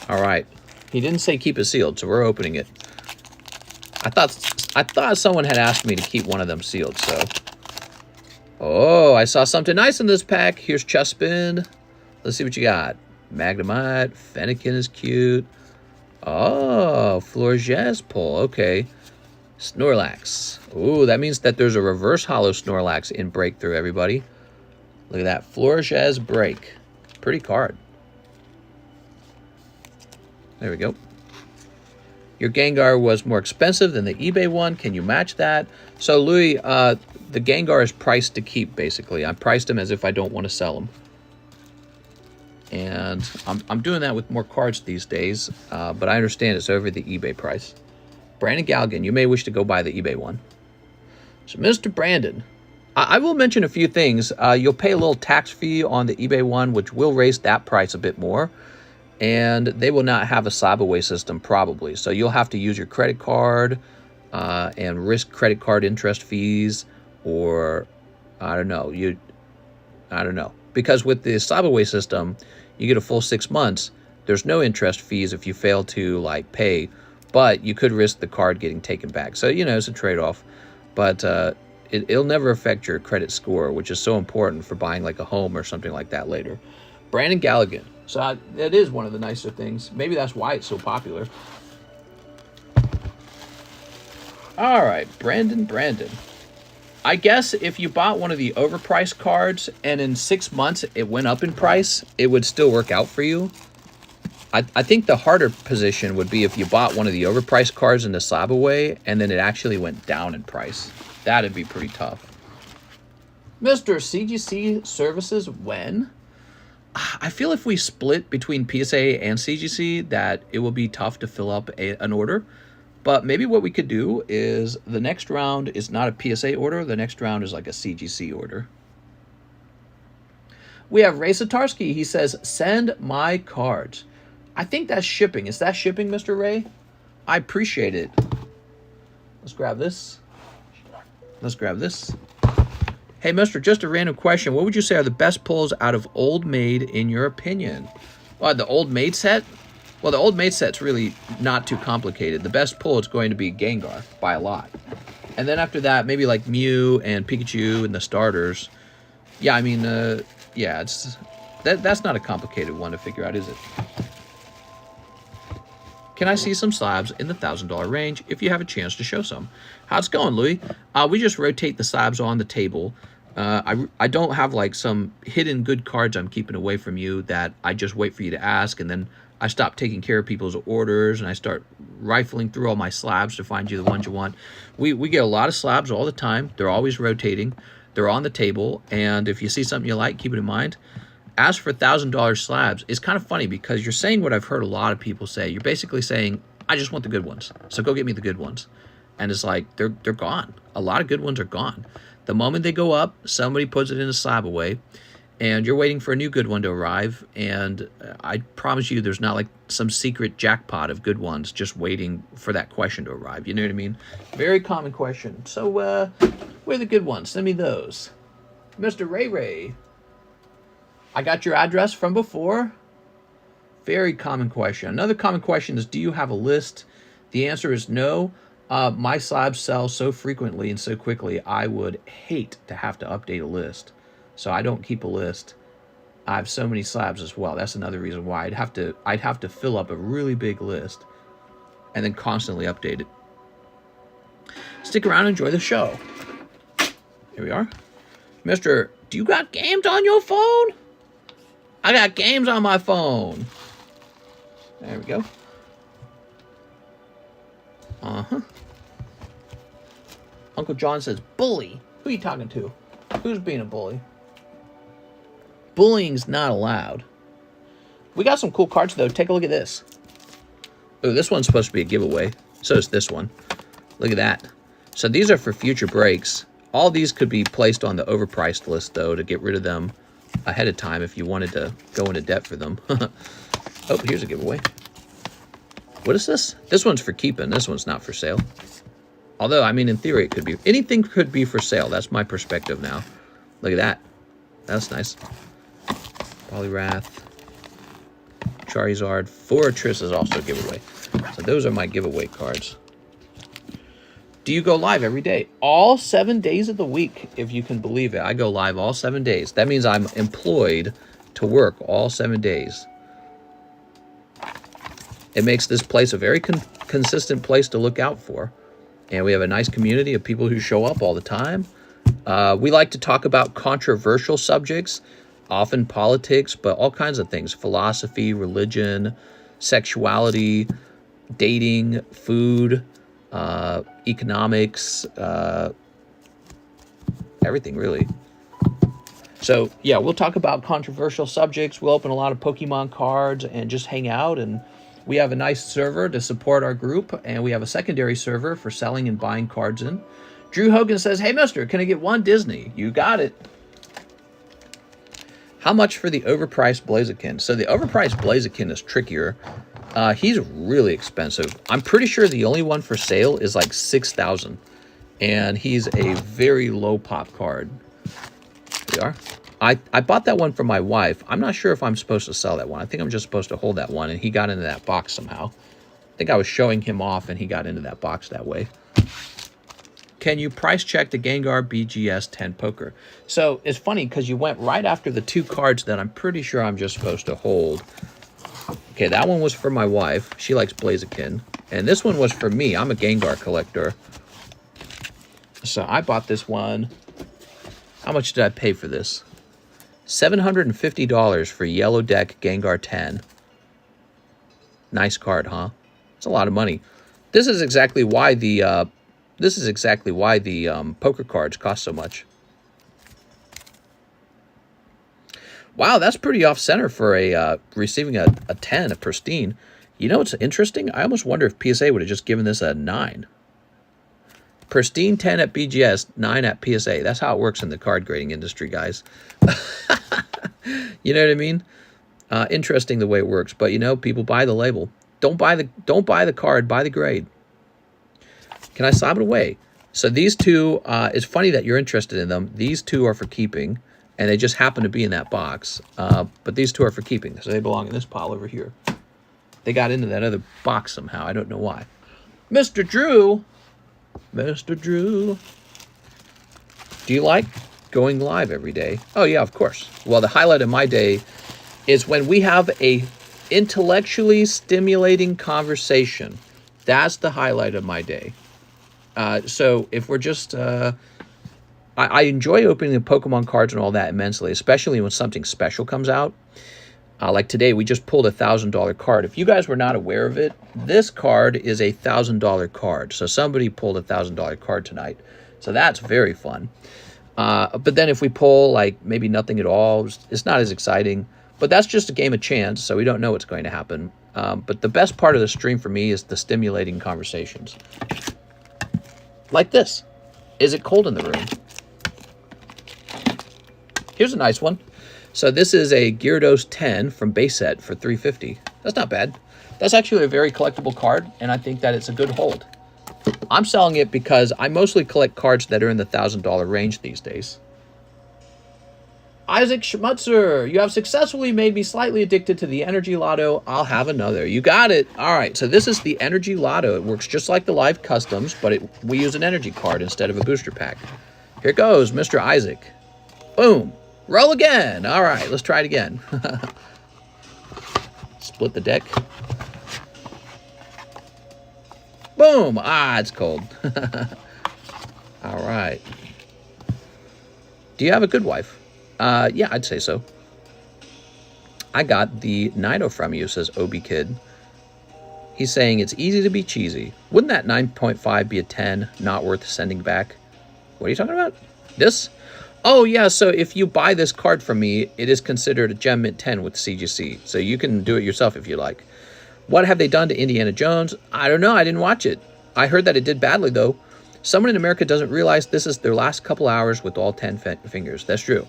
All right. He didn't say keep it sealed, so we're opening it. I thought someone had asked me to keep one of them sealed, so. Oh, I saw something nice in this pack. Here's Chespin. Let's see what you got. Magnemite. Fennekin is cute. Oh, Florges pull. Okay. Snorlax. Ooh, that means that there's a reverse hollow Snorlax in Breakthrough, everybody. Look at that. Florges Break. Pretty card. There we go. Your Gengar was more expensive than the eBay one. Can you match that? So, Louis, the Gengar is priced to keep, basically. I priced him as if I don't want to sell him. And I'm doing that with more cards these days, but I understand it's over the eBay price. Brandon Galgan, you may wish to go buy the eBay one. So, Mr. Brandon, I will mention a few things. You'll pay a little tax fee on the eBay one, which will raise that price a bit more. And they will not have a slab away system probably. So you'll have to use your credit card and risk credit card interest fees, or I don't know. Because with the slab away system, you get a full 6 months. There's no interest fees if you fail to like pay, but you could risk the card getting taken back. So, you know, it's a trade-off, but it'll never affect your credit score, which is so important for buying like a home or something like that later. Brandon Galligan. So that is one of the nicer things. Maybe that's why it's so popular. All right, Brandon. I guess if you bought one of the overpriced cards and in 6 months it went up in price, it would still work out for you. I think the harder position would be if you bought one of the overpriced cards in the slab away and then it actually went down in price. That'd be pretty tough. Mr. CGC services when? I feel if we split between PSA and CGC that it will be tough to fill up an order. But maybe what we could do is the next round is not a PSA order. The next round is like a CGC order. We have Ray Satarsky. He says, send my cards. I think that's shipping. Is that shipping, Mr. Ray? I appreciate it. Let's grab this. Let's grab this. Hey, mister, just a random question. What would you say are the best pulls out of Old Maid in your opinion? Well, the Old Maid set? Well, the Old Maid set's really not too complicated. The best pull is going to be Gengar by a lot. And then after that, maybe like Mew and Pikachu and the starters. Yeah, I mean, yeah, that's not a complicated one to figure out, is it? Can I see some slabs in the $1,000 range if you have a chance to show some? How's it going, Louis? We just rotate the slabs on the table. I don't have like some hidden good cards I'm keeping away from you that I just wait for you to ask, and then I stop taking care of people's orders and I start rifling through all my slabs to find you the ones you want. We get a lot of slabs all the time. They're always rotating. They're on the table, and if you see something you like, keep it in mind. As for $1,000 slabs, it's kind of funny because you're saying what I've heard a lot of people say. You're basically saying, I just want the good ones, so go get me the good ones. And it's like, they're gone. A lot of good ones are gone. The moment they go up, somebody puts it in a slab away, and you're waiting for a new good one to arrive, and I promise you there's not like some secret jackpot of good ones just waiting for that question to arrive. You know what I mean? Very common question. So, where are the good ones? Send me those. Mr. Ray Ray. I got your address from before. Very common question. Another common question is, do you have a list? The answer is no. My slabs sell so frequently and so quickly, I would hate to have to update a list. So I don't keep a list. I have so many slabs as well. That's another reason why I'd have to fill up a really big list and then constantly update it. Stick around and enjoy the show. Here we are. Mister, do you got games on your phone? I got games on my phone. There we go. Uh-huh. Uncle John says, bully. Who are you talking to? Who's being a bully? Bullying's not allowed. We got some cool cards, though. Take a look at this. Oh, this one's supposed to be a giveaway. So is this one. Look at that. So these are for future breaks. All these could be placed on the overpriced list, though, to get rid of them ahead of time if you wanted to go into debt for them. Oh, here's a giveaway. What is this? This one's for keeping. This one's not for sale. Although, I mean, in theory, it could be. Anything could be for sale. That's my perspective now. Look at that. That's nice. Poliwrath. Charizard. Fortress is also a giveaway. So those are my giveaway cards. Do you go live every day? All 7 days of the week, if you can believe it. I go live all 7 days. That means I'm employed to work all 7 days. It makes this place a very consistent place to look out for. And we have a nice community of people who show up all the time. We like to talk about controversial subjects, often politics, but all kinds of things. Philosophy, religion, sexuality, dating, food, economics, everything really. So yeah, we'll talk about controversial subjects. We'll open a lot of Pokemon cards and just hang out. And we have a nice server to support our group, and we have a secondary server for selling and buying cards in. Drew Hogan says, hey mister, can I get one Disney? You got it. How much for the overpriced Blaziken? So the overpriced Blaziken is trickier. He's really expensive. I'm pretty sure the only one for sale is like 6,000, and he's a very low pop card. Here we are. I bought that one for my wife. I'm not sure if I'm supposed to sell that one. I think I'm just supposed to hold that one, and he got into that box somehow. I think I was showing him off, and he got into that box that way. Can you price check the Gengar BGS 10 Poker? So it's funny because you went right after the two cards that I'm pretty sure I'm just supposed to hold. Okay, that one was for my wife. She likes Blaziken. And this one was for me. I'm a Gengar collector. So I bought this one. How much did I pay for this? $750 for Yellow Deck Gengar 10. Nice card, huh? It's a lot of money. This is exactly why the poker cards cost so much. Wow, that's pretty off center for a receiving a 10, a pristine. You know what's interesting? I almost wonder if PSA would have just given this a 9. Pristine 10 at BGS, 9 at PSA. That's how it works in the card grading industry, guys. You know what I mean? Interesting the way it works, but you know, people buy the label. Don't buy the card, buy the grade. Can I slap it away? So these two, it's funny that you're interested in them. These two are for keeping, and they just happen to be in that box. But these two are for keeping, so they belong in this pile over here. They got into that other box somehow. I don't know why. Mr. Drew. Mr. Drew. Do you like going live every day? Oh, yeah, of course. Well, the highlight of my day is when we have a intellectually stimulating conversation. That's the highlight of my day. So if we're just... I enjoy opening the Pokemon cards and all that immensely, especially when something special comes out. Like today, we just pulled a $1,000 card. If you guys were not aware of it, this card is a $1,000 card. So somebody pulled a $1,000 card tonight. So that's very fun. But then if we pull like maybe nothing at all, it's not as exciting. But that's just a game of chance, so we don't know what's going to happen. But the best part of the stream for me is the stimulating conversations. Like this. Is it cold in the room? Here's a nice one. So this is a Gyarados 10 from base set for $350. That's not bad. That's actually a very collectible card, and I think that it's a good hold. I'm selling it because I mostly collect cards that are in the $1,000 range these days. Isaac Schmutzer, you have successfully made me slightly addicted to the Energy Lotto. I'll have another. You got it. All right, so this is the Energy Lotto. It works just like the live customs, but we use an energy card instead of a booster pack. Here goes, Mr. Isaac. Boom. Roll again. All right, let's try it again. Split the deck. Boom. Ah, it's cold. All right. Do you have a good wife? Yeah, I'd say so. I got the Nido from you, says Obi Kid. He's saying it's easy to be cheesy. Wouldn't that 9.5 be a 10, not worth sending back? What are you talking about? This? Oh, yeah, so if you buy this card from me, it is considered a Gem Mint 10 with CGC. So you can do it yourself if you like. What have they done to Indiana Jones? I don't know. I didn't watch it. I heard that it did badly, though. Someone in America doesn't realize this is their last couple hours with all 10 fingers. That's true.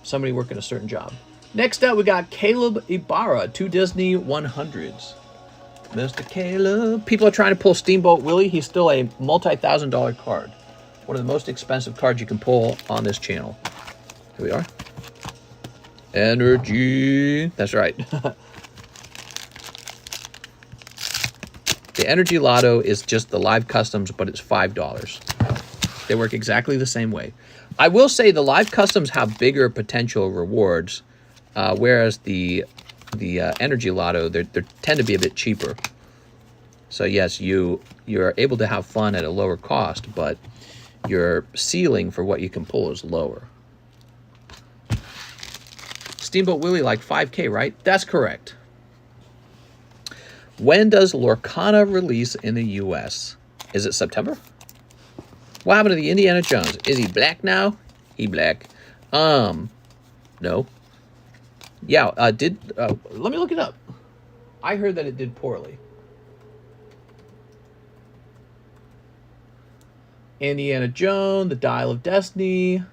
Somebody working a certain job. Next up, we got Caleb Ibarra, 2 Disney 100s. Mr. Caleb. People are trying to pull Steamboat Willie. He's still a multi-$1,000 card. One of the most expensive cards you can pull on this channel. Here we are. Energy. That's right. The Energy Lotto is just the live customs, but it's $5. They work exactly the same way. I will say the live customs have bigger potential rewards, whereas the Energy Lotto, they tend to be a bit cheaper. So yes, you're able to have fun at a lower cost, but your ceiling for what you can pull is lower. Steamboat Willie like 5K, right? That's correct. When does Lorcana release in the US? Is it September? What happened to the Indiana Jones? Is he black now? He black. No. Yeah, let me look it up. I heard that it did poorly. Indiana Jones, The Dial of Destiny.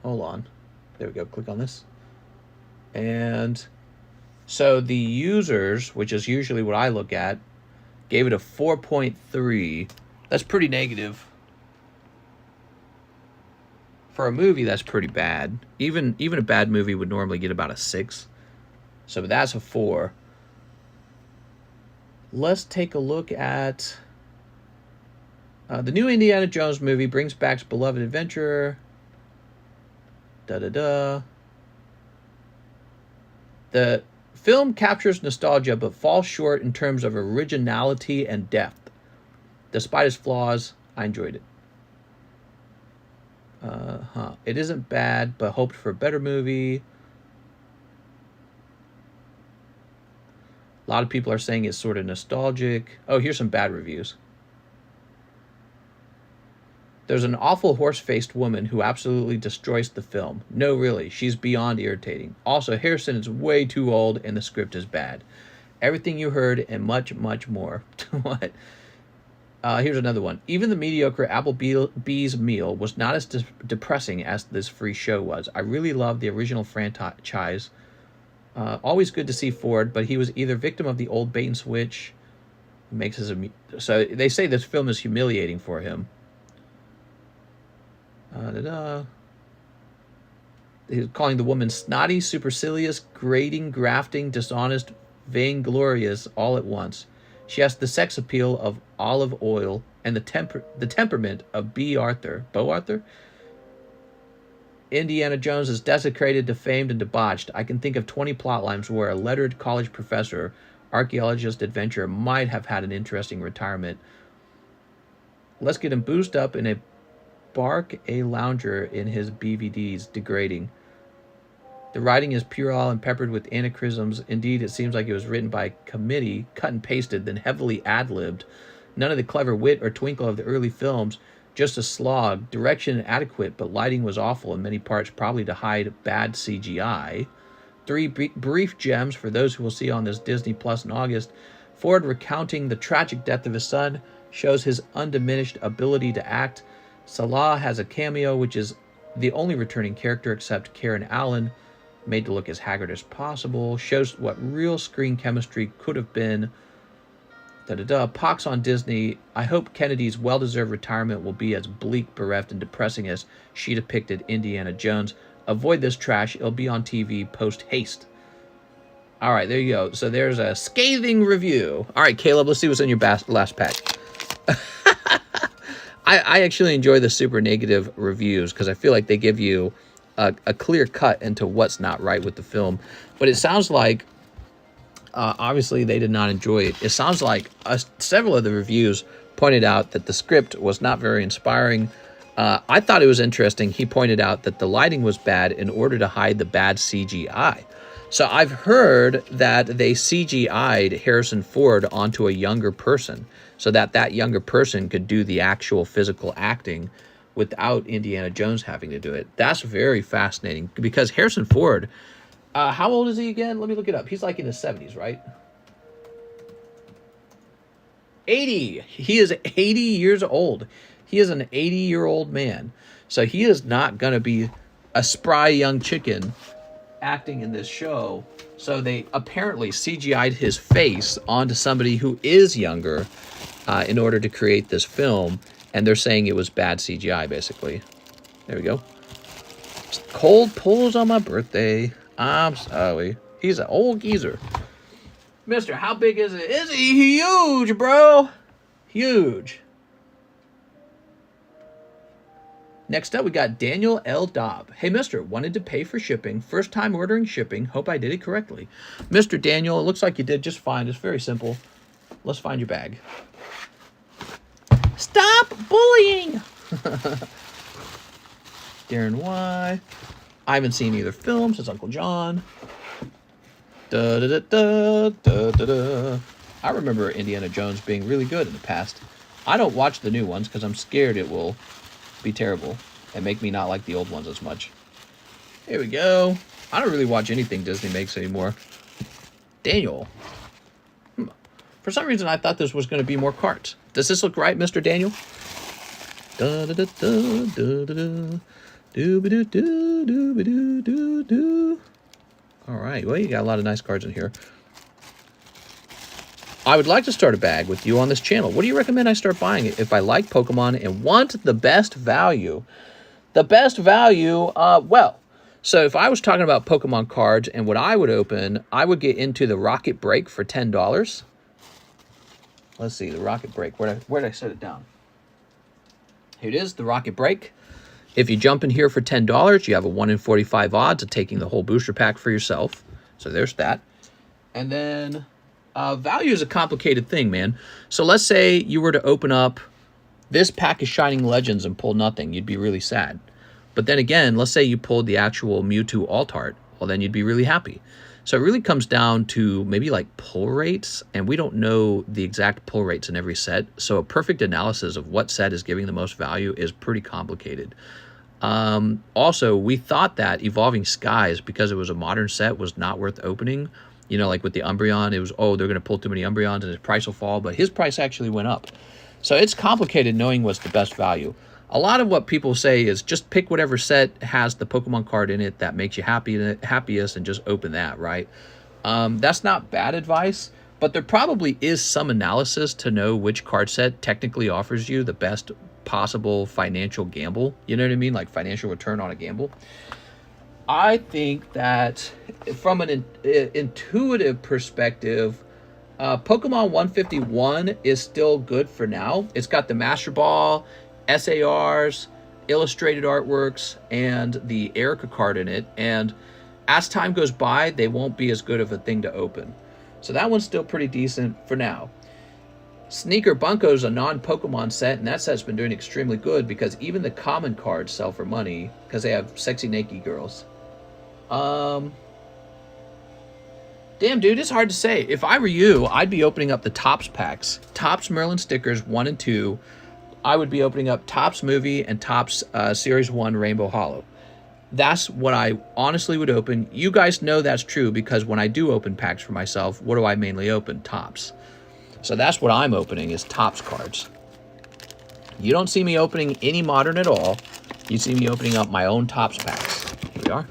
Hold on. There we go. Click on this. And so the users, which is usually what I look at, gave it a 4.3. That's pretty negative. For a movie, that's pretty bad. Even a bad movie would normally get about a 6. So that's a 4. Let's take a look at the new Indiana Jones movie brings back beloved adventurer. The film captures nostalgia but falls short in terms of originality and depth. Despite its flaws, I enjoyed it. It isn't bad, but hoped for a better movie. A lot of people are saying it's sort of nostalgic. Oh, here's some bad reviews. There's an awful horse-faced woman who absolutely destroys the film. No, really, she's beyond irritating. Also, Harrison is way too old and the script is bad. Everything you heard and much, much more. What? Here's another one. Even the mediocre Applebee's meal was not as depressing as this free show was. I really loved the original franchise. Always good to see Ford, but he was either victim of the old bait and switch. So they say this film is humiliating for him. He's calling the woman snotty, supercilious, grating, grafting, dishonest, vainglorious all at once. She has the sex appeal of olive oil and the temperament of Bo Arthur. Indiana Jones is desecrated, defamed, and debauched. I can think of 20 plot lines where a lettered college professor, archaeologist, adventurer might have had an interesting retirement. Let's get him boozed up in a bark a lounger in his BVDs, degrading. The writing is puerile and peppered with anachronisms. Indeed, it seems like it was written by committee, cut and pasted, then heavily ad-libbed. None of the clever wit or twinkle of the early films, just a slog. Direction adequate, but lighting was awful in many parts, probably to hide bad CGI. 3 brief gems for those who will see on this Disney Plus in August. Ford recounting the tragic death of his son shows his undiminished ability to act. Salah has a cameo, which is the only returning character except Karen Allen, made to look as haggard as possible, shows what real screen chemistry could have been. Pox on Disney. I hope Kennedy's well-deserved retirement will be as bleak, bereft, and depressing as she depicted Indiana Jones. Avoid this trash. It'll be on TV post-haste. All right, there you go. So there's a scathing review. All right, Caleb, let's see what's in your last pack. I actually enjoy the super negative reviews because I feel like they give you a clear cut into what's not right with the film. But it sounds like, obviously, they did not enjoy it. It sounds like several of the reviews pointed out that the script was not very inspiring. I thought it was interesting. He pointed out that the lighting was bad in order to hide the bad CGI. So I've heard that they CGI'd Harrison Ford onto a younger person so that that younger person could do the actual physical acting without Indiana Jones having to do it. That's very fascinating because Harrison Ford, how old is he again? Let me look it up. He's like in his 70s, right? 80. He is 80 years old. He is an 80-year-old man. So he is not going to be a spry young chicken acting in this show. So they apparently CGI'd his face onto somebody who is younger in order to create this film. And they're saying it was bad CGI, basically. There we go. Cold pulls on my birthday. I'm sorry. He's an old geezer. Mister, how big is it? Is he huge, bro? Huge. Next up, we got Daniel L. Dobb. Hey, mister, wanted to pay for shipping. First time ordering shipping. Hope I did it correctly. Mr. Daniel, it looks like you did just fine. It's very simple. Let's find your bag. Stop bullying! Darren Y. I haven't seen either film since Uncle John. Da da da da da da da. I remember Indiana Jones being really good in the past. I don't watch the new ones because I'm scared it will be terrible and make me not like the old ones as much. Here we go. I don't really watch anything Disney makes anymore. Daniel. For some reason, I thought this was going to be more carts. Does this look right, Mr. Daniel? Da da da da da da da. Doo-ba-doo doo doo-ba-doo doo doo. All right. Well, you got a lot of nice cards in here. I would like to start a bag with you on this channel. What do you recommend I start buying if I like Pokemon and want the best value? The best value, well, so if I was talking about Pokemon cards and what I would open, I would get into the Rocket Break for $10. Let's see, the Rocket Break. Where did I set it down? Here it is, the Rocket Break. If you jump in here for $10, you have a 1 in 45 odds of taking the whole booster pack for yourself. So there's that. And then value is a complicated thing, man. So let's say you were to open up this pack of Shining Legends and pull nothing. You'd be really sad. But then again, let's say you pulled the actual Mewtwo Alt-Art. Well, then you'd be really happy. So it really comes down to maybe like pull rates, and we don't know the exact pull rates in every set. So a perfect analysis of what set is giving the most value is pretty complicated. Also, we thought that Evolving Skies, because it was a modern set, was not worth opening. You know, like with the Umbreon, it was, oh, they're going to pull too many Umbreons and his price will fall. But his price actually went up. So it's complicated knowing what's the best value. A lot of what people say is just pick whatever set has the Pokemon card in it that makes you happiest and just open that, right? That's not bad advice, but there probably is some analysis to know which card set technically offers you the best possible financial gamble. You know what I mean? Like financial return on a gamble. I think that from an intuitive perspective, Pokemon 151 is still good for now. It's got the Master Ball, SARs, illustrated artworks, and the Erica card in it. And as time goes by, they won't be as good of a thing to open. So that one's still pretty decent for now. Sneaker Bunko is a non-Pokemon set, and that set's been doing extremely good because even the common cards sell for money because they have sexy naked girls. Damn, dude, it's hard to say. If I were you, I'd be opening up the Topps packs. Topps Merlin stickers 1 and 2. I would be opening up Topps Movie and Topps Series 1 Rainbow Hollow. That's what I honestly would open. You guys know that's true because when I do open packs for myself, what do I mainly open? Topps. So that's what I'm opening is Topps cards. You don't see me opening any Modern at all. You see me opening up my own Topps packs. Here we are.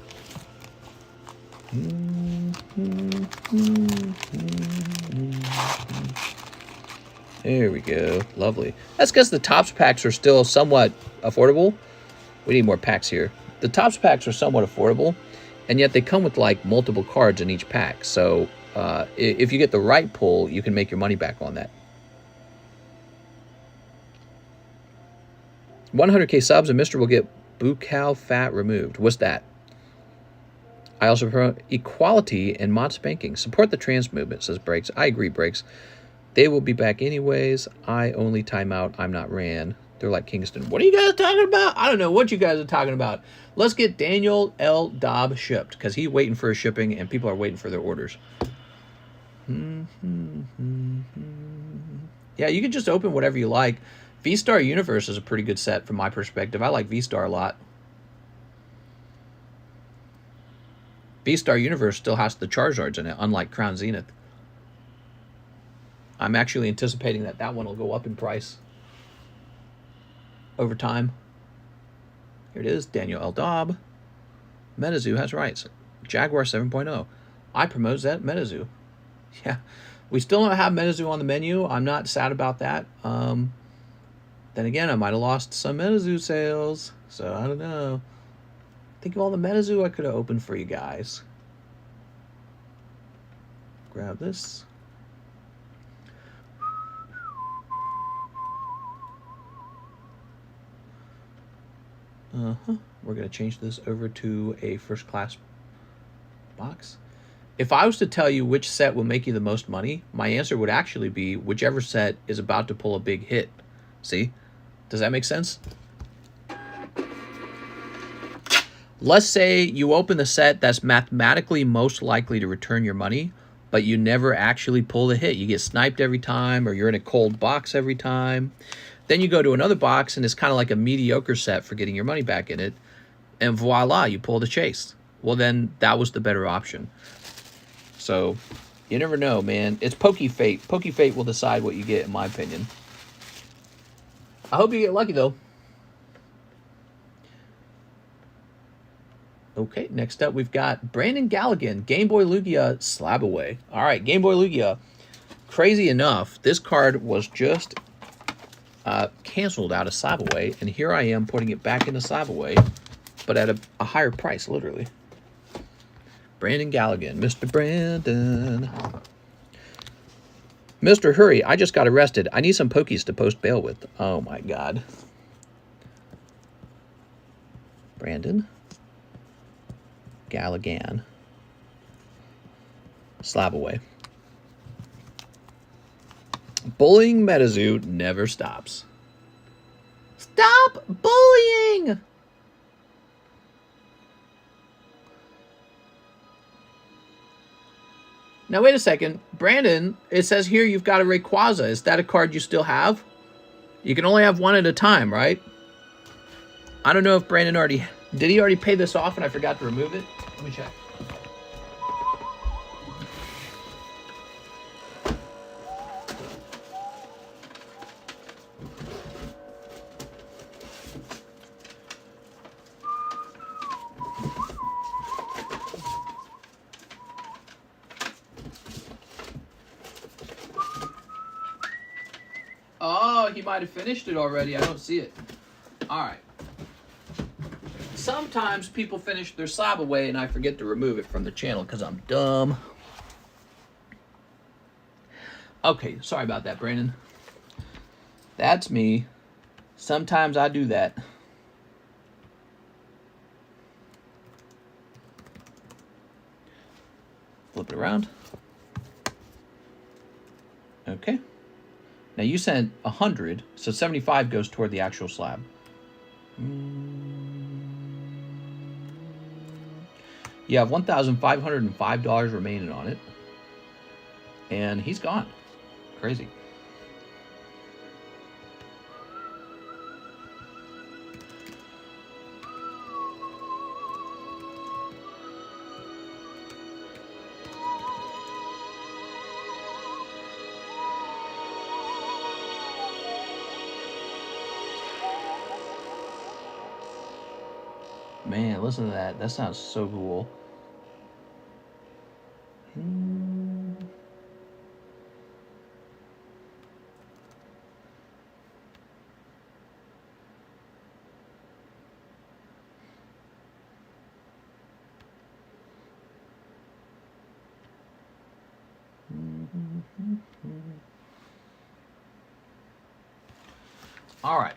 There we go. Lovely. That's because the Topps packs are still somewhat affordable. We need more packs here. The Topps packs are somewhat affordable, and yet they come with like multiple cards in each pack. So if you get the right pull, you can make your money back on that. 100k subs and Mr. will get buccal fat removed. What's that? I also promote equality and mod spanking. Support the trans movement, says Breaks. I agree, Breaks. They will be back anyways. I only time out. I'm not ran. They're like Kingston. What are you guys talking about? I don't know what you guys are talking about. Let's get Daniel L. Dobb shipped because he's waiting for his shipping and people are waiting for their orders. Yeah, you can just open whatever you like. V-Star Universe is a pretty good set from my perspective. I like V-Star a lot. V-Star Universe still has the Charizards in it, unlike Crown Zenith. I'm actually anticipating that that one will go up in price over time. Here it is, Daniel L. Dobb. MetaZoo has rights. Jaguar 7.0. I promote that MetaZoo. Yeah, we still don't have MetaZoo on the menu. I'm not sad about that. Then again, I might have lost some MetaZoo sales, so I don't know. Think of all the MetaZoo I could have opened for you guys. Grab this. We're going to change this over to a first class box. If I was to tell you which set will make you the most money, my answer would actually be whichever set is about to pull a big hit. See? Does that make sense? Let's say you open the set that's mathematically most likely to return your money, but you never actually pull the hit. You get sniped every time, or you're in a cold box every time. Then you go to another box, and it's kind of like a mediocre set for getting your money back in it. And voila, you pull the chase. Well, then that was the better option. So you never know, man. It's PokeFate. PokeFate will decide what you get, in my opinion. I hope you get lucky, though. Okay, next up we've got Brandon Galligan, Game Boy Lugia Slab Away. All right, Game Boy Lugia. Crazy enough, this card was just canceled out of Slab Away, and here I am putting it back into Slab Away, but at a higher price, literally. Brandon Galligan, Mr. Brandon. Mr. Hurry, I just got arrested. I need some Pokies to post bail with. Oh my God. Brandon Galligan. Slab Away. Bullying MetaZoo never stops. Stop bullying! Now, wait a second. Brandon, it says here you've got a Rayquaza. Is that a card you still have? You can only have one at a time, right? I don't know if Brandon already... Did he already pay this off and I forgot to remove it? Let me check. Oh, he might have finished it already. I don't see it. All right. Sometimes people finish their slab away and I forget to remove it from the channel because I'm dumb. Okay, sorry about that, Brandon. That's me. Sometimes I do that. Flip it around. Okay. Now you sent 100, so 75 goes toward the actual slab. You have $1,505 remaining on it. And he's gone. Crazy. Man, listen to that. That sounds so cool. All right.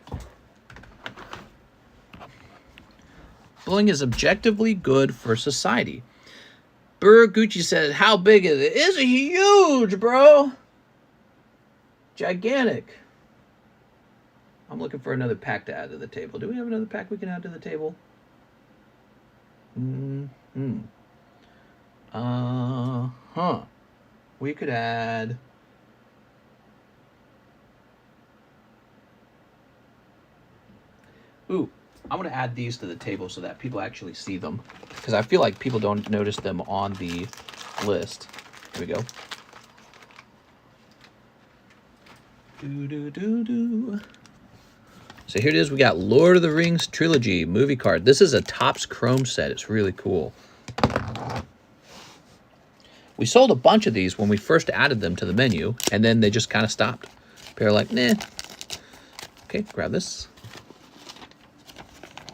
Bullying is objectively good for society. Gucci says, how big is it? It's huge, bro. Gigantic. I'm looking for another pack to add to the table. Do we have another pack we can add to the table? We could add... Ooh, I'm going to add these to the table so that people actually see them. Because I feel like people don't notice them on the list. Here we go. So here it is. We got Lord of the Rings Trilogy movie card. This is a Topps Chrome set. It's really cool. We sold a bunch of these when we first added them to the menu, and then they just kind of stopped. People are like, nah. Okay, grab this.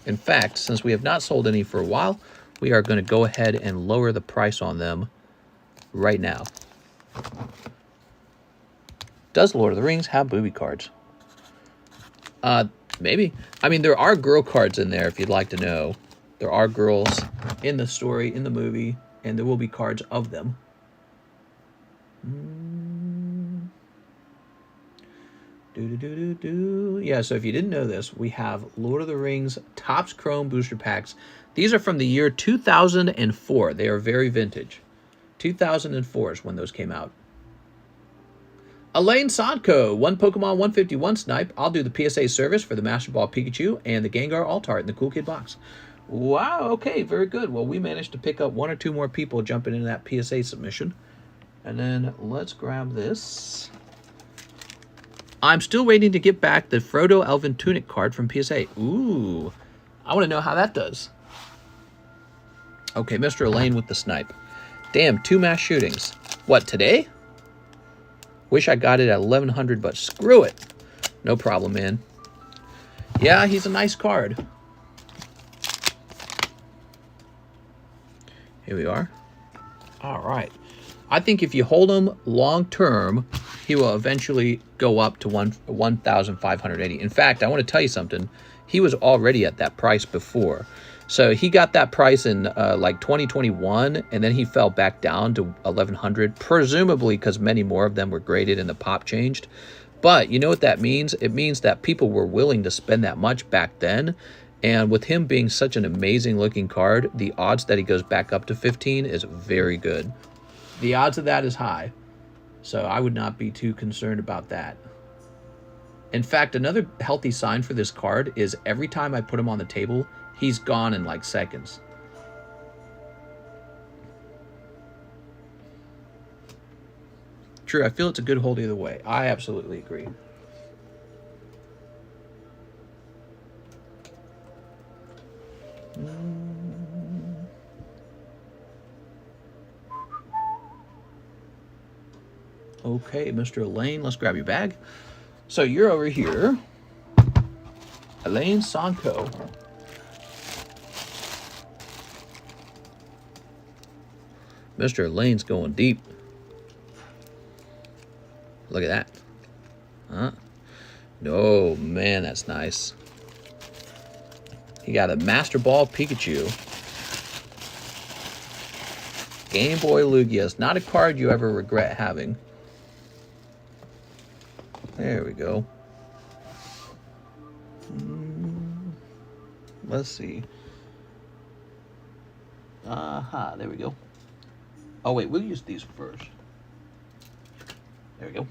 In fact, since we have not sold any for a while, we are going to go ahead and lower the price on them right now. Does Lord of the Rings have booby cards? Maybe. I mean, there are girl cards in there if you'd like to know. There are girls in the story, in the movie, and there will be cards of them. Yeah, so if you didn't know this, we have Lord of the Rings Topps Chrome booster packs. These are from the year 2004. They are very vintage. 2004 is when those came out. Elaine Sodko, 1 Pokemon 151 Snipe. I'll do the PSA service for the Master Ball Pikachu and the Gengar Alt-Art in the Cool Kid box. Wow, okay, very good. Well, we managed to pick up 1 or 2 more people jumping into that PSA submission. And then let's grab this. I'm still waiting to get back the Frodo Elven Tunic card from PSA. Ooh, I want to know how that does. Okay, Mr. Elaine with the Snipe. Damn, 2 mass shootings. What, today? Wish I got it at 1100, but screw it. No problem, man. Yeah, he's a nice card. Here we are. All right. I think if you hold him long term, he will eventually go up to 1,580. In fact, I want to tell you something. He was already at that price before. So he got that price in like 2021, and then he fell back down to 1,100, presumably because many more of them were graded and the pop changed. But you know what that means? It means that people were willing to spend that much back then. And with him being such an amazing looking card, the odds that he goes back up to 15 is very good. The odds of that is high. So I would not be too concerned about that. In fact, another healthy sign for this card is every time I put him on the table, he's gone in like seconds. True, I feel it's a good hold either way. I absolutely agree. Okay, Mr. Elaine, let's grab your bag. So you're over here. Elaine Sanko. Mr. Elaine's going deep. Look at that. Huh? No, man, that's nice. He got a Master Ball Pikachu. Game Boy Lugia. It's not a card you ever regret having. There we go. Let's see. Aha, there we go. Oh, wait, we'll use these first. There we go.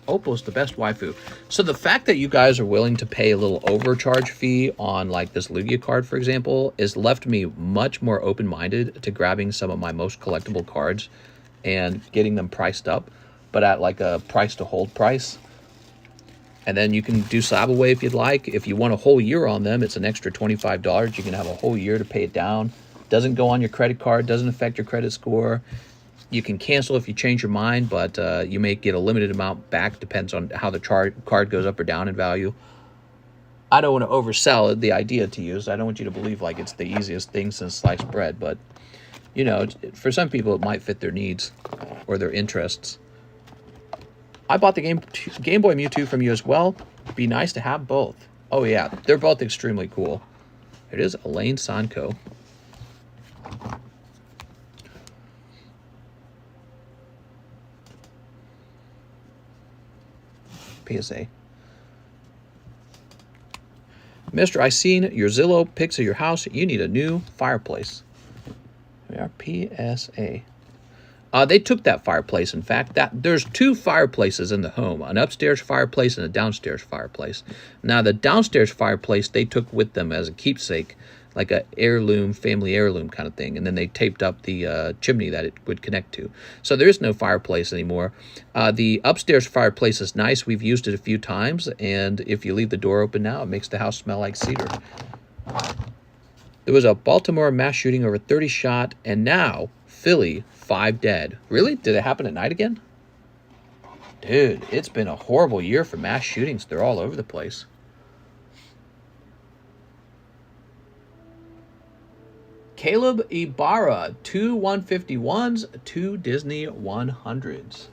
Opal's the best waifu. So the fact that you guys are willing to pay a little overcharge fee on like this Lugia card, for example, has left me much more open-minded to grabbing some of my most collectible cards and getting them priced up, but at like a price to hold price. And then you can do slab away if you'd like. If you want a whole year on them, it's an extra $25. You can have a whole year to pay it down. Doesn't go on your credit card, doesn't affect your credit score. You can cancel if you change your mind, but you may get a limited amount back. Depends on how the card goes up or down in value. I don't want to oversell the idea to you. I don't want you to believe like it's the easiest thing since sliced bread. But, you know, for some people, it might fit their needs or their interests. I bought the Game Boy Mewtwo from you as well. Be nice to have both. Oh, yeah. They're both extremely cool. It is Elaine Sanko. PSA. Mister, I seen your Zillow pics of your house. You need a new fireplace. We are PSA. They took that fireplace. In fact, there's two fireplaces in the home, an upstairs fireplace and a downstairs fireplace. Now, the downstairs fireplace they took with them as a keepsake, like a heirloom, family heirloom kind of thing. And then they taped up the chimney that it would connect to. So there is no fireplace anymore. The upstairs fireplace is nice. We've used it a few times. And if you leave the door open now, it makes the house smell like cedar. There was a Baltimore mass shooting, over 30 shot. And now, Philly, 5 dead. Really? Did it happen at night again? Dude, it's been a horrible year for mass shootings. They're all over the place. Caleb Ibarra, 2 151s, 2 Disney 100s.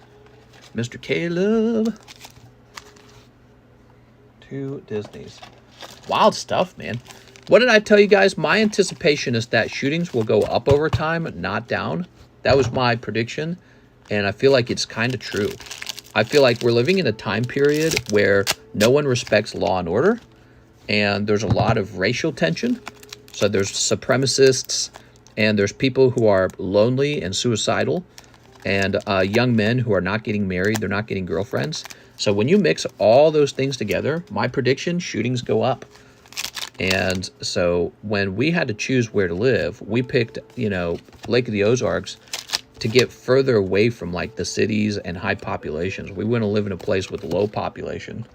Mr. Caleb. 2 Disneys. Wild stuff, man. What did I tell you guys? My anticipation is that shootings will go up over time, not down. That was my prediction, and I feel like it's kind of true. I feel like we're living in a time period where no one respects law and order, and there's a lot of racial tension. So there's supremacists, and there's people who are lonely and suicidal, and young men who are not getting married, they're not getting girlfriends. So when you mix all those things together, my prediction, shootings go up. And so when we had to choose where to live, we picked, you know, Lake of the Ozarks to get further away from like the cities and high populations. We want to live in a place with low population.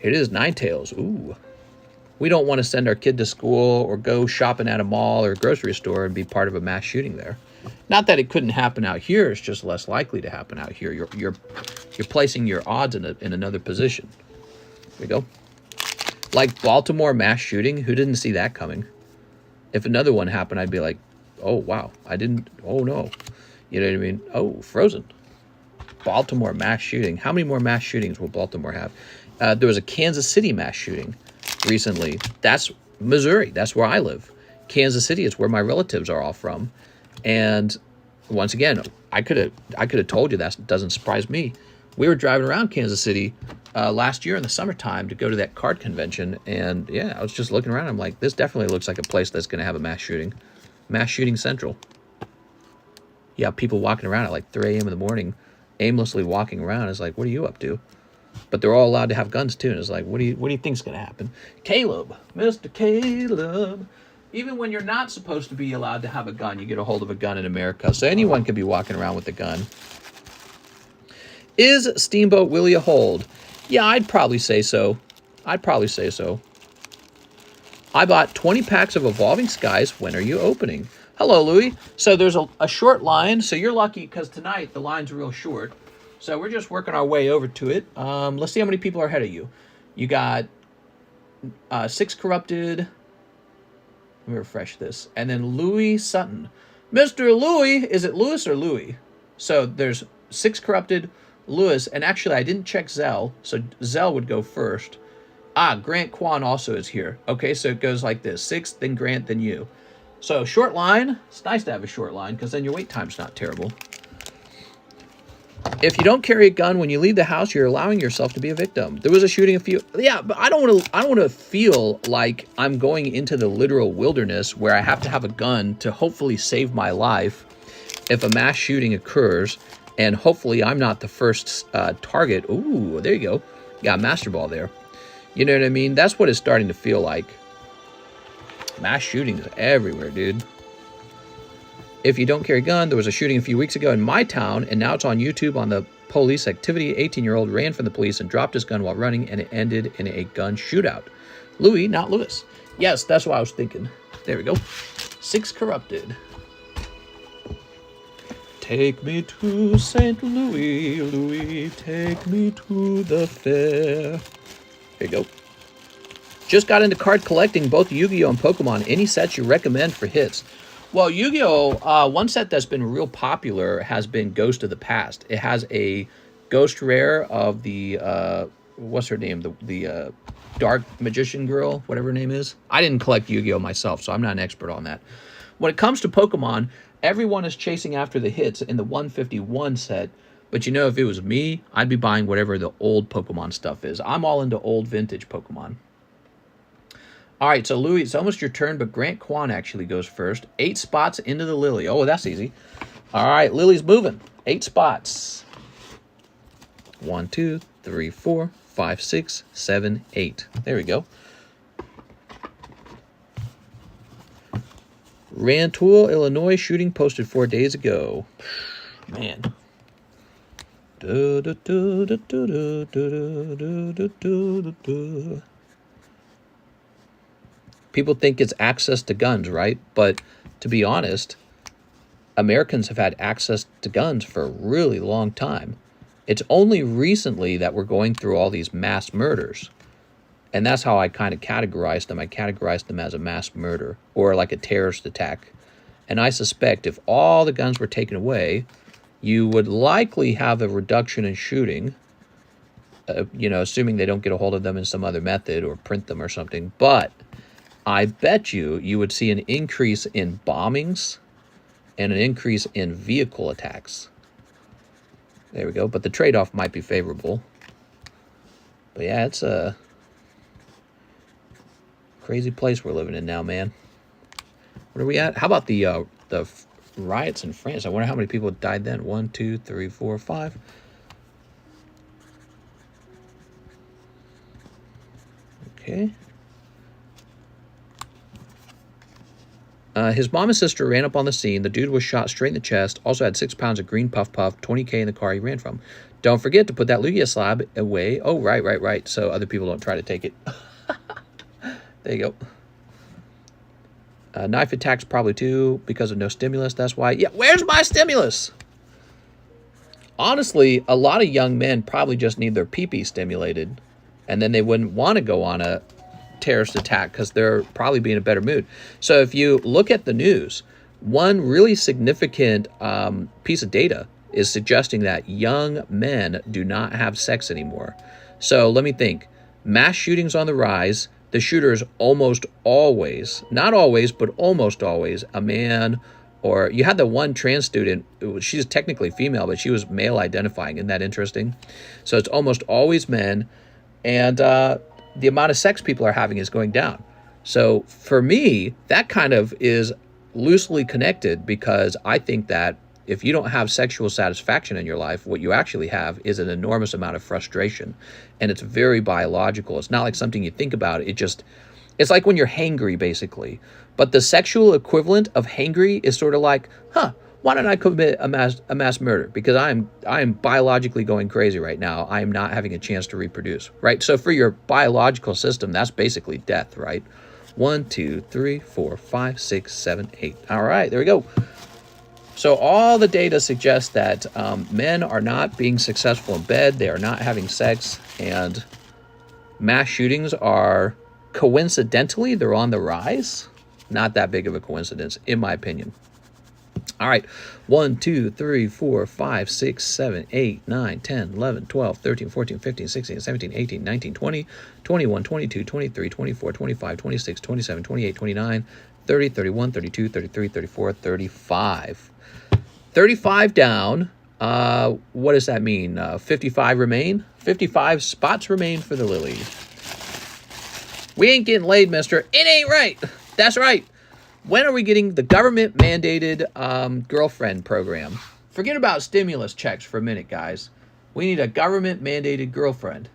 It is Ninetales. Ooh. We don't want to send our kid to school or go shopping at a mall or a grocery store and be part of a mass shooting there. Not that it couldn't happen out here. It's just less likely to happen out here. You're placing your odds in another position. There we go. Like Baltimore mass shooting, who didn't see that coming? If another one happened, I'd be like, oh, wow, oh, no. You know what I mean? Oh, Frozen. Baltimore mass shooting. How many more mass shootings will Baltimore have? There was a Kansas City mass shooting recently. That's Missouri. That's where I live. Kansas City is where my relatives are all from. And once again, I could have told you that. Doesn't surprise me. We were driving around Kansas City last year in the summertime to go to that card convention. And yeah, I was just looking around. I'm like, this definitely looks like a place that's going to have a mass shooting. Mass shooting central. You have people walking around at like 3 a.m. in the morning, aimlessly walking around. It's like, what are you up to? But they're all allowed to have guns too. And it's like, what do you think's going to happen? Caleb, Mr. Caleb. Even when you're not supposed to be allowed to have a gun, you get a hold of a gun in America. So anyone could be walking around with a gun. Is Steamboat Willie a hold? Yeah, I'd probably say so. I bought 20 packs of Evolving Skies. When are you opening? Hello, Louie. So there's a short line. So you're lucky because tonight the line's real short. So we're just working our way over to it. Let's see how many people are ahead of you. You got 6 corrupted. Let me refresh this. And then Louis Sutton. Mr. Louis, is it Louis or Louis? So there's 6 corrupted, Louis, and actually I didn't check ZELLE, so ZELLE would go first. Grant Kwan also is here. Okay, so it goes like this: 6, then Grant, then you. So short line. It's nice to have a short line because then your wait time's not terrible. If you don't carry a gun when you leave the house, you're allowing yourself to be a victim. There was a shooting a few... Yeah, but I don't want to feel like I'm going into the literal wilderness where I have to have a gun to hopefully save my life if a mass shooting occurs, and hopefully I'm not the first target. Ooh, there you go. Got a Master Ball there. You know what I mean? That's what it's starting to feel like. Mass shootings everywhere, dude. If you don't carry a gun, there was a shooting a few weeks ago in my town, and now it's on YouTube on the police activity. 18-year-old ran from the police and dropped his gun while running, and it ended in a gun shootout. Louis, not Louis. Yes, that's what I was thinking. There we go. 6 corrupted. Take me to St. Louis, Louis, take me to the fair. There you go. Just got into card collecting, both Yu-Gi-Oh! And Pokemon. Any sets you recommend for hits? Well, Yu-Gi-Oh! One set that's been real popular has been Ghost of the Past. It has a ghost rare of the, what's her name? The Dark Magician girl, whatever her name is. I didn't collect Yu-Gi-Oh! Myself, so I'm not an expert on that. When it comes to Pokemon, everyone is chasing after the hits in the 151 set. But you know, if it was me, I'd be buying whatever the old Pokemon stuff is. I'm all into old vintage Pokemon. All right, so Louis, it's almost your turn, but Grant Kwan actually goes first. 8 spots into the Lily. Oh, that's easy. All right, Lily's moving. 8 spots. 1, 2, 3, 4, 5, 6, 7, 8. There we go. Rantoul, Illinois, shooting posted 4 days ago. Man. People think it's access to guns, right? But to be honest, Americans have had access to guns for a really long time. It's only recently that we're going through all these mass murders. And that's how I kind of categorized them. I categorized them as a mass murder or like a terrorist attack. And I suspect if all the guns were taken away, you would likely have a reduction in shooting, you know, assuming they don't get a hold of them in some other method or print them or something. But I bet you would see an increase in bombings and an increase in vehicle attacks. There we go. But the trade-off might be favorable. But yeah, it's a crazy place we're living in now, man. Where are we at? How about the riots in France? I wonder how many people died then. 1, 2, 3, 4, 5. Okay. His mom and sister ran up on the scene. The dude was shot straight in the chest. Also had 6 pounds of green puff puff, 20K in the car he ran from. Don't forget to put that Lugia slab away. Oh, right. So other people don't try to take it. There you go. Knife attacks probably too because of no stimulus. That's why. Yeah, where's my stimulus? Honestly, a lot of young men probably just need their pee-pee stimulated, and then they wouldn't want to go on a terrorist attack because they're probably be in a better mood. So if you look at the news, one really significant piece of data is suggesting that young men do not have sex anymore. So let me think. Mass shootings on the rise. The shooter is almost always, not always, but almost always a man. Or you had the one trans student, she's technically female, but she was male identifying. Isn't that interesting? So it's almost always men. And the amount of sex people are having is going down. So for me, that kind of is loosely connected because I think that if you don't have sexual satisfaction in your life, what you actually have is an enormous amount of frustration. And it's very biological. It's not like something you think about. It's like when you're hangry, basically. But the sexual equivalent of hangry is sort of like, why don't I commit a mass murder? Because I am biologically going crazy right now. I am not having a chance to reproduce, right? So for your biological system, that's basically death, right? 1, 2, 3, 4, 5, 6, 7, 8. All right, there we go. So all the data suggests that men are not being successful in bed. They are not having sex. And mass shootings are, coincidentally, they're on the rise. Not that big of a coincidence, in my opinion. All right, 1, 2, 3, 4, 5, 6, 7, 8, 9, 10, 11, 12, 13, 14, 15, 16, 17, 18, 19, 20, 21, 22, 23, 24, 25, 26, 27, 28, 29, 30, 31, 32, 33, 34, 35. 35 down. What does that mean? 55 remain? 55 spots remain for the Lily. We ain't getting laid, mister. It ain't right. That's right. When are we getting the government-mandated girlfriend program? Forget about stimulus checks for a minute, guys. We need a government-mandated girlfriend.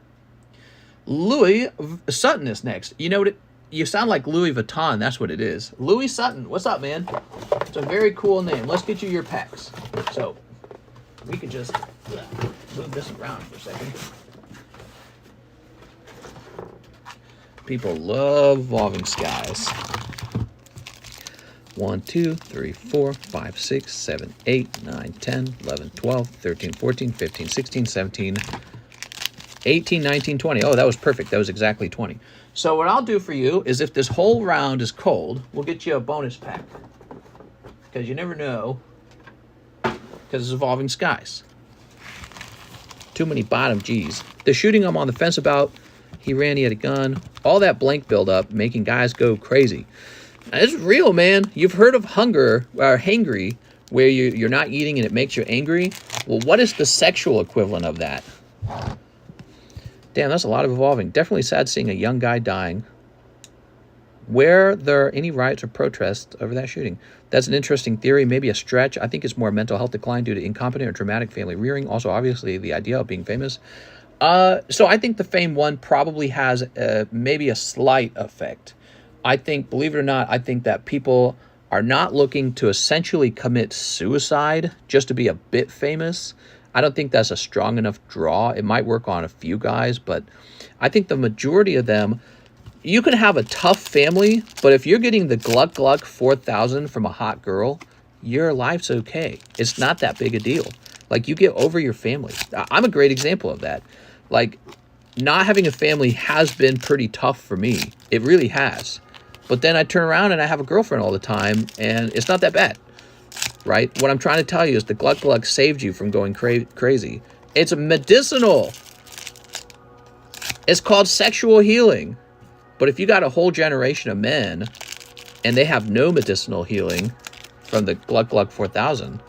Louis Sutton is next. You know what? You sound like Louis Vuitton. That's what it is. Louis Sutton. What's up, man? It's a very cool name. Let's get you your packs. So we could just move this around for a second. People love Evolving Skies. 1, 2, 3, 4, 5, 6, 7, 8, 9, 10, 11, 12, 13, 14, 15, 16, 17, 18, 19, 20. Oh, that was perfect. That was exactly 20. So what I'll do for you is if this whole round is cold, we'll get you a bonus pack. Because you never know. Because it's Evolving Skies. Too many bottom G's. The shooting I'm on the fence about. He ran, he had a gun. All that blank buildup making guys go crazy. It's real, man. You've heard of hunger or hangry, where you're not eating and it makes you angry. Well, what is the sexual equivalent of that? Damn, that's a lot of evolving. Definitely sad seeing a young guy dying. Were there any riots or protests over that shooting? That's an interesting theory, maybe a stretch. I think it's more mental health decline due to incompetent or dramatic family rearing. Also, obviously, the idea of being famous. So I think the fame one probably has maybe a slight effect. I think, believe it or not, I think that people are not looking to essentially commit suicide just to be a bit famous. I don't think that's a strong enough draw. It might work on a few guys, but I think the majority of them, you can have a tough family, but if you're getting the Gluck Gluck 4000 from a hot girl, your life's okay. It's not that big a deal. Like, you get over your family. I'm a great example of that. Like, not having a family has been pretty tough for me. It really has. But then I turn around and I have a girlfriend all the time, and it's not that bad, right? What I'm trying to tell you is the Gluck Gluck saved you from going crazy. It's medicinal. It's called sexual healing. But if you got a whole generation of men and they have no medicinal healing from the Gluck Gluck 4000,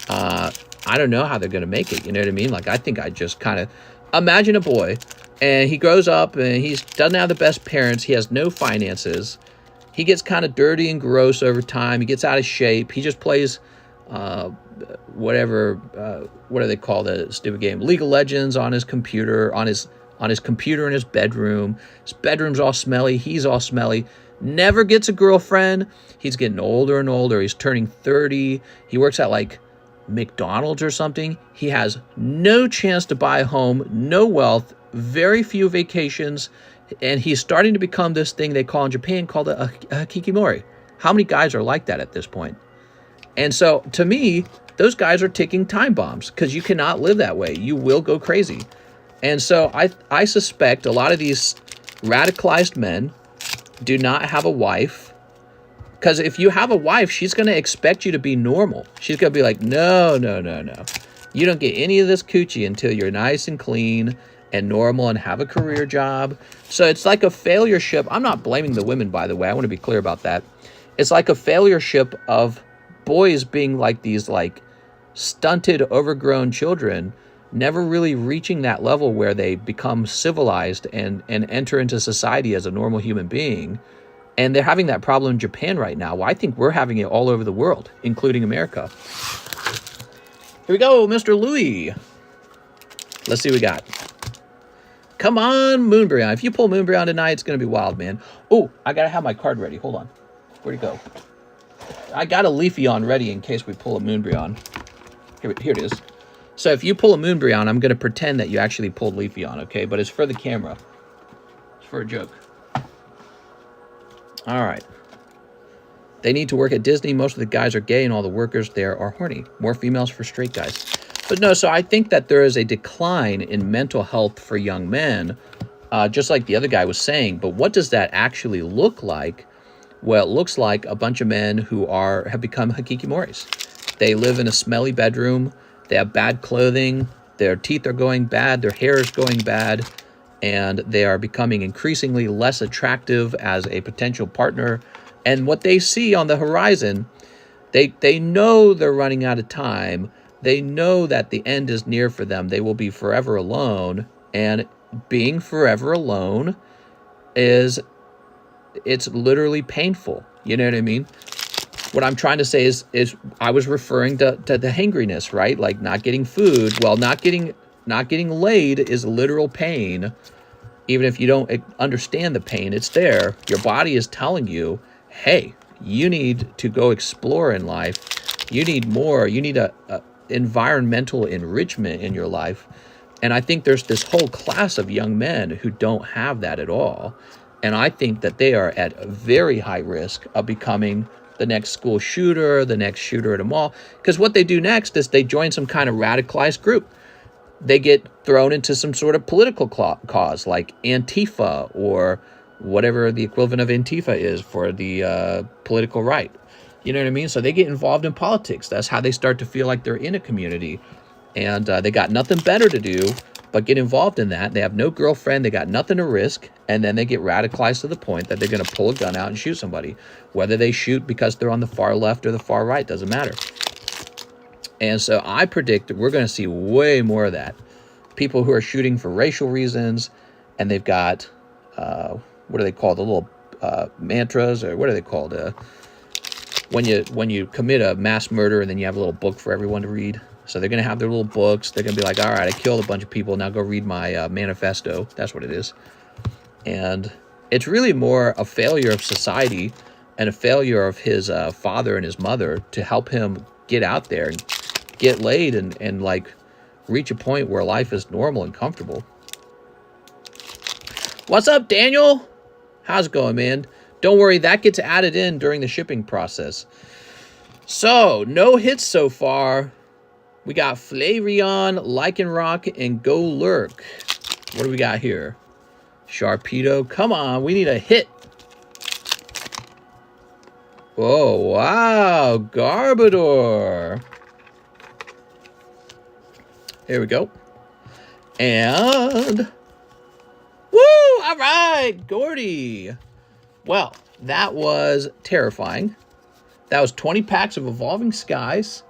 I don't know how they're going to make it. You know what I mean? Like, I think I just kind of imagine a boy and he grows up and he doesn't have the best parents. He has no finances. He gets kind of dirty and gross over time. He gets out of shape. He just plays whatever, what do they call the stupid game? League of Legends on his computer, on his computer in his bedroom. His bedroom's all smelly. He's all smelly. Never gets a girlfriend. He's getting older and older. He's turning 30. He works at like McDonald's or something. He has no chance to buy a home, no wealth, very few vacations, and he's starting to become this thing they call in Japan called a hikikomori. How many guys are like that at this point? And so, to me, those guys are ticking time bombs because you cannot live that way. You will go crazy. And so, I suspect a lot of these radicalized men do not have a wife. Because if you have a wife, she's going to expect you to be normal. She's going to be like, no. You don't get any of this coochie until you're nice and clean and normal and have a career job. So it's like a failure ship. I'm not blaming the women, by the way. I want to be clear about that. It's like a failure ship of boys being like these like stunted, overgrown children, never really reaching that level where they become civilized and enter into society as a normal human being. And they're having that problem in Japan right now. Well, I think we're having it all over the world, including America. Here we go, Mr. Louis. Let's see what we got. Come on, Moonbreon. If you pull Moonbreon tonight, it's going to be wild, man. Oh, I got to have my card ready. Hold on. Where'd it go? I got a Leafeon ready in case we pull a Moonbreon. Here it is. So if you pull a Moonbreon, I'm going to pretend that you actually pulled Leafeon, okay? But it's for the camera. It's for a joke. All right. They need to work at Disney. Most of the guys are gay and all the workers there are horny. More females for straight guys. But no, so I think that there is a decline in mental health for young men, just like the other guy was saying. But what does that actually look like? Well, it looks like a bunch of men who have become hikikomoris. They live in a smelly bedroom. They have bad clothing. Their teeth are going bad. Their hair is going bad. And they are becoming increasingly less attractive as a potential partner. And what they see on the horizon, they know they're running out of time. They know that the end is near for them. They will be forever alone. And being forever alone it's literally painful. You know what I mean? What I'm trying to say is I was referring to the hangriness, right? Like not getting food. Well, not getting laid is literal pain. Even if you don't understand the pain, it's there. Your body is telling you, hey, you need to go explore in life. You need more. You need a environmental enrichment in your life. And I think there's this whole class of young men who don't have that at all. And I think that they are at a very high risk of becoming the next school shooter, the next shooter at a mall. Because what they do next is they join some kind of radicalized group. They get thrown into some sort of political cause like Antifa or whatever the equivalent of Antifa is for the political right. You know what I mean? So they get involved in politics. That's how they start to feel like they're in a community. And they got nothing better to do but get involved in that. They have no girlfriend. They got nothing to risk. And then they get radicalized to the point that they're going to pull a gun out and shoot somebody. Whether they shoot because they're on the far left or the far right, doesn't matter. And so I predict that we're going to see way more of that. People who are shooting for racial reasons, and they've got, what are they called? The little mantras, or what are they called? When you commit a mass murder and then you have a little book for everyone to read. So they're going to have their little books. They're going to be like, all right, I killed a bunch of people. Now go read my manifesto. That's what it is. And it's really more a failure of society and a failure of his father and his mother to help him get out there and get laid and like reach a point where life is normal and comfortable. What's up, Daniel? How's it going, man? Don't worry, that gets added in during the shipping process. So, no hits so far. We got Flareon, Lycanroc, and Go Lurk. What do we got here? Sharpedo. Come on, we need a hit. Oh, wow. Garbodor. Here we go. And... woo! All right, Gordy. Well, that was terrifying. That was 20 packs of Evolving Skies.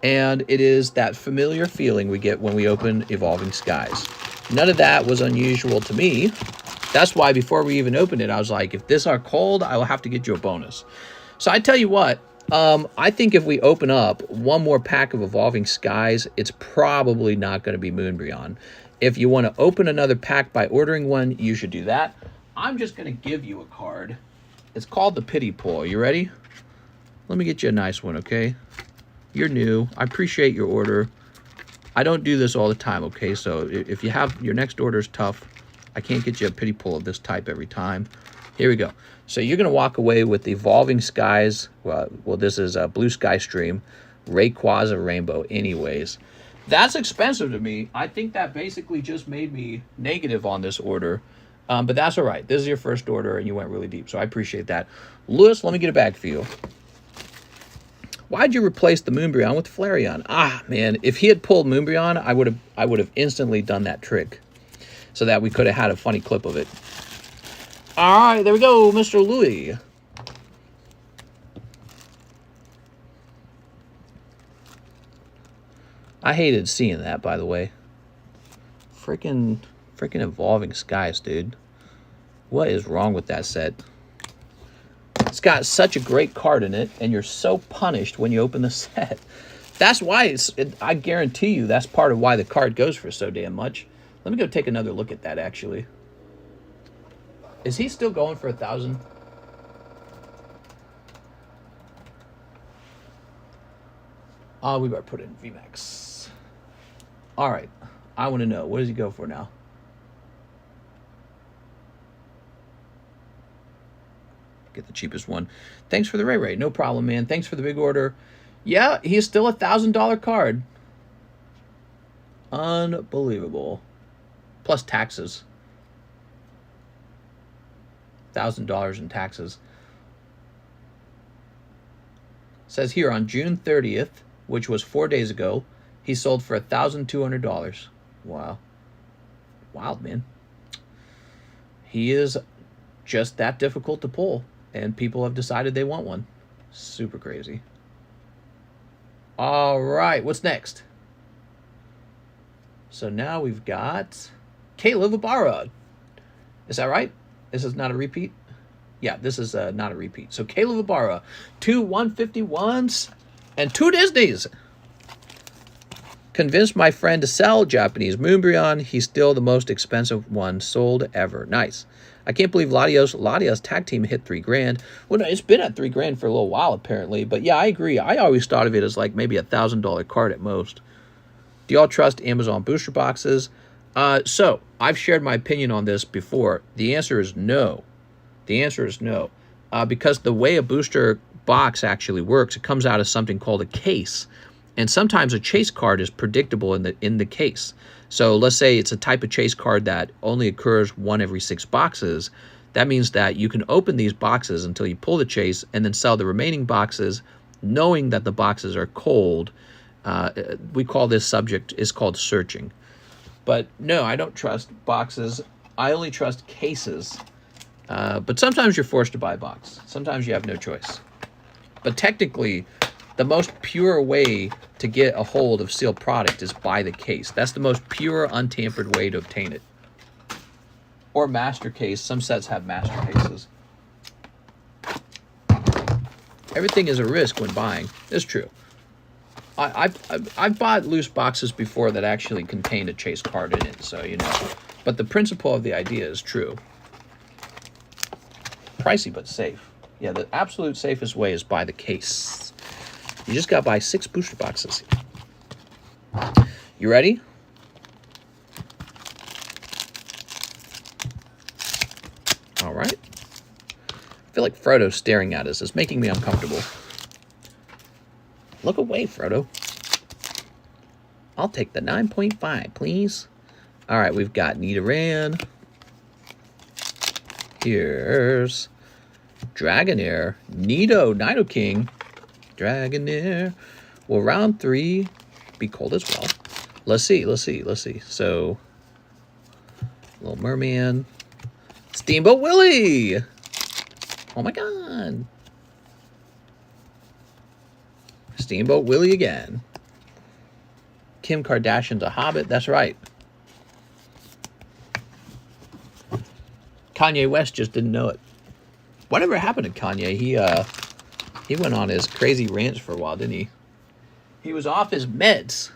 And it is that familiar feeling we get when we open Evolving Skies. None of that was unusual to me. That's why before we even opened it, I was like, if this are cold, I will have to get you a bonus. So I tell you what, I think if we open up one more pack of Evolving Skies, it's probably not going to be Moonbreon. If you want to open another pack by ordering one, you should do that. I'm just going to give you a card. It's called the Pity Pull. You ready? Let me get you a nice one, okay? You're new. I appreciate your order. I don't do this all the time, okay? So if you have your next order is tough, I can't get you a Pity Pull of this type every time. Here we go. So you're going to walk away with Evolving Skies. Well, this is a Blue Sky Stream. Rayquaza Rainbow anyways. That's expensive to me. I think that basically just made me negative on this order. But that's all right. This is your first order, and you went really deep. So I appreciate that. Lewis, let me get it back for you. Why'd you replace the Moonbreon with Flareon? Ah, man, if he had pulled Moonbreon, I would have instantly done that trick so that we could have had a funny clip of it. All right, there we go, Mr. Louie. I hated seeing that, by the way. Freaking Evolving Skies, dude. What is wrong with that set? It's got such a great card in it, and you're so punished when you open the set. That's why I guarantee you that's part of why the card goes for so damn much. Let me go take another look at that, actually. Is he still going for 1,000? We better put it in VMAX. All right. I want to know. What does he go for now? Get the cheapest one. Thanks for the Ray. No problem, man. Thanks for the big order. Yeah, he's still a $1,000 card. Unbelievable. Plus taxes. $1,000 in taxes. Says here on June 30th, which was 4 days ago, he sold for $1,200. Wow. Wild, man. He is just that difficult to pull, and people have decided they want one. Super crazy. All right, what's next? So now we've got PokeBRUH. Is that right? This is not a repeat? Yeah, this is not a repeat. So PokeBRUH, 2 151s and 2 Disneys. Convinced my friend to sell Japanese Moonbryon. He's still the most expensive one sold ever. Nice. I can't believe Latios tag team hit $3,000. Well, no, it's been at $3,000 for a little while apparently. But yeah, I agree. I always thought of it as like maybe $1,000 card at most. Do y'all trust Amazon booster boxes? So I've shared my opinion on this before. The answer is no. The answer is no. Because the way a booster box actually works, it comes out as something called a case. And sometimes a chase card is predictable in the case. So let's say it's a type of chase card that only occurs 1 every 6 boxes. That means that you can open these boxes until you pull the chase and then sell the remaining boxes knowing that the boxes are cold. We call this subject is called searching. But no, I don't trust boxes. I only trust cases. But sometimes you're forced to buy a box. Sometimes you have no choice. But technically, the most pure way to get a hold of sealed product is by the case. That's the most pure, untampered way to obtain it. Or master case. Some sets have master cases. Everything is a risk when buying. It's true. I've bought loose boxes before that actually contained a chase card in it, so you know. But the principle of the idea is true. Pricey but safe. Yeah, the absolute safest way is buy the case. You just got to buy 6 booster boxes. You ready? All right. I feel like Frodo's staring at us. It's making me uncomfortable. Look away, Frodo. I'll take the 9.5, please. All right, we've got Nidoran. Here's Dragonair. Nidoking. Dragonair. Well, round 3 be cold as well. Let's see. So, Little Merman. Steamboat Willie. Oh my God. Steamboat Willie again. Kim Kardashian's a hobbit. That's right. Kanye West just didn't know it. Whatever happened to Kanye? He went on his crazy rants for a while, didn't he? He was off his meds.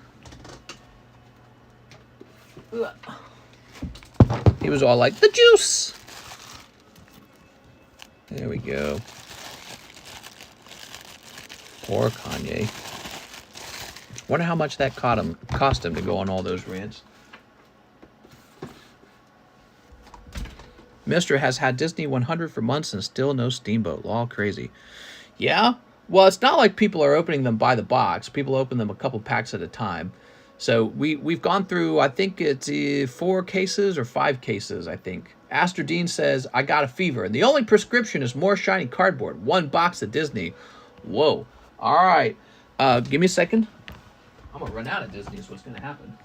He was all like, the juice. There we go. Poor Kanye. Wonder how much that cost him to go on all those rants. Mister has had Disney 100 for months and still no Steamboat. All crazy. Yeah? Well, it's not like people are opening them by the box. People open them a couple packs at a time. So we've gone through, I think it's 4 cases or 5 cases, I think. Aster Dean says, I got a fever. And the only prescription is more shiny cardboard. 1 box at Disney. Whoa. All right. Give me a second. I'm going to run out of Disney is what's going to happen.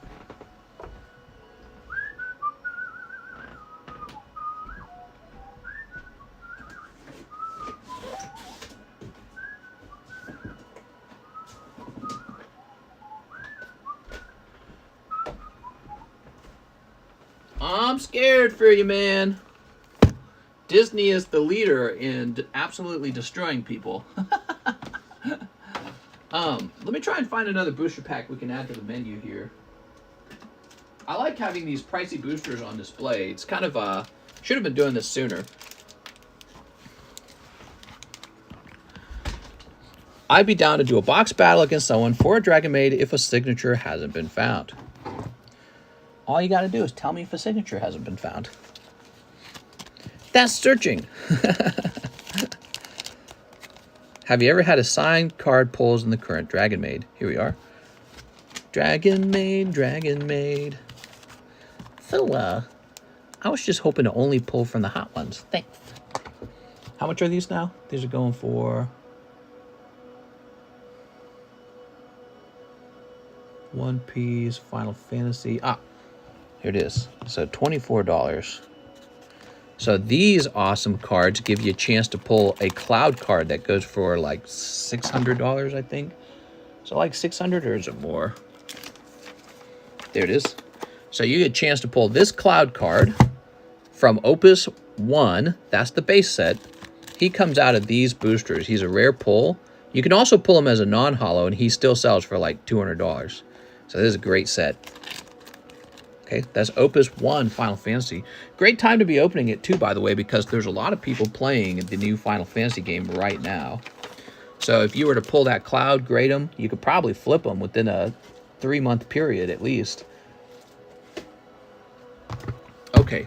I'm scared for you, man. Disney is the leader in absolutely destroying people. Let me try and find another booster pack we can add to the menu here. I like having these pricey boosters on display. It's kind of, should have been doing this sooner. I'd be down to do a box battle against someone for a Dragon Maid if a signature hasn't been found. All you got to do is tell me if a signature hasn't been found. That's searching. Have you ever had a signed card pulls in the current Dragon Maid? Here we are. Dragon Maid, Dragon Maid. So, I was just hoping to only pull from the hot ones. Thanks. How much are these now? These are going for One Piece, Final Fantasy. Ah, here it is. So $24. So these awesome cards give you a chance to pull a cloud card that goes for like $600, I think. So like 600 or is it more? There it is. So you get a chance to pull this cloud card from Opus 1. That's the base set. He comes out of these boosters. He's a rare pull. You can also pull him as a non-holo, and he still sells for like $200. So this is a great set. Okay, that's Opus 1 Final Fantasy. Great time to be opening it too, by the way, because there's a lot of people playing the new Final Fantasy game right now. So if you were to pull that cloud, grade them, you could probably flip them within a 3-month period at least. Okay.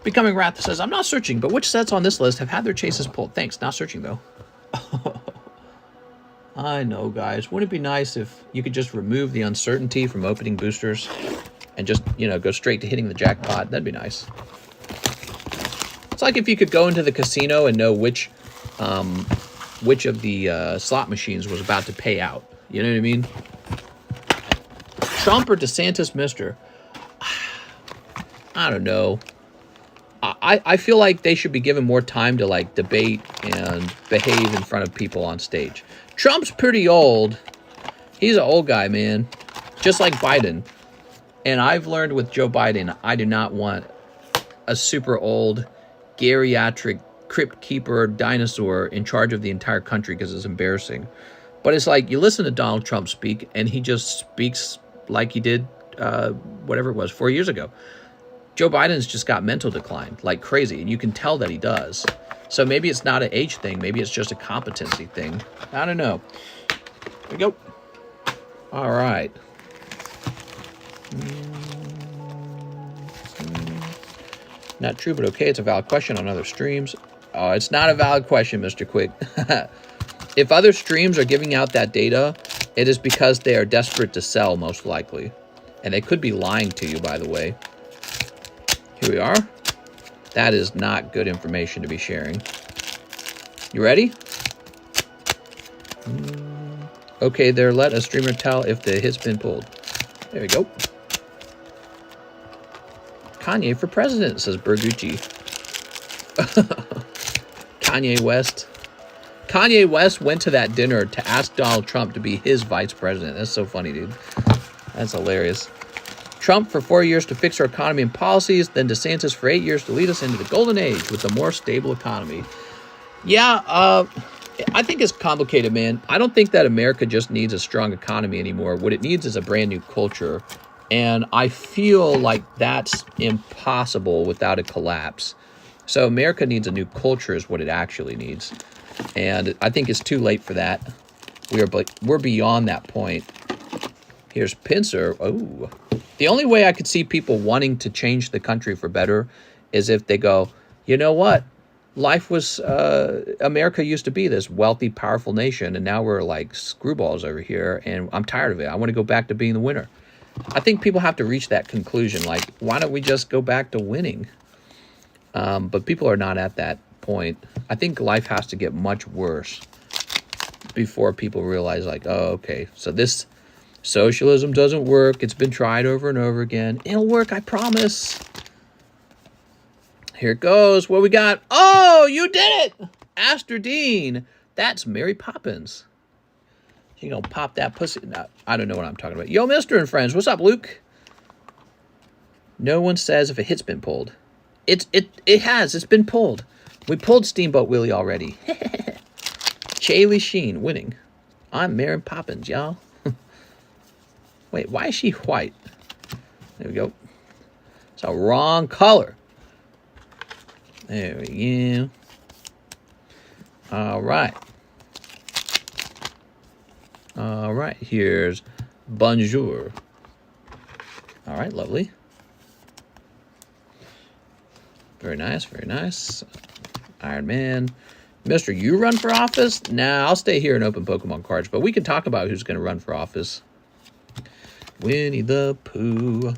Becoming Wrath says, I'm not searching, but which sets on this list have had their chases pulled? Thanks, not searching though. I know, guys. Wouldn't it be nice if you could just remove the uncertainty from opening boosters and just, you know, go straight to hitting the jackpot? That'd be nice. It's like if you could go into the casino and know which of the slot machines was about to pay out. You know what I mean? Trump or DeSantis, mister? I don't know. I feel like they should be given more time to, like, debate and behave in front of people on stage. Trump's pretty old. He's an old guy, man. Just like Biden. And I've learned with Joe Biden, I do not want a super old, geriatric, crypt keeper dinosaur in charge of the entire country because it's embarrassing. But it's like, you listen to Donald Trump speak, and he just speaks like he did, whatever it was, 4 years ago. Joe Biden's just got mental decline like crazy, and you can tell that he does. So maybe it's not an age thing. Maybe it's just a competency thing. I don't know. Here we go. All right. Not true, but okay. It's a valid question on other streams. Oh, it's not a valid question, Mr. Quick. If other streams are giving out that data, it is because they are desperate to sell, most likely. And they could be lying to you, by the way. Here we are. That is not good information to be sharing. You ready? Okay, there. Let a streamer tell if the hit's been pulled. There we go. Kanye for president, says Bergucci. Kanye West. Kanye West went to that dinner to ask Donald Trump to be his vice president. That's so funny, dude. That's hilarious. Trump for 4 years to fix our economy and policies, then DeSantis for 8 years to lead us into the golden age with a more stable economy. Yeah, I think it's complicated, man. I don't think that America just needs a strong economy anymore. What it needs is a brand new culture. And I feel like that's impossible without a collapse. So America needs a new culture is what it actually needs. And I think it's too late for that. We're beyond that point. Here's Pincer. Oh. The only way I could see people wanting to change the country for better is if they go, you know what? Life was, America used to be this wealthy, powerful nation, and now we're like screwballs over here, and I'm tired of it. I want to go back to being the winner. I think people have to reach that conclusion. Like, why don't we just go back to winning? But people are not at that point. I think life has to get much worse before people realize, like, oh, okay, so this socialism doesn't work. It's been tried over and over again. It'll work, I promise. Here it goes. What we got? Oh, you did it! Aster Dean. That's Mary Poppins. You gonna pop that pussy? No, I don't know what I'm talking about. Yo, Mister and friends. What's up, Luke? No one says if a hit's been pulled. It has. It's been pulled. We pulled Steamboat Willie already. Chaley Sheen winning. I'm Mary Poppins, y'all. Wait, why is she white? There we go. It's a wrong color. There we go. All right. All right, here's Bonjour. All right, lovely. Very nice, very nice. Iron Man. Mister, you run for office? Nah, I'll stay here and open Pokemon cards, but we can talk about who's going to run for office. Winnie the Pooh.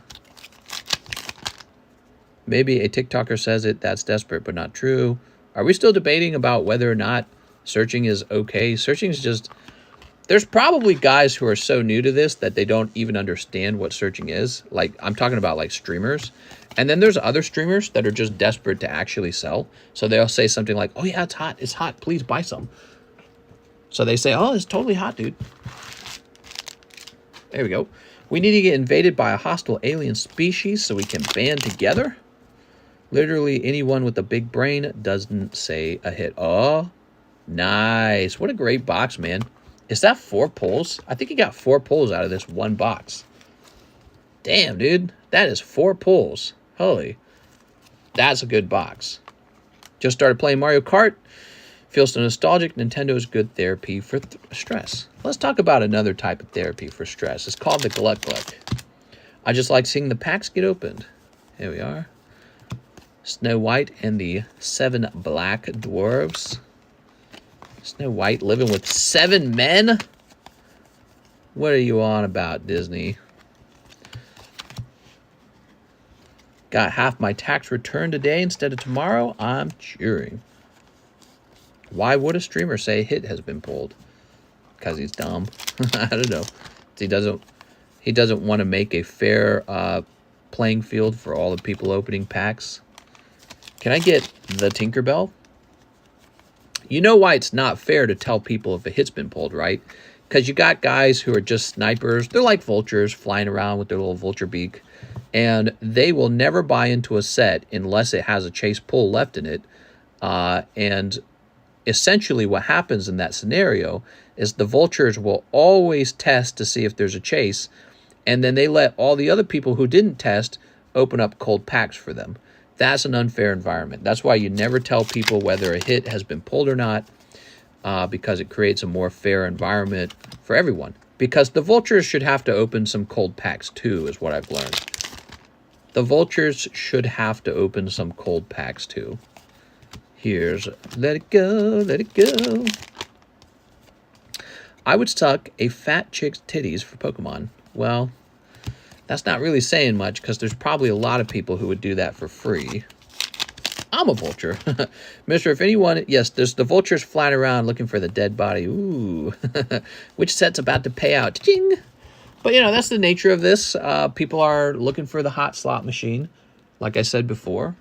Maybe a TikToker says it. That's desperate, but not true. Are we still debating about whether or not searching is okay? Searching is just... There's probably guys who are so new to this that they don't even understand what searching is. Like, I'm talking about, like, streamers. And then there's other streamers that are just desperate to actually sell. So they'll say something like, oh, yeah, it's hot. Please buy some. So they say, oh, it's totally hot, dude. There we go. We need to get invaded by a hostile alien species so we can band together. Literally anyone with a big brain doesn't say a hit. Oh, nice. What a great box, man. Is that 4 pulls? I think he got 4 pulls out of this one box. Damn, dude. That is 4 pulls. Holy. That's a good box. Just started playing Mario Kart. Feels so nostalgic. Nintendo is good therapy for stress. Let's talk about another type of therapy for stress. It's called the Gluck Gluck. I just like seeing the packs get opened. Here we are. Snow White and the 7 Black Dwarves. Snow White living with 7 men? What are you on about, Disney? Got half my tax return today instead of tomorrow? I'm cheering. Why would a streamer say a hit has been pulled? Because he's dumb. I don't know. He doesn't want to make a fair playing field for all the people opening packs. Can I get the Tinkerbell? You know why it's not fair to tell people if a hit's been pulled, right? Because you got guys who are just snipers. They're like vultures flying around with their little vulture beak. And they will never buy into a set unless it has a chase pull left in it. And essentially what happens in that scenario is the vultures will always test to see if there's a chase. And then they let all the other people who didn't test open up cold packs for them. That's an unfair environment. That's why you never tell people whether a hit has been pulled or not, because it creates a more fair environment for everyone. Because the vultures should have to open some cold packs too, is what I've learned. The vultures should have to open some cold packs too. Here's Let It Go, Let It Go. I would suck a fat chick's titties for Pokemon. Well, that's not really saying much because there's probably a lot of people who would do that for free. I'm a vulture. Mister, if anyone... Yes, there's the vultures flying around looking for the dead body. Ooh. Which set's about to pay out? Ching! But, you know, that's the nature of this. People are looking for the hot slot machine, like I said before.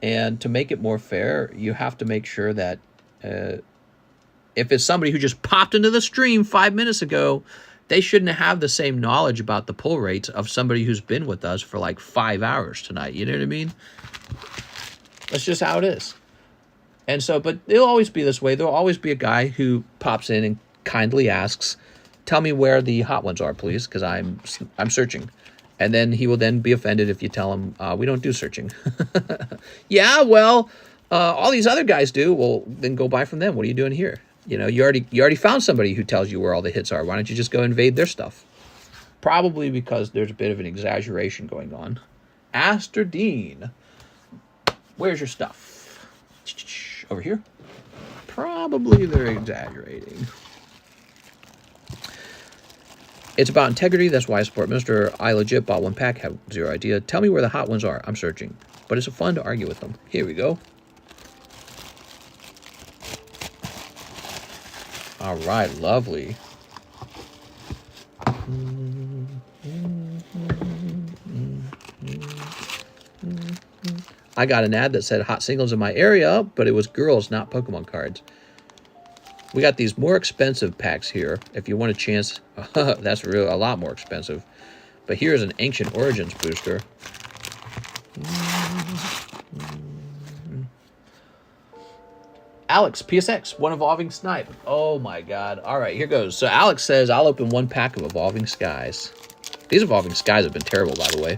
And to make it more fair, you have to make sure that if it's somebody who just popped into the stream 5 minutes ago, they shouldn't have the same knowledge about the pull rates of somebody who's been with us for like 5 hours tonight. You know what I mean? That's just how it is. And so, but it'll always be this way. There'll always be a guy who pops in and kindly asks, tell me where the hot ones are, please, because I'm searching. And then he will then be offended if you tell him, we don't do searching. Yeah, well, all these other guys do. Well, then go buy from them. What are you doing here? You know, you already found somebody who tells you where all the hits are. Why don't you just go invade their stuff? Probably because there's a bit of an exaggeration going on. Aster Dean, where's your stuff? Over here? Probably they're exaggerating. It's about integrity. That's why I support Mr. I legit bought 1 pack, have 0 idea. Tell me where the hot ones are. I'm searching. But it's fun to argue with them. Here we go. All right, lovely. I got an ad that said hot singles in my area, but it was girls, not Pokemon cards. We got these more expensive packs here. If you want a chance, that's a lot more expensive. But here's an Ancient Origins booster. Alex, PSX, 1 Evolving Snipe. Oh my god. All right, here goes. So Alex says, I'll open 1 pack of Evolving Skies. These Evolving Skies have been terrible, by the way.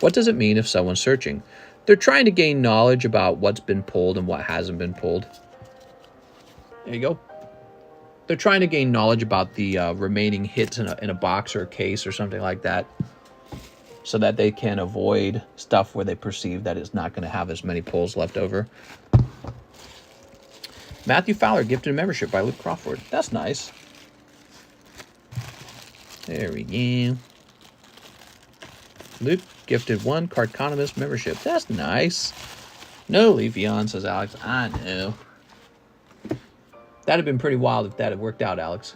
What does it mean if someone's searching? They're trying to gain knowledge about what's been pulled and what hasn't been pulled. There you go. They're trying to gain knowledge about the remaining hits in a box or a case or something like that. so that they can avoid stuff where they perceive that it's not going to have as many pulls left over. Matthew Fowler gifted a membership by Luke Crawford. That's nice. There we go. Luke gifted 1 Cardconomist membership. That's nice. No Leafeon, says Alex. I know. That'd have been pretty wild if that had worked out, Alex.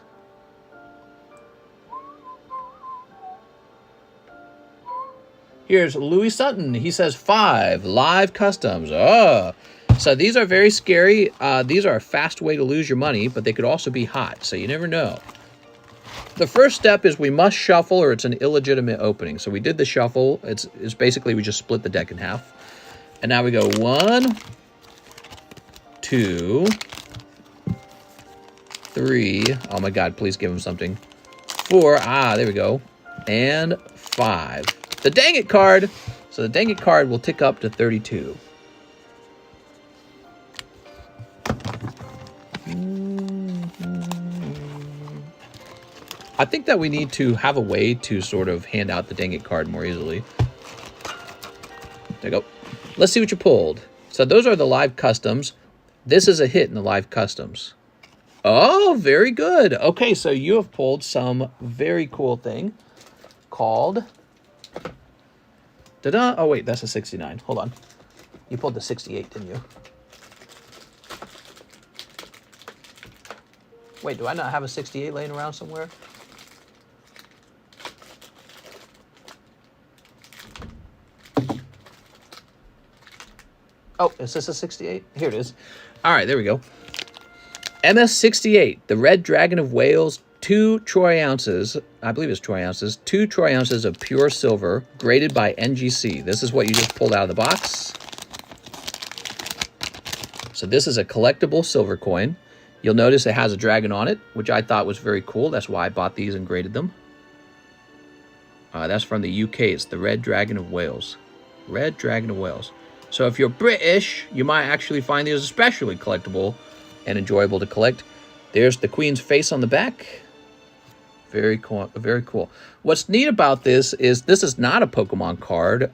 Here's Louis Sutton. He says 5 live customs. Oh, so these are very scary. These are a fast way to lose your money, but they could also be hot, so you never know. The first step is we must shuffle or it's an illegitimate opening. So we did the shuffle. It's basically we just split the deck in half. And now we go 1, 2, 3. Oh my God, please give him something. 4. Ah, there we go. And 5. The dang it card. So the dang it card will tick up to 32. I think that we need to have a way to sort of hand out the dang it card more easily. There you go. Let's see what you pulled. So those are the live customs. This is a hit in the live customs. Oh, very good. Okay, so you have pulled some very cool thing called... Ta-da! Oh, wait, that's a 69. Hold on. You pulled the 68, didn't you? Wait, do I not have a 68 laying around somewhere? Oh, is this a 68? Here it is. All right, there we go. MS68, the Red Dragon of Wales, 2 troy ounces, I believe it's troy ounces, 2 troy ounces of pure silver, graded by NGC. This is what you just pulled out of the box. So this is a collectible silver coin. You'll notice it has a dragon on it, which I thought was very cool. That's why I bought these and graded them. That's from the UK. It's the Red Dragon of Wales. Red Dragon of Wales. So if you're British, you might actually find these especially collectible and enjoyable to collect. There's the Queen's face on the back. Very cool. Very cool. What's neat about this is not a Pokemon card.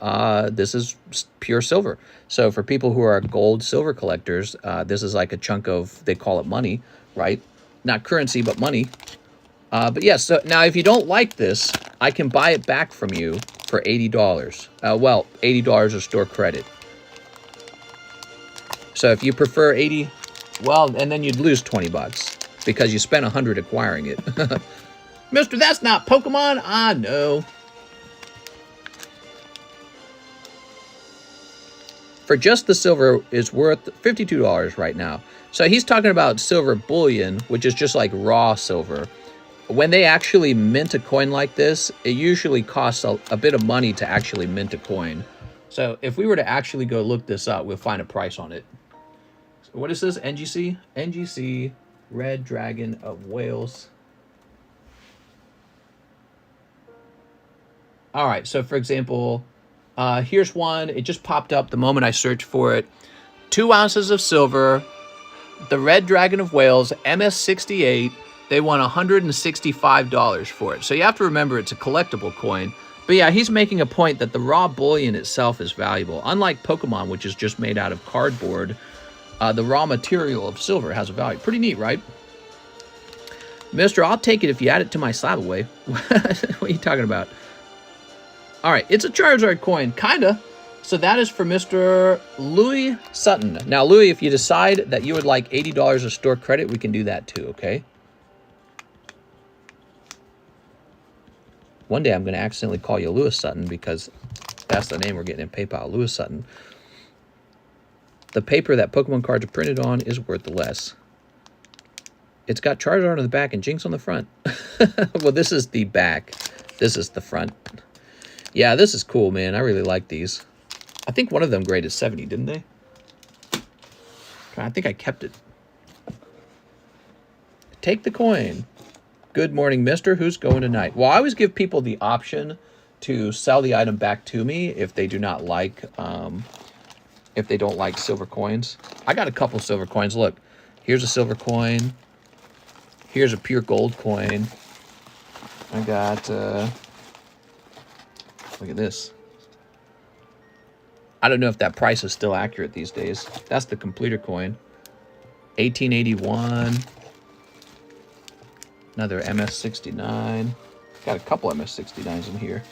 This is pure silver. So for people who are gold silver collectors, this is like a chunk of, they call it money, right? Not currency, but money. But yes, so now if you don't like this, I can buy it back from you for $80. Well, $80 of store credit. So if you prefer 80, well, and then you'd lose 20 bucks because you spent 100 acquiring it. Mister, that's not Pokemon. I know. For just the silver is worth $52 right now. So he's talking about silver bullion, which is just like raw silver. When they actually mint a coin like this, it usually costs a bit of money to actually mint a coin. So if we were to actually go look this up, we'll find a price on it. What is this? NGC? NGC, Red Dragon of Wales. All right, so for example, here's one. It just popped up the moment I searched for it. 2 ounces of silver, the Red Dragon of Wales, MS68. They want $165 for it. So you have to remember it's a collectible coin. But yeah, he's making a point that the raw bullion itself is valuable. Unlike Pokemon, which is just made out of cardboard, the raw material of silver has a value. Pretty neat, right? Mister, I'll take it if you add it to my slab away. What are you talking about? All right, it's a Charizard coin, kinda. So that is for Mr. Louis Sutton. Now, Louis, if you decide that you would like $80 of store credit, we can do that too, okay? One day I'm going to accidentally call you Louis Sutton because that's the name we're getting in PayPal, Louis Sutton. The paper that Pokemon cards are printed on is worth less. It's got Charizard on the back and Jinx on the front. Well, this is the back. This is the front. Yeah, this is cool, man. I really like these. I think one of them graded 70, didn't they? I think I kept it. Take the coin. Good morning, mister. Who's going tonight? Well, I always give people the option to sell the item back to me if they do not like, if they don't like silver coins. I got a couple silver coins. Look, here's a silver coin. Here's a pure gold coin. I got Look at this. I don't know if that price is still accurate these days. That's the completer coin. 1881. Another MS69. Got a couple MS69s in here.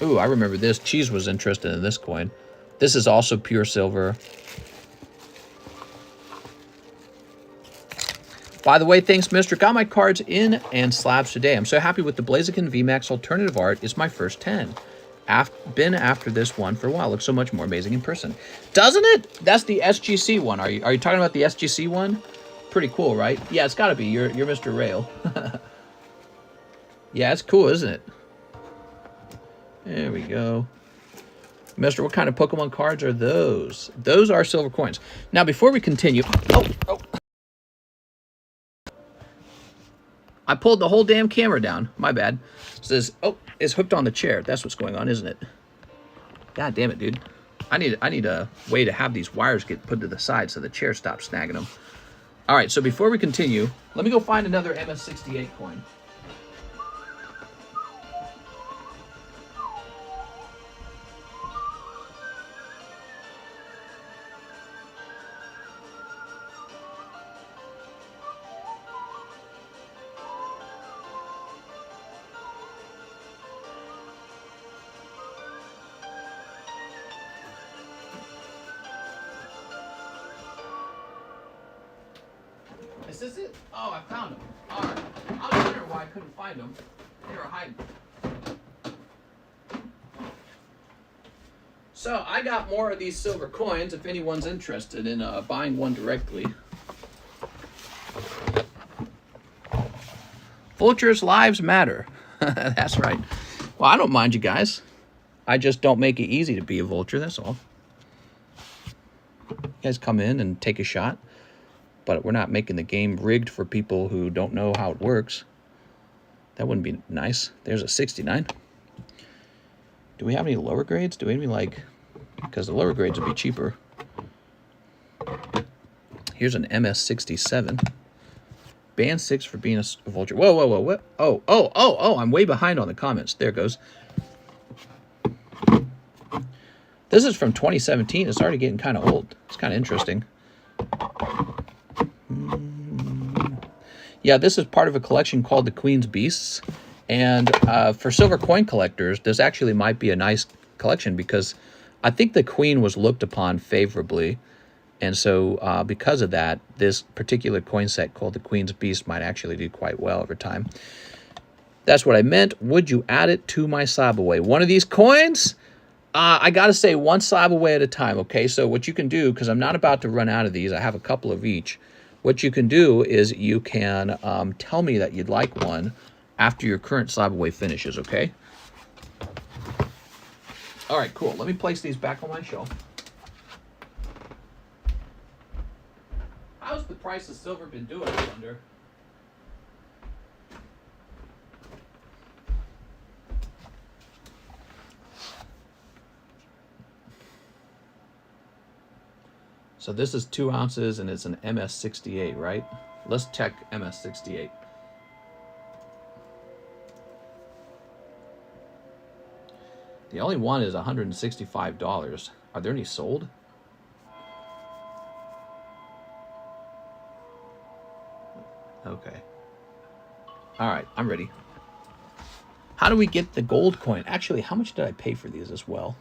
Ooh, I remember this. Cheese was interested in this coin. This is also pure silver. By the way, thanks, Mister. Got my cards in and slabs today. I'm so happy with the Blaziken VMAX Alternative Art. It's my first 10. Been after this one for a while. Looks so much more amazing in person. Doesn't it? That's the SGC one. Are you talking about the SGC one? Pretty cool, right? Yeah, it's got to be. You're Mr. Rail. Yeah, it's cool, isn't it? There we go. Mister, what kind of Pokemon cards are those? Those are silver coins. Now, before we continue... Oh. I pulled the whole damn camera down. My bad. It says, oh, it's hooked on the chair. That's what's going on, isn't it? God damn it, dude. I need a way to have these wires get put to the side so the chair stops snagging them. All right, so before we continue, let me go find another MS68 coin. Is this it? Oh, I found them. All right. I was wondering why I couldn't find them. They were hiding. So I got more of these silver coins if anyone's interested in buying one directly. Vultures' lives matter. That's right. Well, I don't mind you guys. I just don't make it easy to be a vulture, that's all. You guys come in and take a shot. But we're not making the game rigged for people who don't know how it works. That wouldn't be nice. There's a 69. Do we have any lower grades? Do we have any, like... Because the lower grades would be cheaper. Here's an MS67. Band 6 for being a vulture. Whoa, whoa, whoa, what? Oh, I'm way behind on the comments. There it goes. This is from 2017. It's already getting kind of old. It's kind of interesting. Yeah, this is part of a collection called the Queen's Beasts. And for silver coin collectors, this actually might be a nice collection because I think the Queen was looked upon favorably. And so because of that, this particular coin set called the Queen's Beast might actually do quite well over time. That's what I meant. Would you add it to my slab away? One of these coins? I got to say one slab away at a time, okay? So what you can do, because I'm not about to run out of these, I have a couple of each. What you can do is you can tell me that you'd like one after your current slab away finishes, okay? All right, cool. Let me place these back on my shelf. How's the price of silver been doing, I wonder? So this is 2 ounces and it's an MS68, right? Let's check MS68. The only one is $165. Are there any sold? Okay. All right, I'm ready. How do we get the gold coin? Actually, how much did I pay for these as well?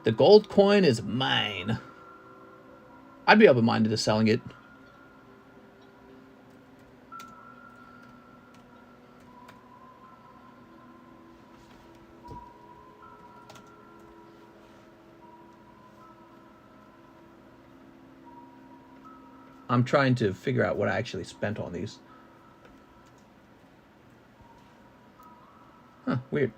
The gold coin is mine. I'd be open-minded to selling it. I'm trying to figure out what I actually spent on these. Huh, weird.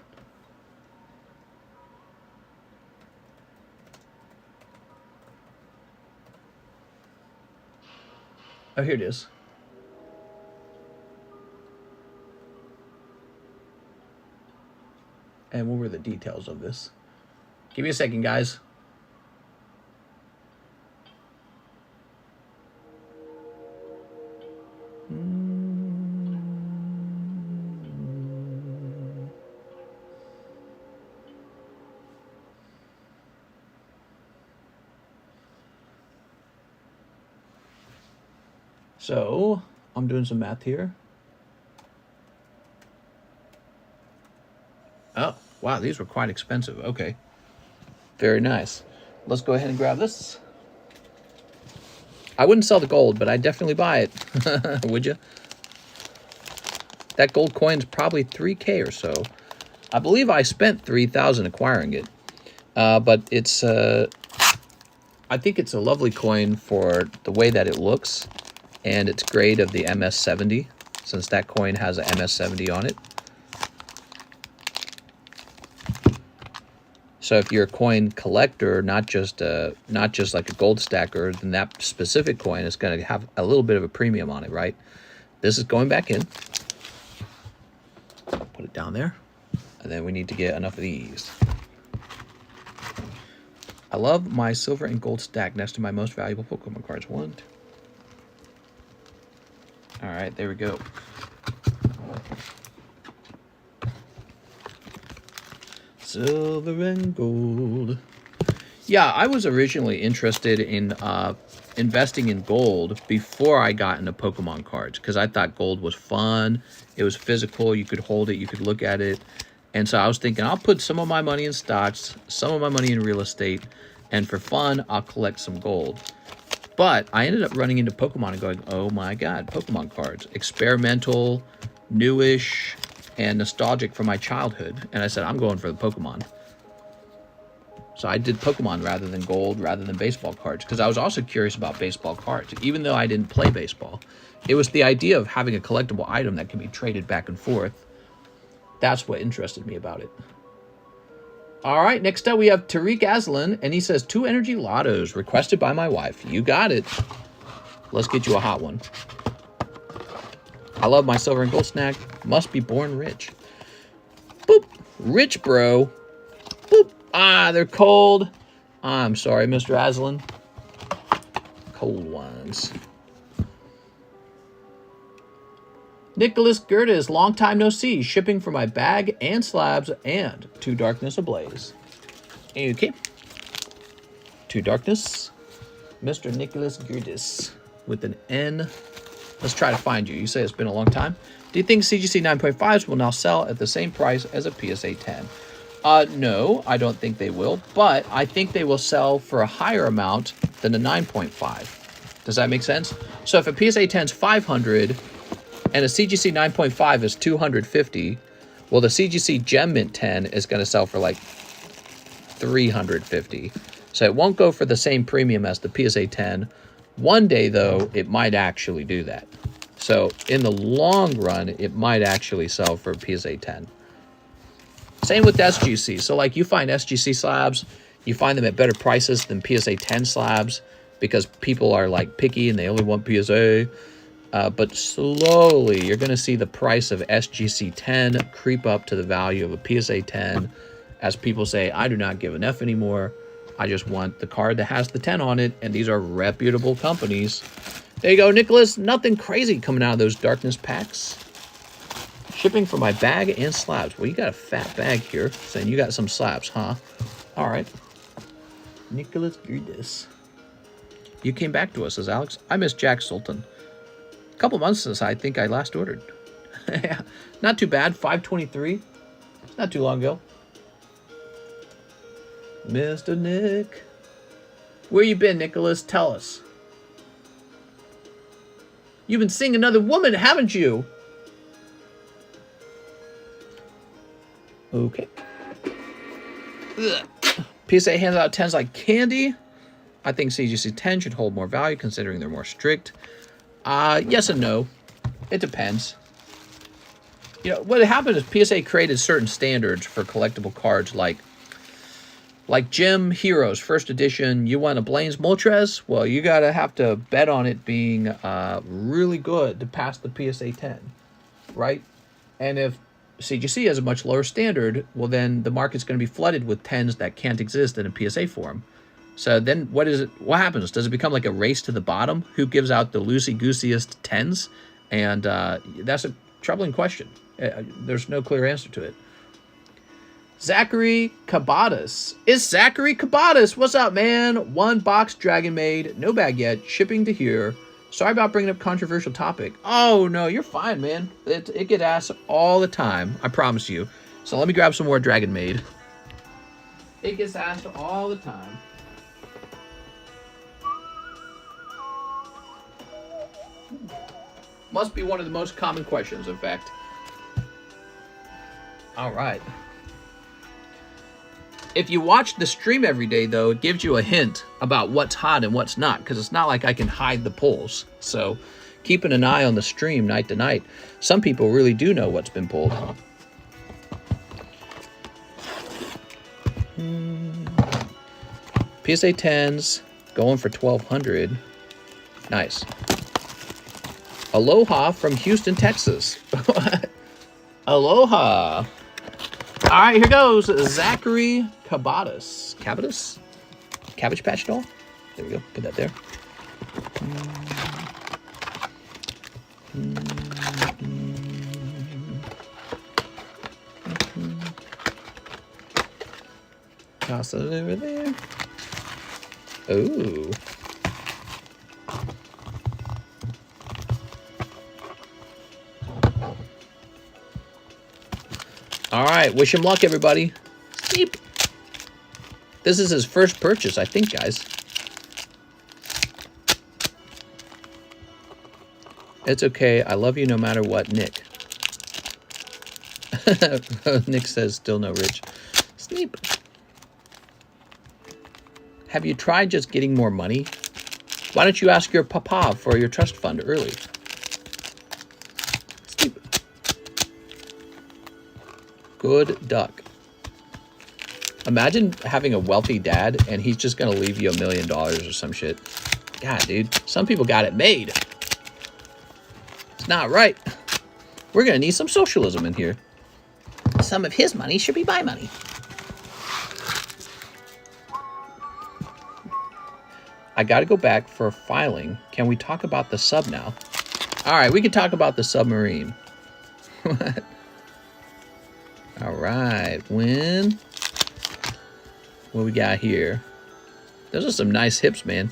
Oh, here it is. And what were the details of this? Give me a second, guys. So, I'm doing some math here. Oh, wow, these were quite expensive. Okay. Very nice. Let's go ahead and grab this. I wouldn't sell the gold, but I'd definitely buy it. Would you? That gold coin's probably 3K or so. I believe I spent 3,000 acquiring it. But it's, I think it's a lovely coin for the way that it looks and its grade of the MS70, since that coin has a MS70 on it. So if you're a coin collector, not just like a gold stacker, then that specific coin is going to have a little bit of a premium on it, right? This is going back in. Put it down there. And then we need to get enough of these. I love my silver and gold stack next to my most valuable Pokemon cards. 1, 2. All right, there we go. Silver and gold. Yeah, I was originally interested in investing in gold before I got into Pokemon cards because I thought gold was fun. It was physical. You could hold it. You could look at it. And so I was thinking, I'll put some of my money in stocks, some of my money in real estate, and for fun, I'll collect some gold. But I ended up running into Pokemon and going, oh my God, Pokemon cards. Experimental, newish, and nostalgic from my childhood. And I said, I'm going for the Pokemon. So I did Pokemon rather than gold, rather than baseball cards, because I was also curious about baseball cards. Even though I didn't play baseball, it was the idea of having a collectible item that can be traded back and forth. That's what interested me about it. All right, next up we have Tariq Aslan, and he says, 2 energy lottos requested by my wife. You got it. Let's get you a hot one. I love my silver and gold snack. Must be born rich. Boop. Rich, bro. Boop. Ah, they're cold. I'm sorry, Mr. Aslan. Cold ones. Nicholas Gertis, long time no see. Shipping for my bag and slabs and 2 darkness ablaze. Okay. 2 darkness. Mr. Nicholas Gertis with an N. Let's try to find you. You say it's been a long time. Do you think CGC 9.5s will now sell at the same price as a PSA 10? No, I don't think they will, but I think they will sell for a higher amount than a 9.5. Does that make sense? So if a PSA 10 is 500 and a CGC 9.5 is 250, well, the CGC Gem Mint 10 is going to sell for like 350. So it won't go for the same premium as the PSA 10. One day, though, it might actually do that. So in the long run, it might actually sell for PSA 10. Same with SGC. So like you find SGC slabs, you find them at better prices than PSA 10 slabs because people are like picky and they only want PSA. But slowly, you're going to see the price of SGC 10 creep up to the value of a PSA 10 as people say, I do not give an F anymore. I just want the card that has the 10 on it, and these are reputable companies. There you go, Nicholas. Nothing crazy coming out of those darkness packs. Shipping for my bag and slabs. Well, you got a fat bag here, saying you got some slabs, huh? All right. Nicholas Gertis. You came back to us, says Alex. I miss Jack Sultan. A couple months since I think I last ordered. Yeah, not too bad. 523. Not too long ago. Mr. Nick. Where you been, Nicholas? Tell us. You've been seeing another woman, haven't you? Okay. Ugh. PSA hands out 10s like candy. I think CGC 10 should hold more value considering they're more strict. Yes and no. It depends. You know, what happened is PSA created certain standards for collectible cards like Gem Heroes, first edition. You want a Blaine's Moltres? Well, you gotta have to bet on it being really good to pass the PSA 10, right? And if CGC has a much lower standard, well, then the market's going to be flooded with 10s that can't exist in a PSA form. So then what happens? Does it become like a race to the bottom? Who gives out the loosey-gooseyest 10s? And that's a troubling question. There's no clear answer to it. Zachary Kabadas. It's Zachary Kabadas. What's up, man? 1 box Dragon Maid. No bag yet. Shipping to here. Sorry about bringing up controversial topic. Oh, no, you're fine, man. It gets asked all the time. I promise you. So let me grab some more Dragon Maid. It gets asked all the time. Must be one of the most common questions, in fact. All right. If you watch the stream every day, though, it gives you a hint about what's hot and what's not, because it's not like I can hide the polls. So keeping an eye on the stream night to night, some people really do know what's been pulled. PSA 10s going for 1,200. Nice. Aloha from Houston, Texas. Aloha. All right, here goes. Zachary Cabadas. Cabadas? Cabbage Patch Doll? There we go. Put that there. Toss it over there. Ooh. All right, wish him luck, everybody. Sleep. This is his first purchase, I think, guys. It's okay. I love you no matter what, Nick. Nick says, still no rich. Sleep. Have you tried just getting more money? Why don't you ask your papa for your trust fund early? Sleep. Good duck. Imagine having a wealthy dad and he's just going to leave you $1 million or some shit. God, dude. Some people got it made. It's not right. We're going to need some socialism in here. Some of his money should be my money. I got to go back for filing. Can we talk about the sub now? All right, we can talk about the submarine. All right, win. What we got here? Those are some nice hips, man.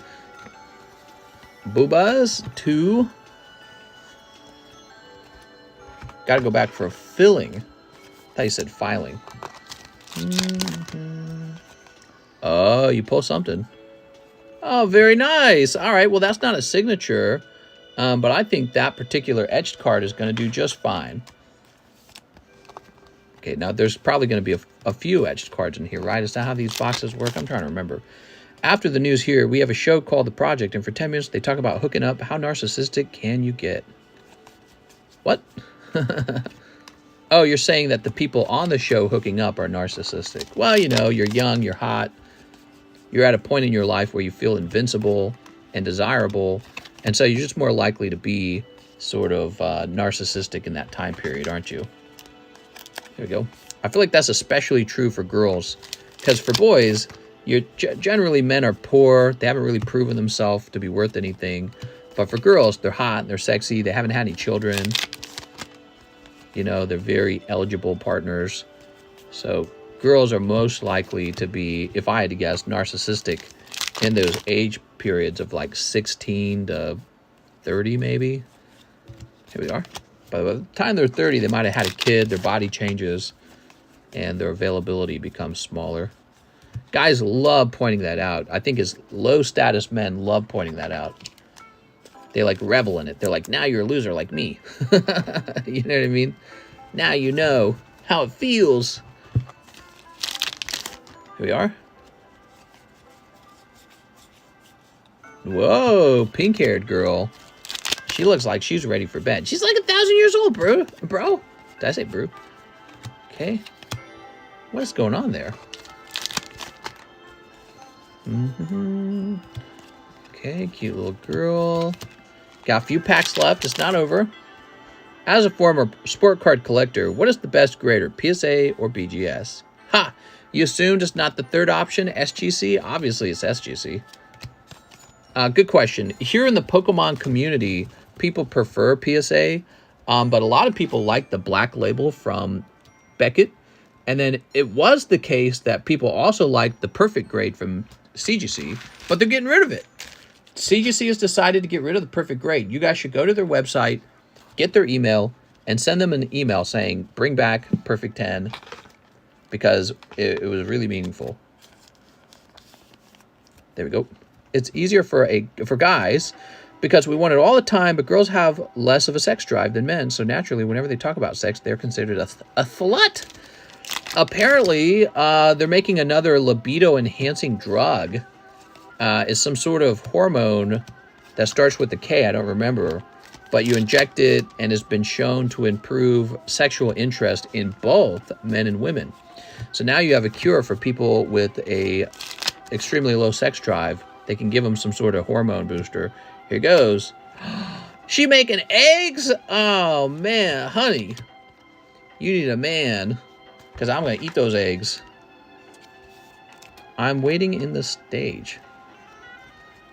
Boobas, 2. Got to go back for a filling. I thought you said filing. Oh, you pull something. Oh, very nice. All right, well, that's not a signature, but I think that particular etched card is going to do just fine. Okay, now there's probably going to be a few etched cards in here, right? Is that how these boxes work? I'm trying to remember. After the news here, we have a show called The Project, and for 10 minutes, they talk about hooking up. How narcissistic can you get? What? Oh, you're saying that the people on the show hooking up are narcissistic. Well, you know, you're young, you're hot. You're at a point in your life where you feel invincible and desirable, and so you're just more likely to be sort of narcissistic in that time period, aren't you? There we go. I feel like that's especially true for girls, because for boys, generally men are poor. They haven't really proven themselves to be worth anything. But for girls, they're hot, they're sexy, they haven't had any children. You know, they're very eligible partners. So girls are most likely to be, if I had to guess, narcissistic in those age periods of like 16 to 30 maybe. Here we are. By the time they're 30, they might have had a kid, their body changes, and their availability becomes smaller. Guys love pointing that out. I think as low-status men love pointing that out. They like revel in it. They're like, now you're a loser like me. You know what I mean? Now you know how it feels. Here we are. Whoa, pink-haired girl. She looks like she's ready for bed. She's like 1,000 years old, bro. Bro? Did I say bro? Okay. What is going on there? Okay, cute little girl. Got a few packs left. It's not over. As a former sport card collector, what is the best grader, PSA or BGS? Ha! You assumed it's not the third option, SGC? Obviously, it's SGC. Good question. Here in the Pokemon community, people prefer PSA, but a lot of people like the black label from Beckett. And then it was the case that people also liked the perfect grade from CGC, but they're getting rid of it. CGC has decided to get rid of the perfect grade. You guys should go to their website, get their email, and send them an email saying, bring back perfect 10, because it was really meaningful. There we go. It's easier for guys because we want it all the time, but girls have less of a sex drive than men. So naturally, whenever they talk about sex, they're considered a slut. Apparently, they're making another libido-enhancing drug. It's some sort of hormone that starts with a K. I don't remember. But you inject it, and it's been shown to improve sexual interest in both men and women. So now you have a cure for people with a extremely low sex drive. They can give them some sort of hormone booster. Here goes. She making eggs? Oh, man. Honey, you need a man, because I'm going to eat those eggs. I'm waiting in the stage.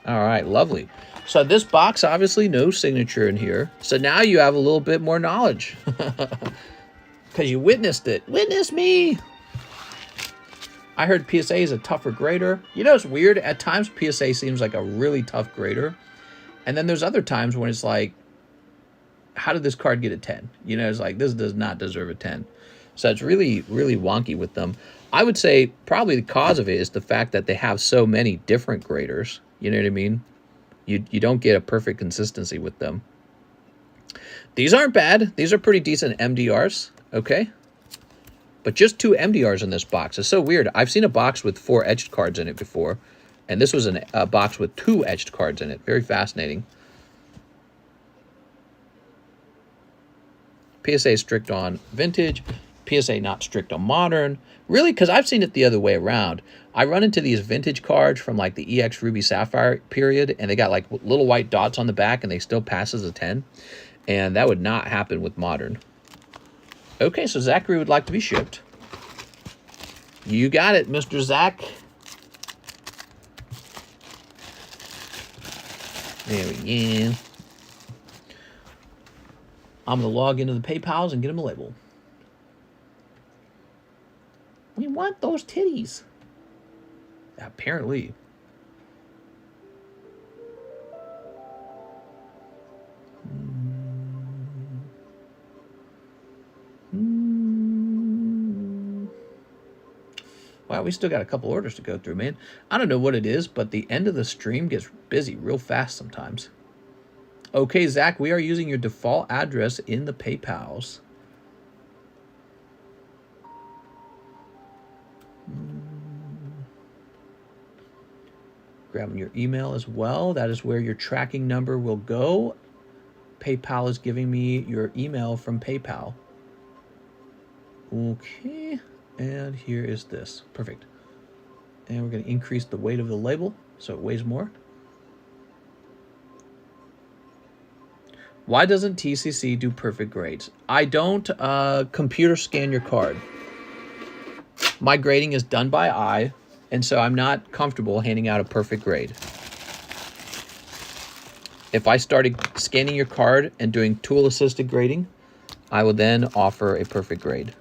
All right, lovely. So this box, obviously no signature in here. So now you have a little bit more knowledge. Because you witnessed it. Witness me. I heard PSA is a tougher grader. You know, it's weird. At times, PSA seems like a really tough grader. And then there's other times when it's like, how did this card get a 10? You know, it's like, this does not deserve a 10. So it's really, really wonky with them. I would say probably the cause of it is the fact that they have so many different graders. You know what I mean? You don't get a perfect consistency with them. These aren't bad. These are pretty decent MDRs, okay? But just 2 MDRs in this box. It's so weird. I've seen a box with 4 etched cards in it before, and this was a box with 2 etched cards in it. Very fascinating. PSA strict on vintage. PSA not strict on modern. Really, because I've seen it the other way around. I run into these vintage cards from like the EX Ruby Sapphire period, and they got like little white dots on the back, and they still pass as a 10. And that would not happen with modern. Okay, so Zachary would like to be shipped. You got it, Mr. Zach. There we go. I'm going to log into the PayPals and get him a label. We want those titties. Apparently. Wow, we still got a couple orders to go through, man. I don't know what it is, but the end of the stream gets busy real fast sometimes. Okay, Zach, we are using your default address in the PayPals. Grabbing your email as well. That is where your tracking number will go. PayPal is giving me your email from PayPal. Okay, and here is this. Perfect. And we're going to increase the weight of the label so it weighs more. Why doesn't TCC do perfect grades? I don't computer scan your card. My grading is done by eye, and so I'm not comfortable handing out a perfect grade. If I started scanning your card and doing tool-assisted grading, I will then offer a perfect grade.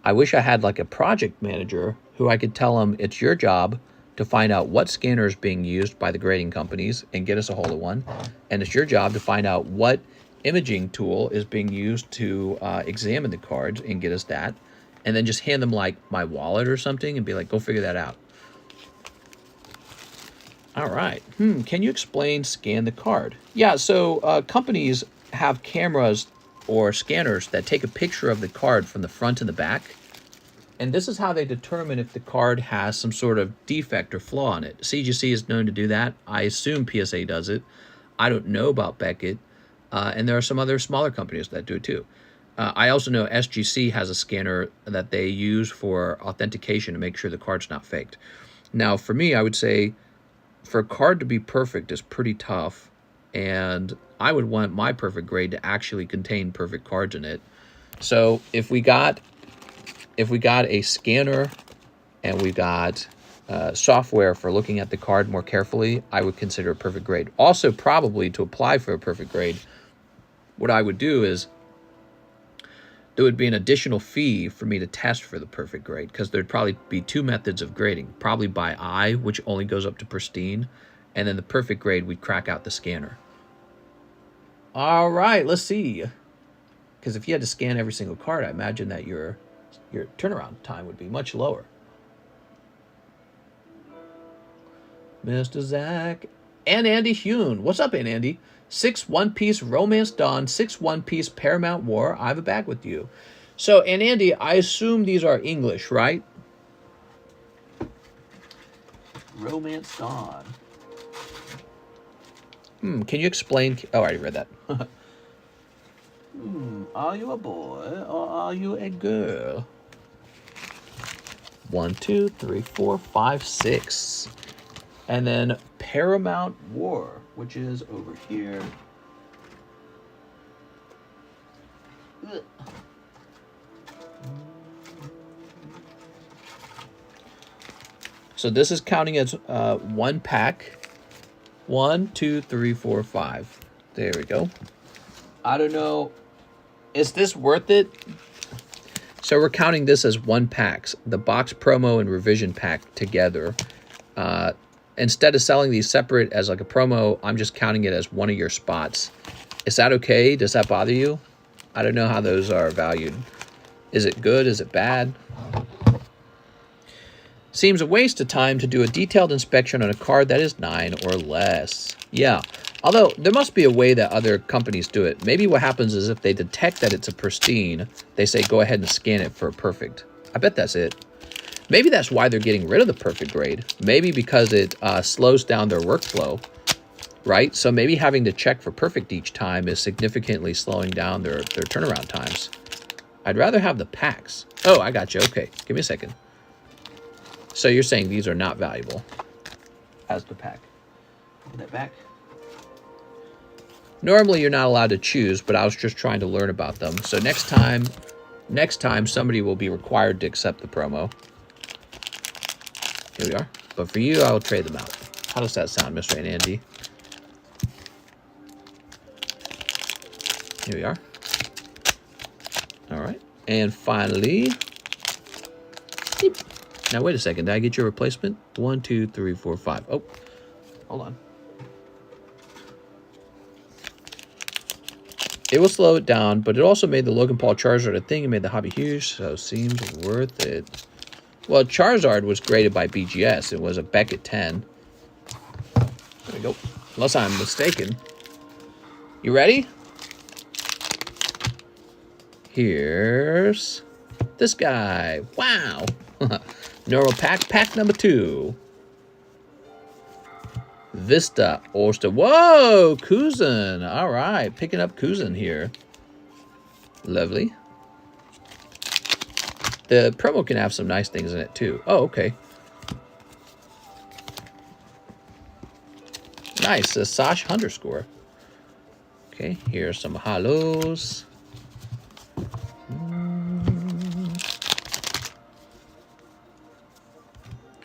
I wish I had like a project manager who I could tell them it's your job to find out what scanner is being used by the grading companies and get us a hold of one. And it's your job to find out what imaging tool is being used to examine the cards and get us that. And then just hand them like my wallet or something and be like, go figure that out. All right. Can you explain scan the card? Yeah, so companies have cameras or scanners that take a picture of the card from the front and the back. And this is how they determine if the card has some sort of defect or flaw on it. CGC is known to do that. I assume PSA does it. I don't know about Beckett. And there are some other smaller companies that do it too. I also know SGC has a scanner that they use for authentication to make sure the card's not faked. Now, for me, I would say for a card to be perfect is pretty tough. And I would want my perfect grade to actually contain perfect cards in it. So if we got a scanner and we got software for looking at the card more carefully, I would consider a perfect grade. Also, probably to apply for a perfect grade, what I would do is there would be an additional fee for me to test for the perfect grade, because there'd probably be two methods of grading, probably by eye, which only goes up to pristine, and then the perfect grade, we'd crack out the scanner. All right, let's see. Because if you had to scan every single card, I imagine that your turnaround time would be much lower. Mr. Zach and Andy Hune. What's up, Andy? 6 one-piece Romance Dawn, 6 one-piece Paramount War. I have a bag with you. So, and Andy, I assume these are English, right? Romance Dawn. Can you explain? Oh, I already read that. Are you a boy or are you a girl? 1, 2, 3, 4, 5, 6. And then Paramount War, which is over here. Ugh. So this is counting as one pack. 1, 2, 3, 4, 5. There we go. I don't know. Is this worth it? So we're counting this as one pack. The box promo and revision pack together. Instead of selling these separate as like a promo, I'm just counting it as one of your spots. Is that okay? Does that bother you? I don't know how those are valued. Is it good? Is it bad? Seems a waste of time to do a detailed inspection on a card that is 9 or less. Yeah, although there must be a way that other companies do it. Maybe what happens is if they detect that it's a pristine, they say go ahead and scan it for a perfect. I bet that's it. Maybe that's why they're getting rid of the perfect grade. Maybe because it slows down their workflow, right? So maybe having to check for perfect each time is significantly slowing down their turnaround times. I'd rather have the packs. Oh, I got you. Okay, give me a second. So you're saying these are not valuable as the pack. Put that back. Normally you're not allowed to choose, but I was just trying to learn about them. So next time somebody will be required to accept the promo. Here we are. But for you, I will trade them out. How does that sound, Mr. and Andy? Here we are. All right. And finally... Beep. Now, wait a second. Did I get your replacement? 1, 2, 3, 4, 5. Oh, hold on. It will slow it down, but it also made the Logan Paul Charizard a thing. It made the hobby huge, so it seems worth it. Well, Charizard was graded by BGS. It was a Beckett 10. There we go. Unless I'm mistaken. You ready? Here's this guy. Wow. Normal pack. Pack number 2. Vista Oyster. Whoa, Kuzan. All right, picking up Kuzan here. Lovely. The promo can have some nice things in it, too. Oh, okay. Nice. A Sash underscore. Okay, here's some halos.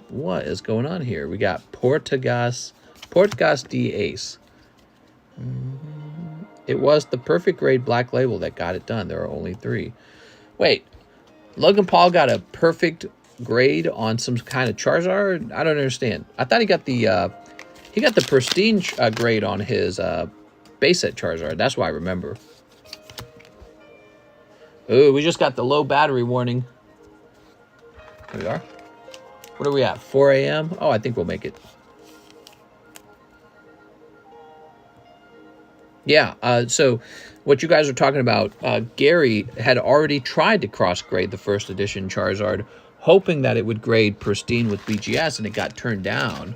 What is going on here? We got Portugas D Ace. It was the perfect grade black label that got it done. There are only 3. Wait. Logan Paul got a perfect grade on some kind of Charizard? I don't understand. I thought he got the pristine grade on his base set Charizard. That's why I remember. Ooh, we just got the low battery warning. Here we are. What are we at? 4 a.m.? Oh, I think we'll make it. Yeah, so what you guys are talking about, Gary had already tried to cross-grade the first edition Charizard, hoping that it would grade pristine with BGS, and it got turned down.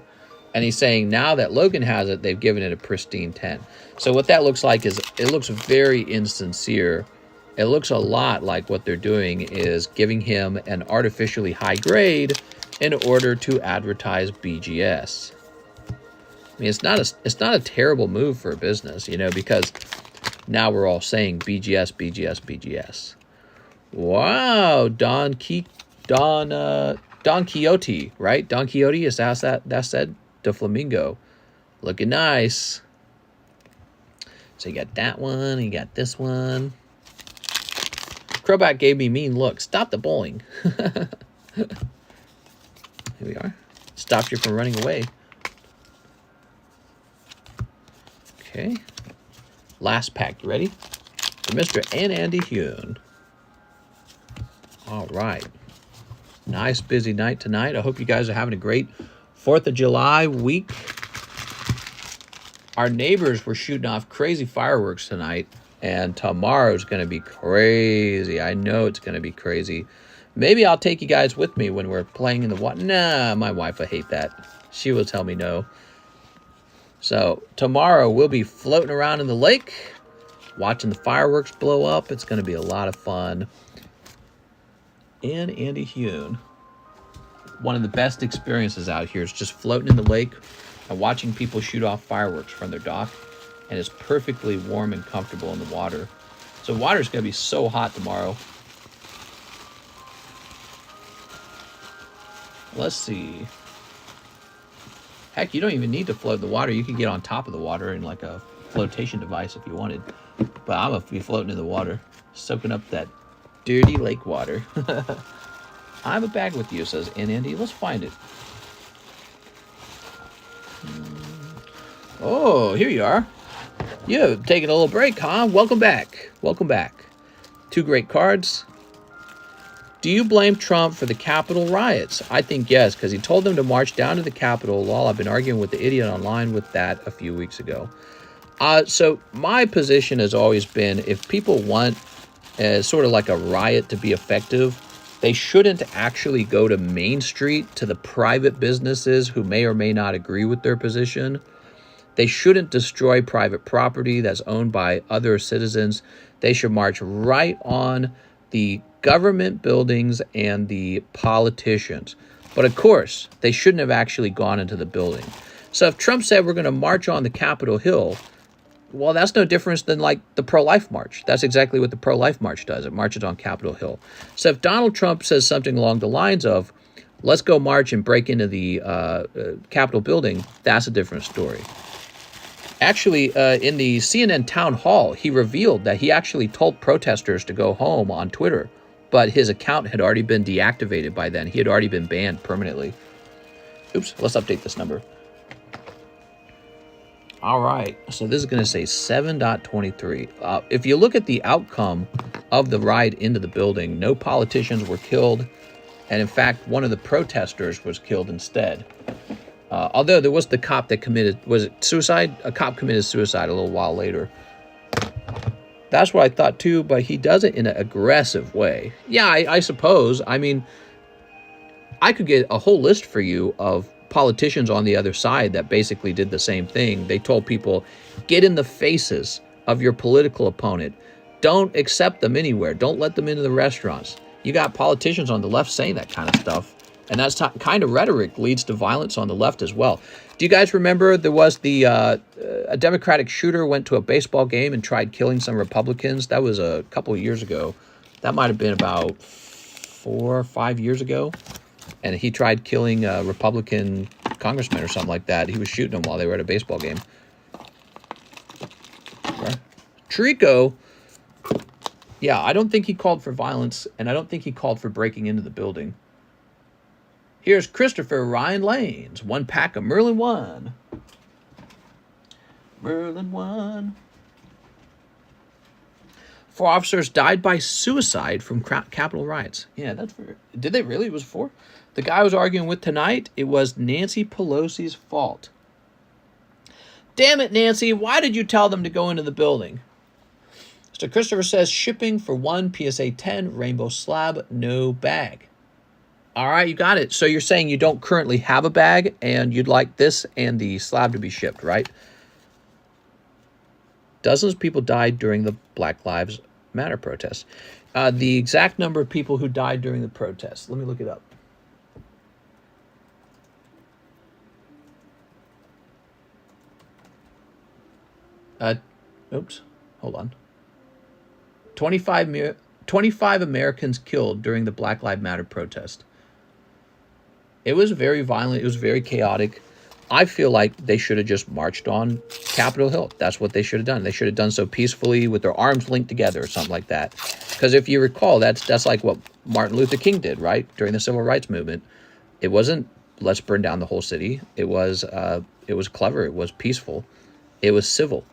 And he's saying now that Logan has it, they've given it a pristine 10. So what that looks like is, it looks very insincere. It looks a lot like what they're doing is giving him an artificially high grade in order to advertise BGS. I mean, it's not a terrible move for a business, you know, because now we're all saying BGS, BGS, BGS. Wow, Don Quixote, right? Don Quixote, is that said? The Flamingo. Looking nice. So you got that one, you got this one. Crobat gave me mean look. Stop the bowling. Here we are. Stopped you from running away. Okay. Last pack. You ready? For Mr. Andy Hune. All right. Nice busy night tonight. I hope you guys are having a great 4th of July week. Our neighbors were shooting off crazy fireworks tonight, and tomorrow's going to be crazy. I know it's going to be crazy. Maybe I'll take you guys with me when we're playing in the water. Nah, my wife will hate that. She will tell me no. So tomorrow we'll be floating around in the lake, watching the fireworks blow up. It's going to be a lot of fun. And Andy Hune. One of the best experiences out here is just floating in the lake and watching people shoot off fireworks from their dock. And it's perfectly warm and comfortable in the water. So water's going to be so hot tomorrow. Let's see. Heck, you don't even need to float in the water. You can get on top of the water in like a flotation device if you wanted. But I'm going to be floating in the water, soaking up that dirty lake water. I have a bag with you, says Andy. Let's find it. Oh, here you are. You've taken a little break, huh? Welcome back. Welcome back. 2 great cards. Do you blame Trump for the Capitol riots? I think yes, because he told them to march down to the Capitol. Well, I've been arguing with the idiot online with that a few weeks ago. So my position has always been, if people want sort of like a riot to be effective, they shouldn't actually go to Main Street to the private businesses who may or may not agree with their position. They shouldn't destroy private property that's owned by other citizens. They should march right on the government buildings and the politicians. But of course, they shouldn't have actually gone into the building. So if Trump said we're going to march on the Capitol Hill, well, that's no difference than like the pro-life march. That's exactly what the pro-life march does. It marches on Capitol Hill. So if Donald Trump says something along the lines of, let's go march and break into the Capitol building, that's a different story. Actually, in the CNN town hall, he revealed that he actually told protesters to go home on Twitter, but his account had already been deactivated by then. He had already been banned permanently. Oops, let's update this number. All right, so this is going to say 7.23. If you look at the outcome of the ride into the building, no politicians were killed, and in fact, one of the protesters was killed instead. Although there was the cop that committed, was it suicide? A cop committed suicide a little while later. That's what I thought too, but he does it in an aggressive way. Yeah, I suppose. I mean, I could get a whole list for you of politicians on the other side that basically did the same thing. They told people, get in the faces of your political opponent. Don't accept them anywhere. Don't let them into the restaurants. You got politicians on the left saying that kind of stuff. And that's kind of rhetoric leads to violence on the left as well. Do you guys remember there was a Democratic shooter went to a baseball game and tried killing some Republicans? That was a couple of years ago. That might have been about 4 or 5 years ago. And he tried killing a Republican congressman or something like that. He was shooting them while they were at a baseball game. Trico, yeah, I don't think he called for violence, and I don't think he called for breaking into the building. Here's Christopher Ryan Lanes. 1 pack of Merlin 1. Merlin 1. 4 officers died by suicide from Capitol riots. Yeah, that's fair. Did they really? It was 4? The guy I was arguing with tonight, it was Nancy Pelosi's fault. Damn it, Nancy. Why did you tell them to go into the building? So Christopher says, shipping for 1 PSA 10 rainbow slab, no bag. All right, you got it. So you're saying you don't currently have a bag and you'd like this and the slab to be shipped, right? Dozens of people died during the Black Lives Matter protests. The exact number of people who died during the protests. Let me look it up. Oops, hold on. 25 Americans killed during the Black Lives Matter protest. It was very violent. It was very chaotic. I feel like they should have just marched on Capitol Hill. That's what they should have done. They should have done so peacefully with their arms linked together or something like that. Because if you recall, that's like what Martin Luther King did, right? During the Civil Rights Movement. It wasn't, let's burn down the whole city. It was clever. It was peaceful. It was civil.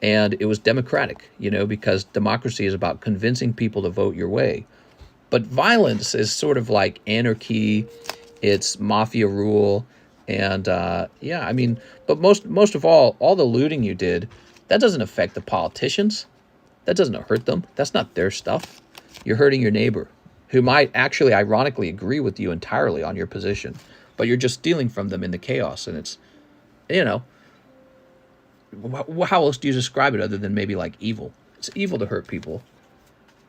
And it was democratic, because democracy is about convincing people to vote your way. But violence is sort of like anarchy. It's mafia rule. And, but most of all the looting you did, that doesn't affect the politicians. That doesn't hurt them. That's not their stuff. You're hurting your neighbor, who might actually, ironically, agree with you entirely on your position. But you're just stealing from them in the chaos. And it's, how else do you describe it other than maybe like evil? It's evil to hurt people.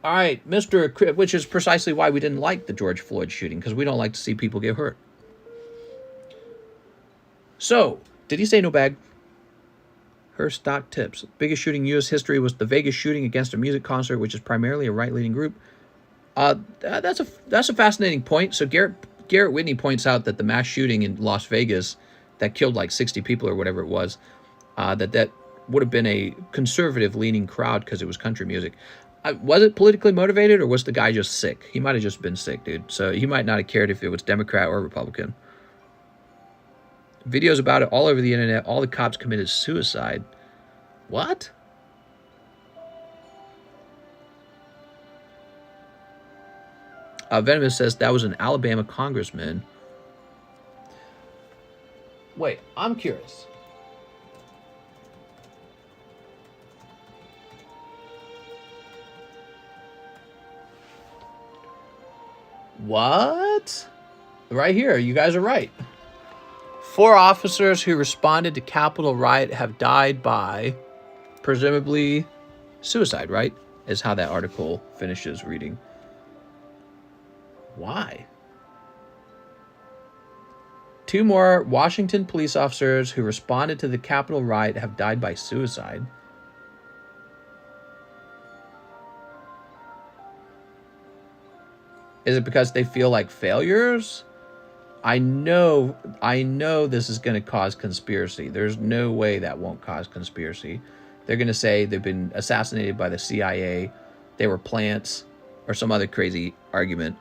All right, which is precisely why we didn't like the George Floyd shooting, because we don't like to see people get hurt. So, did he say no bag? Her stock tips. Biggest shooting in U.S. history was the Vegas shooting against a music concert, which is primarily a right-leaning group. That's a fascinating point. So Garrett Whitney points out that the mass shooting in Las Vegas that killed like 60 people or whatever it was, that would have been a conservative-leaning crowd because it was country music. Was it politically motivated, or was the guy just sick? He might have just been sick, dude. So he might not have cared if it was Democrat or Republican. Videos about it all over the internet. All the cops committed suicide. What? Venomous says that was an Alabama congressman. Wait, I'm curious. What? Right here, you guys are right. 4 officers who responded to Capitol riot have died by, presumably, suicide, right? Is how that article finishes reading. Why? 2 more Washington police officers who responded to the Capitol riot have died by suicide. Is it because they feel like failures? I know this is going to cause conspiracy. There's no way that won't cause conspiracy. They're going to say they've been assassinated by the CIA, they were plants, or some other crazy argument.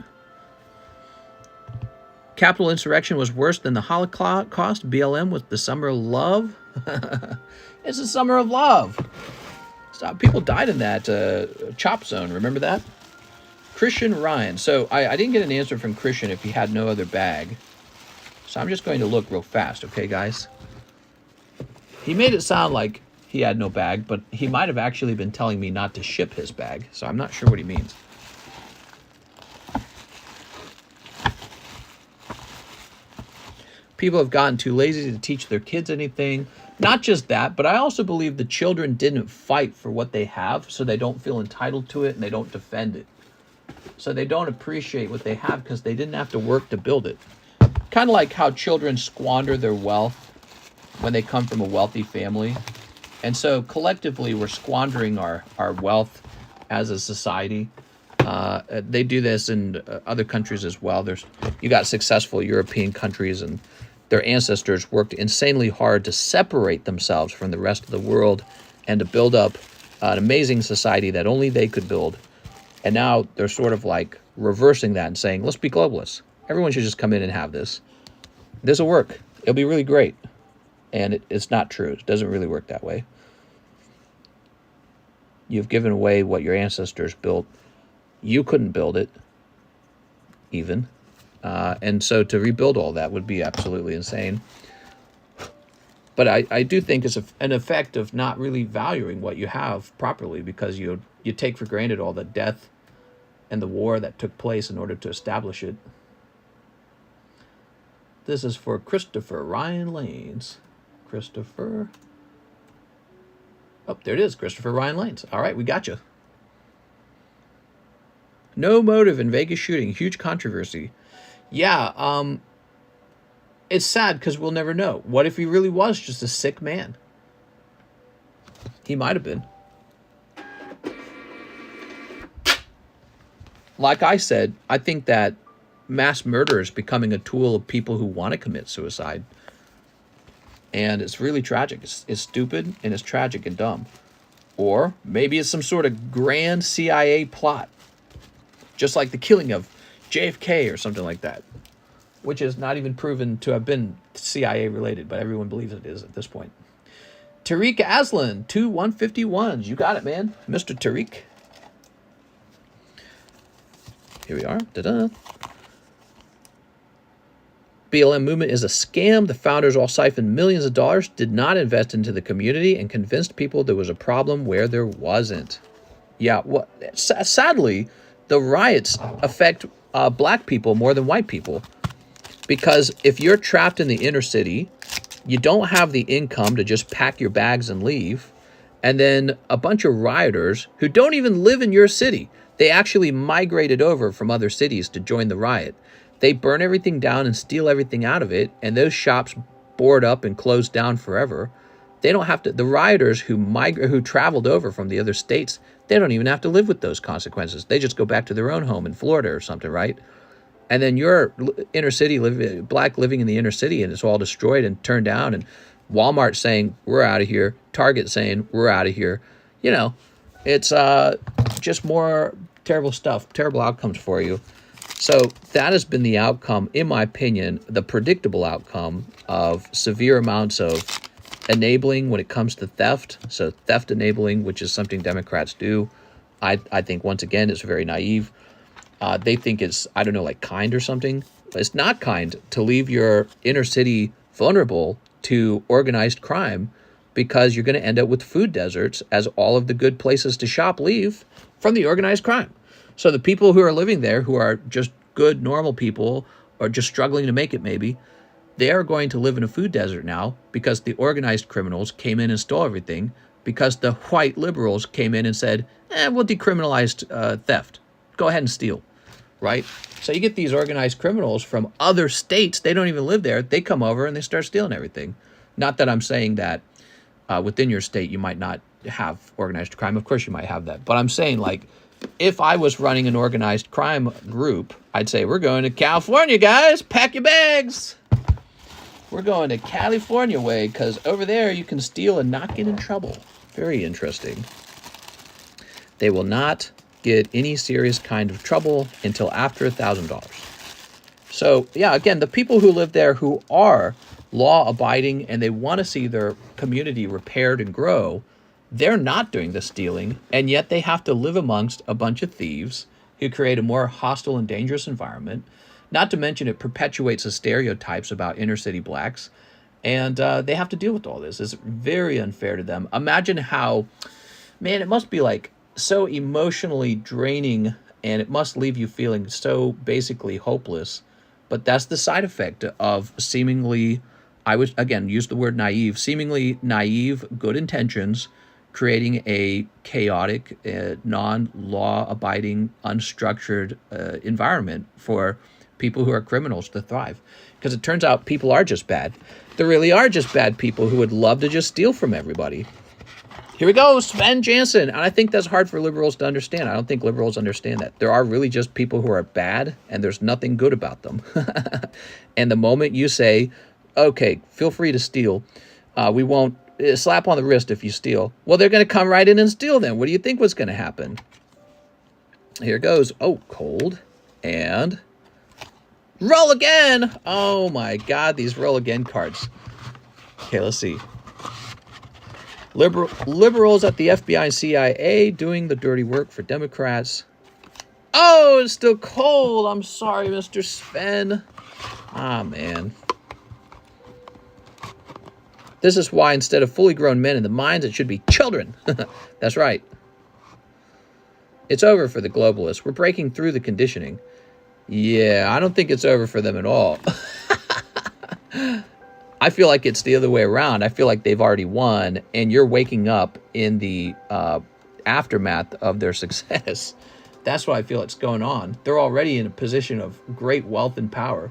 Capitol insurrection was worse than the Holocaust. BLM was the summer of love. It's the summer of love. Stop. People died in that chop zone. Remember that? Christian Ryan. So I didn't get an answer from Christian if he had no other bag. So I'm just going to look real fast, okay, guys? He made it sound like he had no bag, but he might have actually been telling me not to ship his bag. So I'm not sure what he means. People have gotten too lazy to teach their kids anything. Not just that, but I also believe the children didn't fight for what they have, so they don't feel entitled to it and they don't defend it. So they don't appreciate what they have because they didn't have to work to build it. Kind of like how children squander their wealth when they come from a wealthy family. And so collectively we're squandering our wealth as a society. They do this in other countries as well. You got successful European countries, and their ancestors worked insanely hard to separate themselves from the rest of the world and to build up an amazing society that only they could build. And now they're sort of like reversing that and saying, let's be globalists. Everyone should just come in and have this. This will work. It'll be really great. And it's not true. It doesn't really work that way. You've given away what your ancestors built. You couldn't build it, even. And so to rebuild all that would be absolutely insane. But I do think it's an effect of not really valuing what you have properly, because you take for granted all the death and the war that took place in order to establish it. This is for Christopher Ryan Lanes. Christopher. Oh, there it is. Christopher Ryan Lanes. All right, we got you. No motive in Vegas shooting. Huge controversy. Yeah, it's sad because we'll never know. What if he really was just a sick man? He might have been. Like I said, I think that mass murder is becoming a tool of people who want to commit suicide. And it's really tragic. It's stupid and it's tragic and dumb. Or maybe it's some sort of grand CIA plot. Just like the killing of JFK or something like that. Which is not even proven to have been CIA related, but everyone believes it is at this point. Tariq Aslan, 2 151s. You got it, man. Mr. Tariq. Here we are. Da-da. BLM movement is a scam. The founders all siphoned millions of dollars, did not invest into the community, and convinced people there was a problem where there wasn't. Yeah, well, sadly, the riots affect black people more than white people. Because if you're trapped in the inner city, you don't have the income to just pack your bags and leave. And then a bunch of rioters who don't even live in your city, they actually migrated over from other cities to join the riot. They burn everything down and steal everything out of it, and those shops board up and close down forever. They don't have to. The rioters who traveled over from the other states, they don't even have to live with those consequences. They just go back to their own home in Florida or something, right? And then you're inner city, black living in the inner city, and it's all destroyed and turned down. And Walmart saying, we're out of here. Target saying, we're out of here. You know, it's just more terrible stuff, terrible outcomes for you. So that has been the outcome, in my opinion, the predictable outcome of severe amounts of enabling when it comes to theft. So theft enabling, which is something Democrats do. I think, once again, it's very naive. They think it's, I don't know, like kind or something. It's not kind to leave your inner city vulnerable to organized crime because you're going to end up with food deserts as all of the good places to shop leave from the organized crime. So the people who are living there, who are just good, normal people, or just struggling to make it maybe, they are going to live in a food desert now because the organized criminals came in and stole everything, because the white liberals came in and said, we'll decriminalize theft. Go ahead and steal. Right? So you get these organized criminals from other states. They don't even live there. They come over and they start stealing everything. Not that I'm saying that within your state you might not have organized crime. Of course you might have that. But I'm saying, like, if I was running an organized crime group, I'd say, we're going to California, guys. Pack your bags. We're going to California way, because over there you can steal and not get in trouble. Very interesting. They will not get any serious kind of trouble until after $1,000. So yeah, again, the people who live there who are law abiding and they want to see their community repaired and grow, they're not doing the stealing, and yet they have to live amongst a bunch of thieves who create a more hostile and dangerous environment. Not to mention it perpetuates the stereotypes about inner city blacks, and they have to deal with all this. It's very unfair to them. Imagine how, man, it must be like so emotionally draining, and it must leave you feeling so basically hopeless. But that's the side effect of seemingly, I would again use the word naive, seemingly naive good intentions, creating a chaotic, non-law abiding, unstructured environment for people who are criminals to thrive. Because it turns out people are just bad. There really are just bad people who would love to just steal from everybody. Here we go, Sven Jansen. And I think that's hard for liberals to understand. I don't think liberals understand that. There are really just people who are bad, and there's nothing good about them. And the moment you say, okay, feel free to steal, we won't slap on the wrist if you steal. Well, they're going to come right in and steal then. What do you think was going to happen? Here goes. Oh, cold. And roll again. Oh, my God, these roll again cards. Okay, let's see. Liberals at the FBI and CIA doing the dirty work for Democrats. Oh, it's still cold. I'm sorry, Mr. Sven. Ah, man. This is why instead of fully grown men in the mines, it should be children. That's right. It's over for the globalists. We're breaking through the conditioning. Yeah, I don't think it's over for them at all. I feel like it's the other way around. I feel like they've already won, and you're waking up in the aftermath of their success. That's what I feel it's going on. They're already in a position of great wealth and power.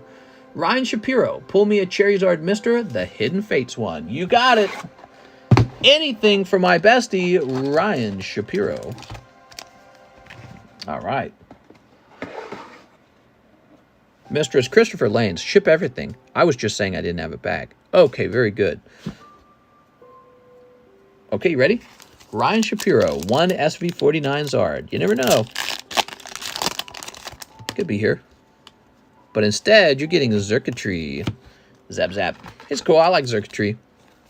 Ryan Shapiro, pull me a Charizard Mister, the Hidden Fates one. You got it. Anything for my bestie, Ryan Shapiro. All right. Mistress Christopher Lanes, ship everything. I was just saying I didn't have a bag. Okay, very good. Okay, you ready? Ryan Shapiro, 1 SV49 Zard. You never know. Could be here. But instead, you're getting a Zerkatree. Zap Zap. It's cool. I like Zerkatree.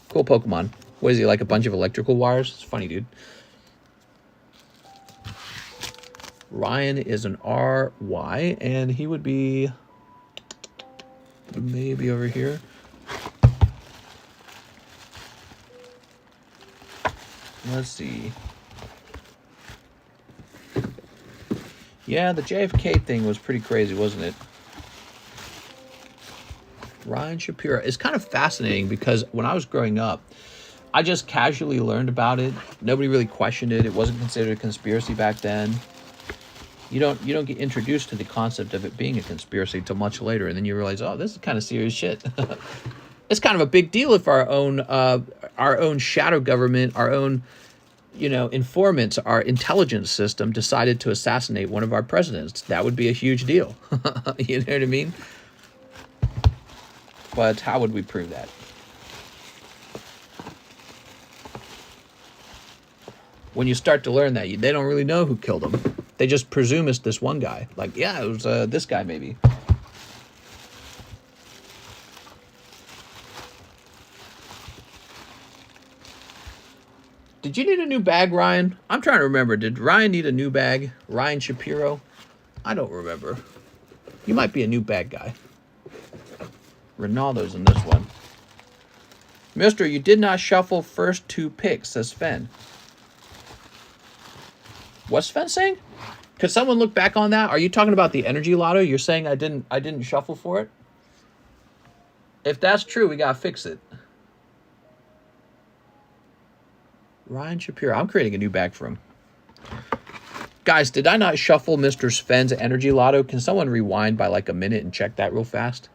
Cool Pokemon. What is he, like a bunch of electrical wires? It's funny, dude. Ryan is an RY, and he would be maybe over here. Let's see. Yeah, the JFK thing was pretty crazy, wasn't it? Ryan Shapiro. It's kind of fascinating because when I was growing up, I just casually learned about it. Nobody really questioned it. It wasn't considered a conspiracy back then. You don't get introduced to the concept of it being a conspiracy until much later, and then you realize, oh, this is kind of serious shit. It's kind of a big deal if our own shadow government, our own, informants, our intelligence system decided to assassinate one of our presidents. That would be a huge deal. You know what I mean? But how would we prove that? When you start to learn that, they don't really know who killed him. They just presume it's this one guy. Like, yeah, it was this guy maybe. Did you need a new bag, Ryan? I'm trying to remember. Did Ryan need a new bag? Ryan Shapiro? I don't remember. You might be a new bag guy. Ronaldo's in this one. Mister, you did not shuffle first 2 picks, says Sven. What's Sven saying? Could someone look back on that? Are you talking about the energy lotto? You're saying I didn't shuffle for it? If that's true, we gotta fix it. Ryan Shapiro. I'm creating a new bag for him. Guys, did I not shuffle Mr. Sven's energy lotto? Can someone rewind by like a minute and check that real fast?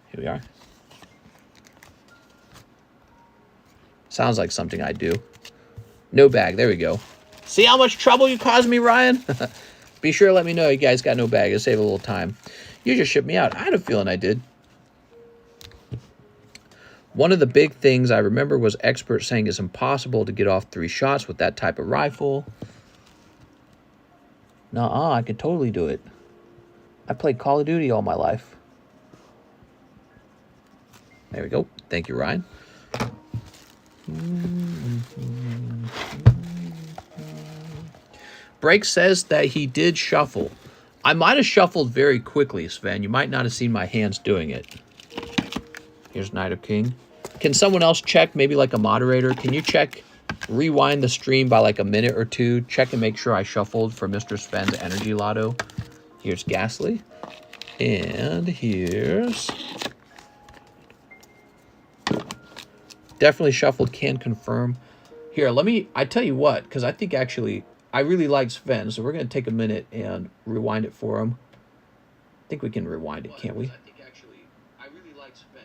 Here we are. Sounds like something I do. No bag. There we go. See how much trouble you caused me, Ryan? Be sure to let me know you guys got no bag. It'll save a little time. You just shipped me out. I had a feeling I did. One of the big things I remember was experts saying it's impossible to get off 3 shots with that type of rifle. Nuh-uh, I could totally do it. I played Call of Duty all my life. There we go. Thank you, Ryan. Break says that he did shuffle. I might have shuffled very quickly, Sven. You might not have seen my hands doing it. Here's Knight of King. Can someone else check, maybe like a moderator? Can you check, rewind the stream by like a minute or 2? Check and make sure I shuffled for Mr. Sven's energy lotto. Here's Ghastly. And here's... Definitely shuffled, can confirm. Here, I tell you what, because I think actually, I really like Sven, so we're going to take a minute and rewind it for him. I think we can rewind it, can't we? I think actually, I really like Sven.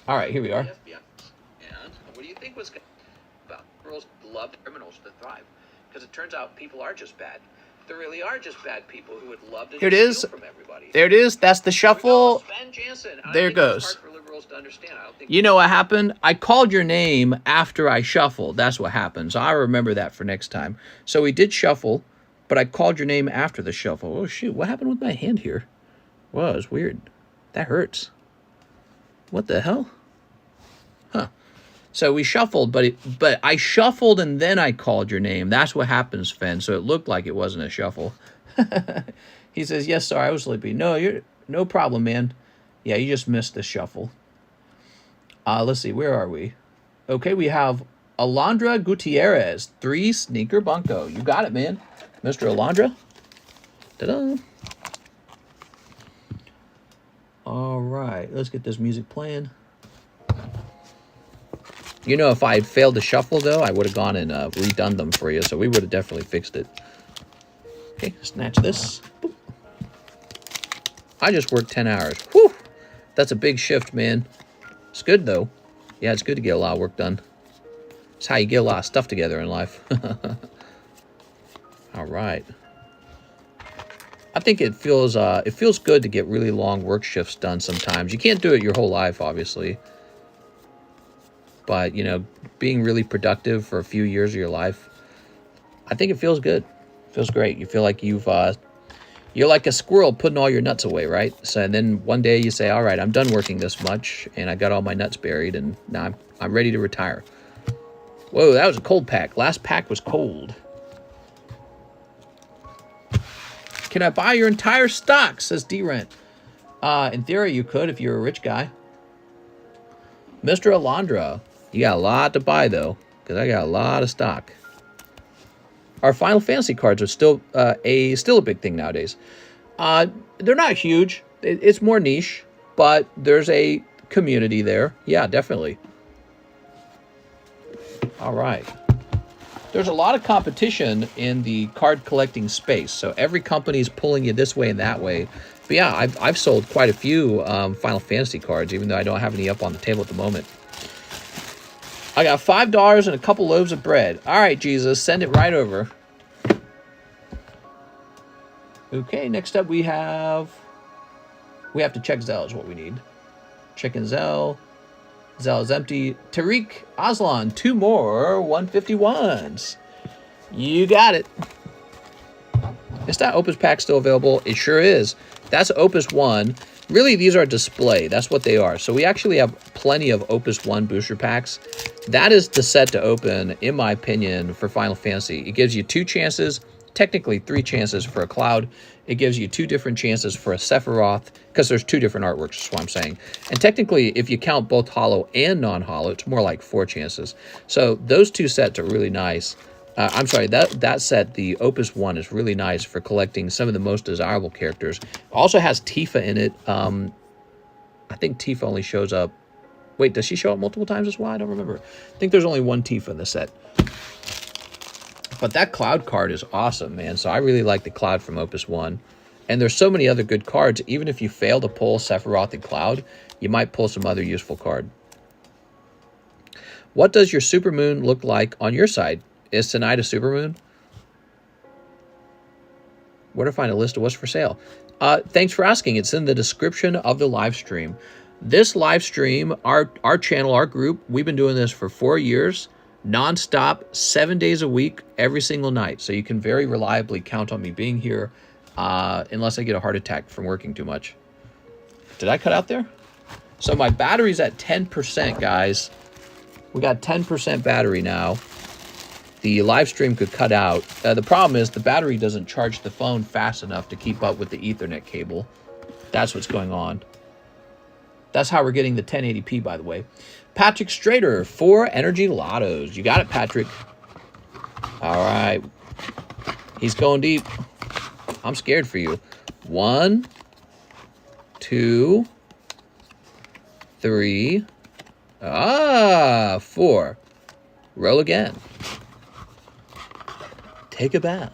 All right, here we are. And what do you think was about girls love criminals to thrive? Because it turns out people are just bad. There really are just bad people who would love to steal from everybody. There it is. That's the shuffle. There it goes. You know what happened? I called your name after I shuffled. That's what happened. So I remember that for next time. So we did shuffle, but I called your name after the shuffle. Oh, shoot. What happened with my hand here? Well, it was weird. That hurts. What the hell? Huh. So we shuffled, but I shuffled and then I called your name. That's what happens, Fen. So it looked like it wasn't a shuffle. He says, yes, sorry, I was sleepy. No problem, man. Yeah, you just missed the shuffle. Let's see, where are we? Okay, we have Alondra Gutierrez, 3 sneaker bunko. You got it, man. Mr. Alondra. Ta-da. All right, let's get this music playing. You know, if I had failed to shuffle, though, I would have gone and redone them for you, so we would have definitely fixed it. Okay, snatch this. Boop. I just worked 10 hours. Whew! That's a big shift, man. It's good, though. Yeah, it's good to get a lot of work done. It's how you get a lot of stuff together in life. All right. I think it feels good to get really long work shifts done sometimes. You can't do it your whole life, obviously. But, you know, being really productive for a few years of your life, I think it feels good. It feels great. You feel like you're like a squirrel putting all your nuts away, right? So and then one day you say, all right, I'm done working this much, and I got all my nuts buried, and now I'm ready to retire. Whoa, that was a cold pack. Last pack was cold. Can I buy your entire stock, says D-Rent. In theory, you could if you're a rich guy. Mr. Alondra, you got a lot to buy, though, because I got a lot of stock. Our Final Fantasy cards are still a big thing nowadays. They're not huge. It's more niche, but there's a community there. Yeah, definitely. All right. There's a lot of competition in the card collecting space, so every company's pulling you this way and that way. But yeah, I've sold quite a few Final Fantasy cards, even though I don't have any up on the table at the moment. I got $5 and a couple loaves of bread. All right, Jesus, send it right over. Okay, next up we have to check ZELLE is what we need. Checking ZELLE. ZELLE is empty. Tariq Aslan, 2 more 151s. You got it. Is that Opus pack still available? It sure is. That's Opus 1. Really, these are display. That's what they are. So we actually have plenty of Opus 1 booster packs. That is the set to open, in my opinion, for Final Fantasy. It gives you 2 chances, technically 3 chances for a Cloud. It gives you 2 different chances for a Sephiroth, because there's 2 different artworks, is what I'm saying. And technically, if you count both holo and non-holo, it's more like 4 chances. So those 2 sets are really nice. I'm sorry, that set, the Opus 1, is really nice for collecting some of the most desirable characters. It also has Tifa in it. I think Tifa only shows up... Wait, does she show up multiple times as well? I don't remember. I think there's only 1 Tifa in the set. But that Cloud card is awesome, man. So I really like the Cloud from Opus 1. And there's so many other good cards. Even if you fail to pull Sephiroth and Cloud, you might pull some other useful card. What does your supermoon look like on your side? Is tonight a supermoon? Where to find a list of what's for sale? Thanks for asking. It's in the description of the live stream. This live stream, our channel, our group, we've been doing this for 4 years. Non-stop, 7 days a week, every single night. So you can very reliably count on me being here unless I get a heart attack from working too much. Did I cut out there? So my battery's at 10%, guys. We got 10% battery now. The live stream could cut out. The problem is the battery doesn't charge the phone fast enough to keep up with the Ethernet cable. That's what's going on. That's how we're getting the 1080p, by the way. Patrick Strader, 4 energy lottos. You got it, Patrick. All right. He's going deep. I'm scared for you. 1, 2, 3. 4. Roll again. Take a bow.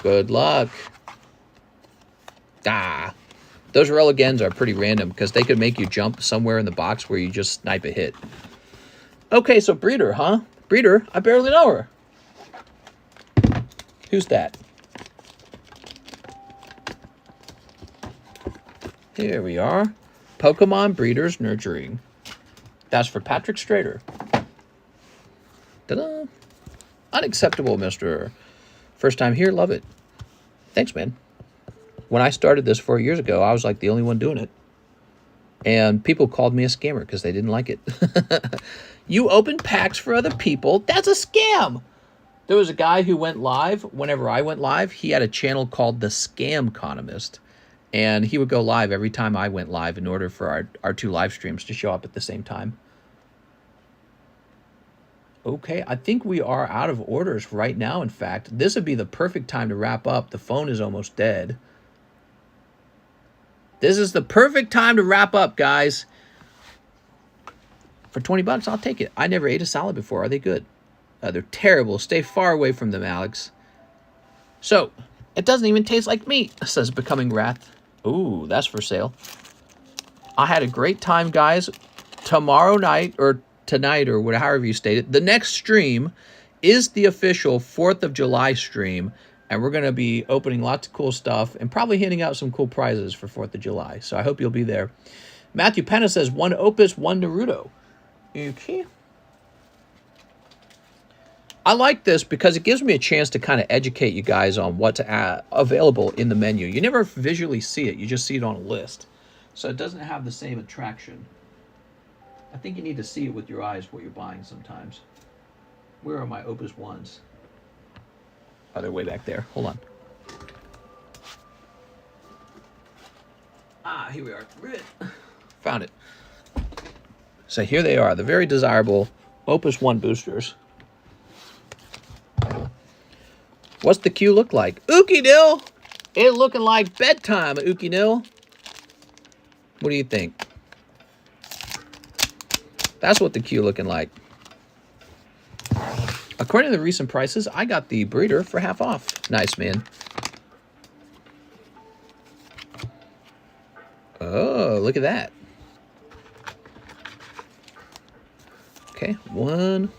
Good luck. Those roll agains are pretty random because they could make you jump somewhere in the box where you just snipe a hit. Okay, so Breeder, huh? Breeder, I barely know her. Who's that? Here we are. Pokemon Breeders Nurturing. That's for Patrick Strader. Ta-da! Unacceptable, Mr. First time here, love it. Thanks, man. When I started this 4 years ago, I was like the only one doing it. And people called me a scammer because they didn't like it. You open packs for other people? That's a scam! There was a guy who went live whenever I went live. He had a channel called TheCardconomist. And he would go live every time I went live in order for our 2 live streams to show up at the same time. Okay, I think we are out of orders right now, in fact. This would be the perfect time to wrap up. The phone is almost dead. This is the perfect time to wrap up, guys. For 20 bucks, I'll take it. I never ate a salad before. Are they good? They're terrible. Stay far away from them, Alex. So, it doesn't even taste like meat, says Becoming Wrath. Ooh, that's for sale. I had a great time, guys. Tomorrow night, or tonight or whatever, however you state it. The next stream is the official 4th of July stream, and we're going to be opening lots of cool stuff and probably handing out some cool prizes for 4th of July. So I hope you'll be there. Matthew Penna says, 1 Opus, 1 Naruto. Okay. I like this because it gives me a chance to kind of educate you guys on what's available in the menu. You never visually see it. You just see it on a list. So it doesn't have the same attraction. I think you need to see it with your eyes what you're buying sometimes. Where are my Opus 1s? Oh, they're way back there. Hold on. Ah, here we are. Found it. So here they are, the very desirable Opus 1 boosters. What's the queue look like? Ookie Dill! It looking like bedtime, Ookie Dill. What do you think? That's what the queue looking like. According to the recent prices, I got the breeder for half off. Nice, man. Oh, look at that. Okay, 1,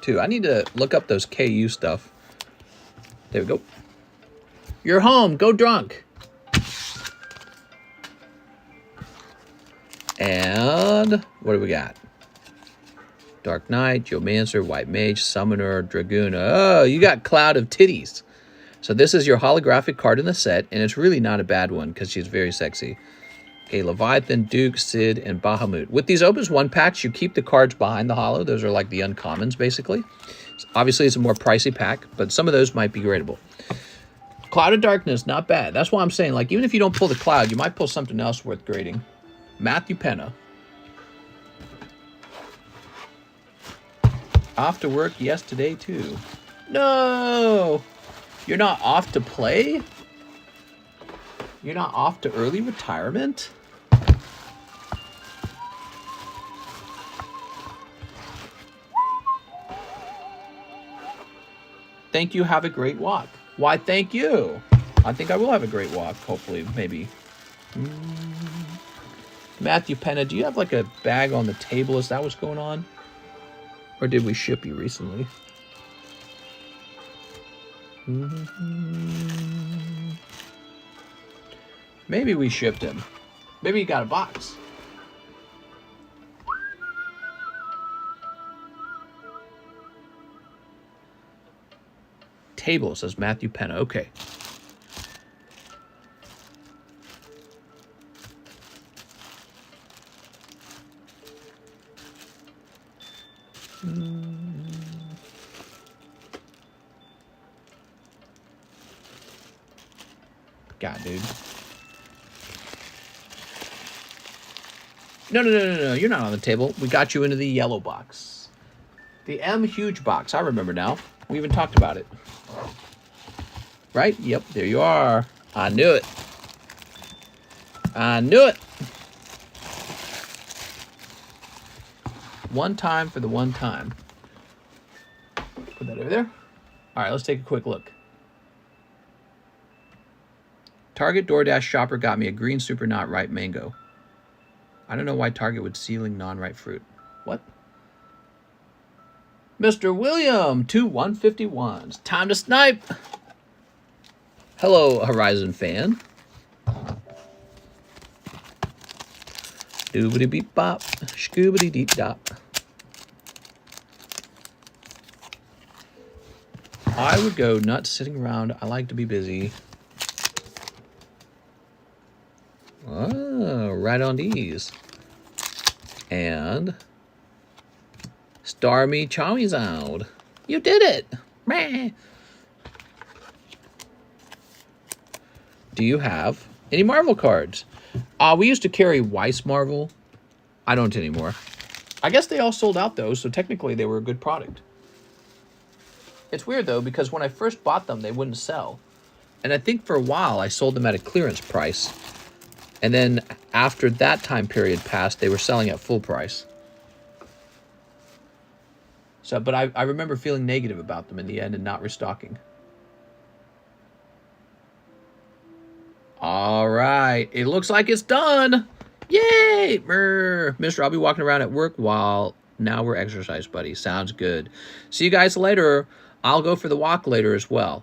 2. I need to look up those KU stuff. There we go. You're home. Go drunk. And what do we got? Dark Knight, Geomancer, White Mage, Summoner, Dragoon. Oh, you got Cloud of Titties. So this is your holographic card in the set, and it's really not a bad one because she's very sexy. Okay, Leviathan, Duke, Sid, and Bahamut. With these Opus 1 packs, you keep the cards behind the holo. Those are like the uncommons, basically. Obviously, it's a more pricey pack, but some of those might be gradable. Cloud of Darkness, not bad. That's why I'm saying, like, even if you don't pull the Cloud, you might pull something else worth grading. Matthew Penna. Off to work yesterday, too. No! You're not off to play? You're not off to early retirement? Thank you. Have a great walk. Why, thank you. I think I will have a great walk, hopefully, maybe. Matthew Penna, do you have like a bag on the table? Is that what's going on? Or did we ship you recently? Maybe we shipped him. Maybe he got a box. Table, says Matthew Penna. Okay. God, dude. No. You're not on the table. We got you into the yellow box. The M huge box. I remember now. We even talked about it. Right? Yep, there you are. I knew it. I knew it. One time for the one time. Put that over there. All right, let's take a quick look. Target DoorDash shopper got me a green super not ripe mango. I don't know why Target would sealing non-ripe fruit. What? Mr. William, 2 151s. Time to snipe. Hello, Horizon fan. Doobity beep bop, scoobity deep dop. I would go nuts sitting around. I like to be busy. Oh, right on these. And Starmie Charizard. You did it. Meh. Do you have any Marvel cards? We used to carry Weiss Marvel. I don't anymore. I guess they all sold out though, so technically they were a good product. It's weird though, because when I first bought them, they wouldn't sell. And I think for a while I sold them at a clearance price. And then after that time period passed, they were selling at full price. So, but I remember feeling negative about them in the end and not restocking. All right. It looks like it's done. Yay! Mister, I'll be walking around at work while Now we're exercise buddies. Sounds good. See you guys later. I'll go for the walk later as well.